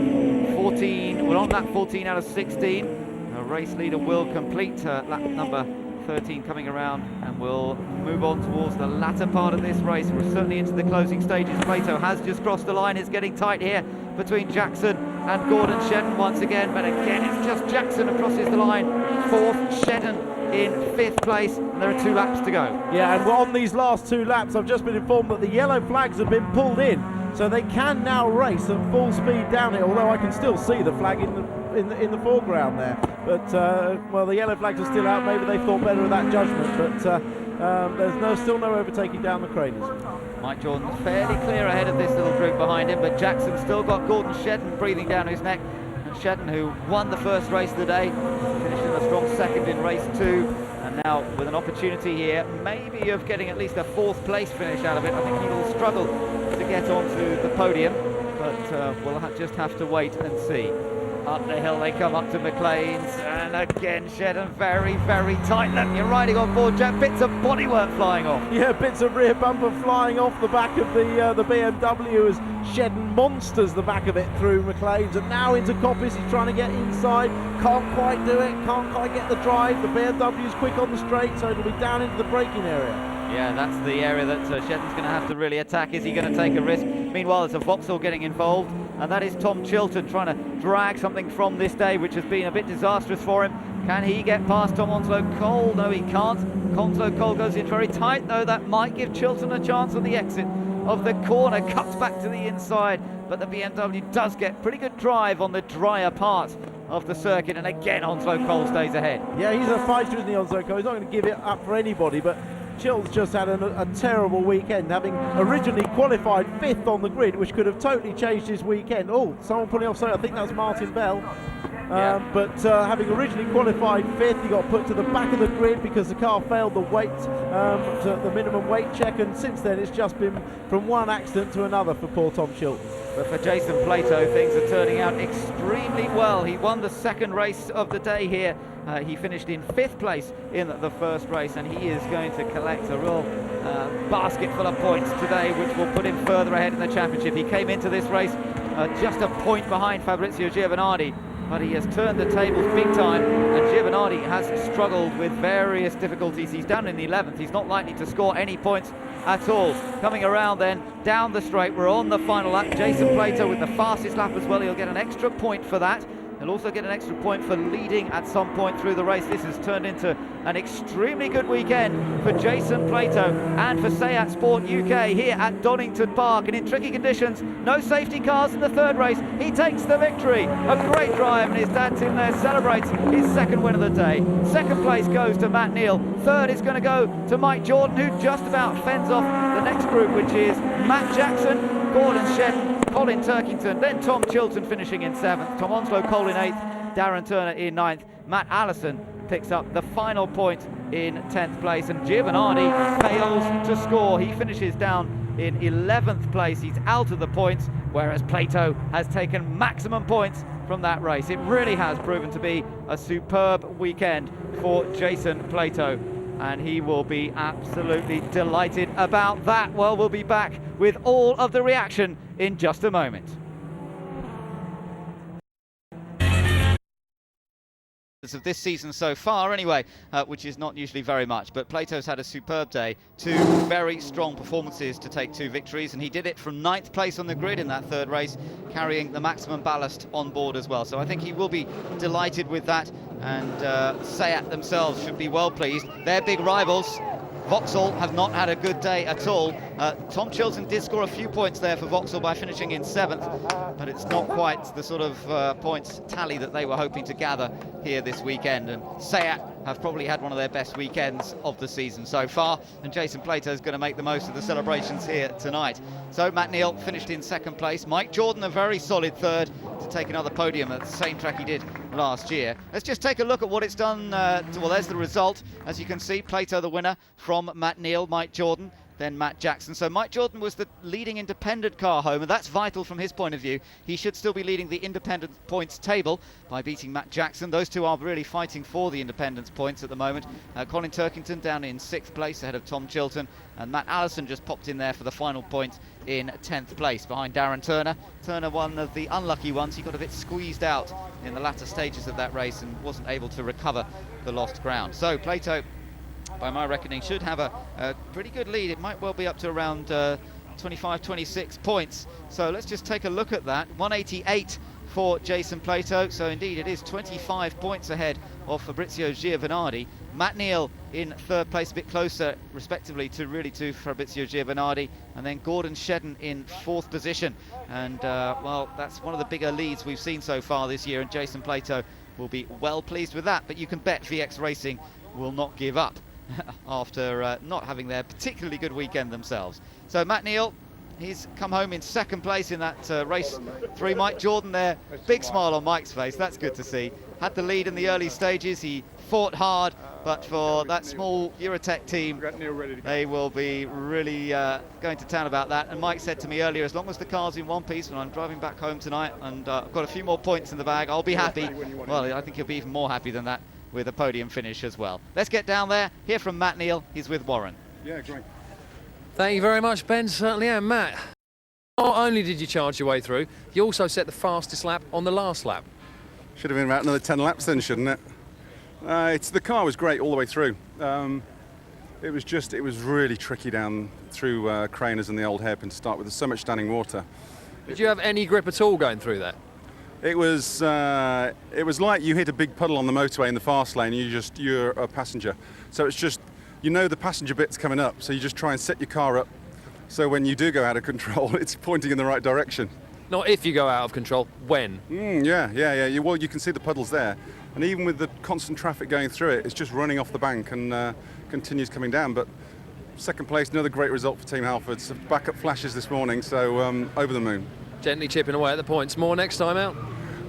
14, we're on lap 14 out of 16. The race leader will complete lap number 13 coming around, and we'll move on towards the latter part of this race. We're certainly into the closing stages. Plato has just crossed the line. It's getting tight here between Jackson and Gordon Shedden once again, but again it's just Jackson who crosses the line. Fourth, Shedden in 5th place, and there are 2 laps to go. Yeah, and on these last 2 laps, I've just been informed that the yellow flags have been pulled in, so they can now race at full speed down it, although I can still see the flag in the foreground there. But, well, the yellow flags are still out. Maybe they thought better of that judgment, but there's still no overtaking down the Craners. Mike Jordan's fairly clear ahead of this little group behind him, but Jackson's still got Gordon Shedden breathing down his neck. And Shedden, who won the first race of the day, finished in a strong second in race 2, and now with an opportunity here, maybe of getting at least a 4th place finish out of it. I think he'll struggle to get onto the podium, but we'll just have to wait and see. Up the hill they come up to McLean's, and again Shedden very, very tight left. You're riding on board, Jack. Bits of bodywork flying off. Yeah, bits of rear bumper flying off the back of the BMW as Shedden monsters the back of it through McLean's, and now into Coppice. He's trying to get inside, can't quite do it, can't quite get the drive. The BMW's quick on the straight, so it'll be down into the braking area. Yeah, that's the area that Shedden's going to have to really attack. Is he going to take a risk? Meanwhile, there's a Vauxhall getting involved, and that is Tom Chilton trying to drag something from this day, which has been a bit disastrous for him. Can he get past Tom Onslow Cole? No, he can't. Onslow Cole goes in very tight, though. That might give Chilton a chance on the exit of the corner. Cuts back to the inside, but the BMW does get pretty good drive on the drier part of the circuit, and again Onslow Cole stays ahead. Yeah, he's a fighter, isn't he, Onslow Cole? He's not going to give it up for anybody, but Chilton's just had a terrible weekend, having originally qualified 5th on the grid, which could have totally changed his weekend. Oh, someone putting off, I think that's Martin Bell. But having originally qualified 5th, he got put to the back of the grid because the car failed the weight, the minimum weight check, and since then it's just been from one accident to another for poor Tom Chilton. But for Jason Plato, things are turning out extremely well. He won the 2nd race of the day here. He finished in 5th place in the first race, and he is going to collect a real basket full of points today, which will put him further ahead in the championship. He came into this race just a point behind Fabrizio Giovanardi, but he has turned the tables big time, and Giovanardi has struggled with various difficulties. He's down in the 11th. He's not likely to score any points at all. Coming around then, down the straight, we're on the final lap. Jason Plato with the fastest lap as well. He'll get an extra point for that. He'll also get an extra point for leading at some point through the race. This has turned into an extremely good weekend for Jason Plato and for Seat Sport UK here at Donington Park. And in tricky conditions, no safety cars in the 3rd race. He takes the victory. A great drive, and his dad Tim there celebrates his 2nd win of the day. 2nd place goes to Matt Neal. 3rd is going to go to Mike Jordan, who just about fends off the next group, which is Matt Jackson, Gordon Shedden, Colin Turkington, then Tom Chilton finishing in 7th, Tom Onslow Cole in 8th, Darren Turner in 9th, Matt Allison picks up the final point in 10th place, and Giovanardi fails to score. He finishes down in 11th place. He's out of the points, whereas Plato has taken maximum points from that race. It really has proven to be a superb weekend for Jason Plato, and he will be absolutely delighted about that. Well, we'll be back with all of the reaction in just a moment. Of this season so far anyway, which is not usually very much, but Plato's had a superb day. 2 very strong performances to take 2 victories, and he did it from 9th place on the grid in that 3rd race, carrying the maximum ballast on board as well. So I think he will be delighted with that, and Seat themselves should be well pleased. Their big rivals, Vauxhall, have not had a good day at all. Tom Chilton did score a few points there for Vauxhall by finishing in 7th, but it's not quite the sort of points tally that they were hoping to gather here this weekend. And Seat have probably had one of their best weekends of the season so far, and Jason Plato is going to make the most of the celebrations here tonight. So Matt Neal finished in 2nd place. Mike Jordan a very solid 3rd to take another podium at the same track he did last year. Let's just take a look at what it's done. Well, there's the result. As you can see, Plato the winner from Matt Neal, Mike Jordan. then Matt Jackson. So Mike Jordan was the leading independent car home, and that's vital from his point of view. He should still be leading the independent points table by beating Matt Jackson. Those two are really fighting for the independence points at the moment. Colin Turkington down in 6th place ahead of Tom Chilton, and Matt Allison just popped in there for the final point in 10th place behind Darren Turner. Turner, one of the unlucky ones. He got a bit squeezed out in the latter stages of that race and wasn't able to recover the lost ground. So Plato, by my reckoning, should have a pretty good lead. It might well be up to around 25, 26 points. So let's just take a look at that. 188 for Jason Plato. So indeed it is 25 points ahead of Fabrizio Giovanardi. Matt Neal in 3rd place, a bit closer respectively to Fabrizio Giovanardi, and then Gordon Shedden in 4th position. And well, that's one of the bigger leads we've seen so far this year, and Jason Plato will be well pleased with that. But you can bet VX Racing will not give up after not having their particularly good weekend themselves. So Matt Neal, he's come home in 2nd place in that race 3. Mike Jordan there, big smile on Mike's face, that's good to see. Had the lead in the early stages, he fought hard, but for that small Eurotech team, they will be really going to town about that. And Mike said to me earlier, as long as the car's in one piece when I'm driving back home tonight and I've got a few more points in the bag, I'll be happy. Well, I think he'll be even more happy than that with a podium finish as well. Let's get down there, hear from Matt Neal. He's with Warren. Yeah, great. Thank you very much, Ben. Certainly am. Matt, not only did you charge your way through, you also set the fastest lap on the last lap. Should have been about another 10 laps then, shouldn't it? The car was great all the way through. It was really tricky down through Craners and the old hairpin to start with. There's so much standing water. Did you have any grip at all going through that? It was like you hit a big puddle on the motorway in the fast lane. You're a passenger, so it's just, you know, the passenger bit's coming up, so you just try and set your car up so when you do go out of control, it's pointing in the right direction. Not if you go out of control, when? Yeah. Well, you can see the puddles there, and even with the constant traffic going through it, it's just running off the bank and continues coming down. But 2nd place, another great result for Team Halford. Some backup flashes this morning, so over the moon. Gently chipping away at the points. More next time out?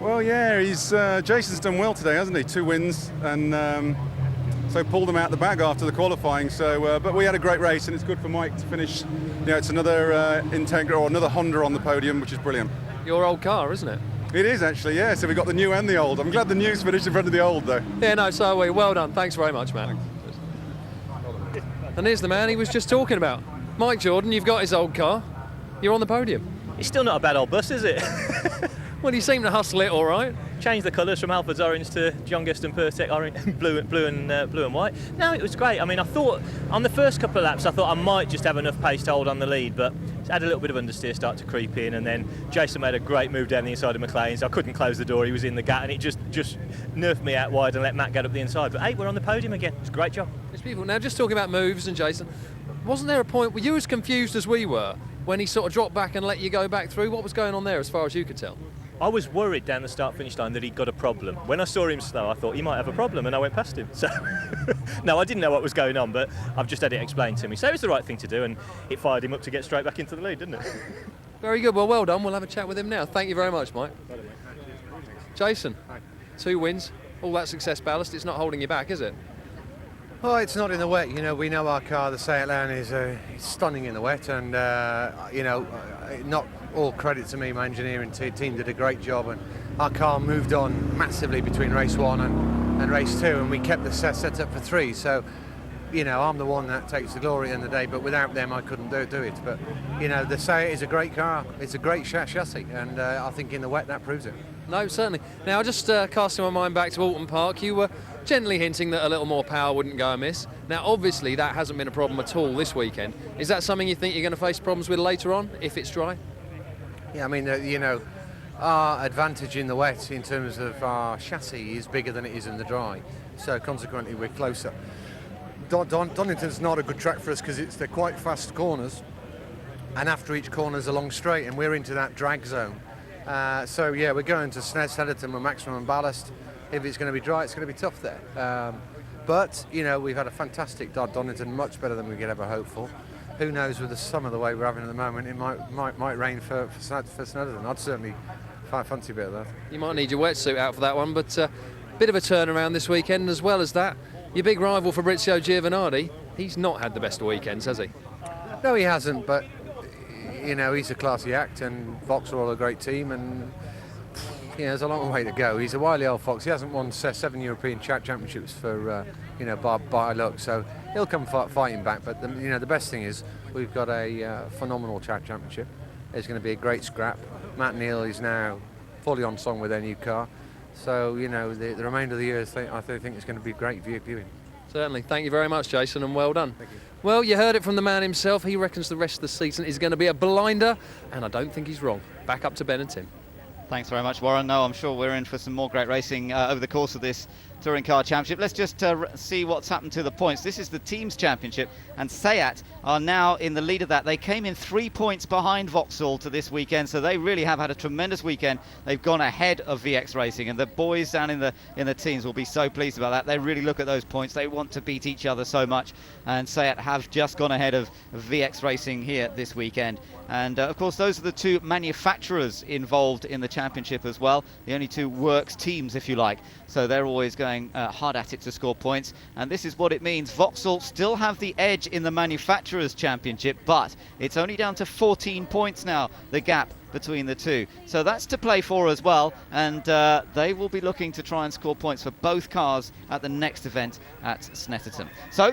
Well, yeah, Jason's done well today, hasn't he? 2 wins, and so pulled them out the bag after the qualifying. So, but we had a great race, and it's good for Mike to finish. You know, it's another Integra or another Honda on the podium, which is brilliant. Your old car, isn't it? It is actually, yeah. So we got the new and the old. I'm glad the new's finished in front of the old, though. Yeah, no, so are we. Well done. Thanks very much, Matt. And here's the man he was just talking about. Mike Jordan, you've got his old car. You're on the podium. It's still not a bad old bus, is it? Well, you seem to hustle it all right. Changed the colours from Halford's orange to John Guston Pertec orange, blue and white. No, it was great. I mean, I thought on the first couple of laps, I thought I might just have enough pace to hold on the lead, but had a little bit of understeer start to creep in, and then Jason made a great move down the inside of McLean's. I couldn't close the door; he was in the gap, and it just nerfed me out wide and let Matt get up the inside. But hey, we're on the podium again. It's a great job. It's beautiful. Now, just talking about moves and Jason, wasn't there a point where you were as confused as we were when he sort of dropped back and let you go back through? What was going on there, as far as you could tell? I was worried down the start-finish line that he'd got a problem. When I saw him slow, I thought he might have a problem, and I went past him. So, no, I didn't know what was going on, but I've just had it explained to me. So it was the right thing to do, and it fired him up to get straight back into the lead, didn't it? Very good. Well done. We'll have a chat with him now. Thank you very much, Mike. Jason, 2 wins, all that success ballast. It's not holding you back, is it? Oh, it's not in the wet. You know, we know our car, the Seat Leon, is stunning in the wet, and you know, not all credit to me. My engineering team did a great job, and our car moved on massively between race 1 and race 2, and we kept the set up for 3. So, you know, I'm the one that takes the glory in the day, but without them, I couldn't do it. But you know, the Seat is a great car. It's a great chassis, and I think in the wet that proves it. No, certainly. Now, just casting my mind back to Alton Park, you were gently hinting that a little more power wouldn't go amiss. Now, obviously, that hasn't been a problem at all this weekend. Is that something you think you're going to face problems with later on, if it's dry? Yeah, I mean, you know, our advantage in the wet in terms of our chassis is bigger than it is in the dry. So, consequently, we're closer. Donington's not a good track for us because they're quite fast corners, and after each corner's a long straight, and we're into that drag zone. So yeah, we're going to Snetterton with maximum ballast. If it's going to be dry, it's going to be tough there. But you know, we've had a fantastic Donington, much better than we could ever hope for. Who knows, with the summer the way we're having at the moment, it might rain for Snetterton. I'd certainly fancy a bit of that. You might need your wetsuit out for that one, but bit of a turnaround this weekend. As well as that, your big rival Fabrizio Giovanardi, he's not had the best of weekends, has he? No, he hasn't, but you know, he's a classy act, and Vauxhall are a great team, and you know, there's a long way to go. He's a wily old fox. He hasn't won 7 European championships for you know, by luck, so he'll come fighting back. But you know, the best thing is we've got a phenomenal championship. It's going to be a great scrap. Matt Neal is now fully on song with their new car, so you know, the remainder of the year I think it's going to be great viewing. Certainly. Thank you very much, Jason, and well done. Thank you. Well, you heard it from the man himself. He reckons the rest of the season is going to be a blinder, and I don't think he's wrong. Back up to Ben and Tim. Thanks very much, Warren. No, I'm sure we're in for some more great racing over the course of this Touring Car Championship. Let's just see what's happened to the points. This is the Teams Championship, and Seat are now in the lead of that. They came in 3 points behind Vauxhall to this weekend, so they really have had a tremendous weekend. They've gone ahead of VX Racing, and the boys down in the teams will be so pleased about that. They really look at those points. They want to beat each other so much, and Seat have just gone ahead of VX Racing here this weekend. And of course, those are the two manufacturers involved in the championship as well, the only two works teams, if you like. So they're always going hard at it to score points, and this is what it means. Vauxhall still have the edge in the manufacturers championship, but it's only down to 14 points now, the gap between the two. So that's to play for as well, and they will be looking to try and score points for both cars at the next event at Snetterton. So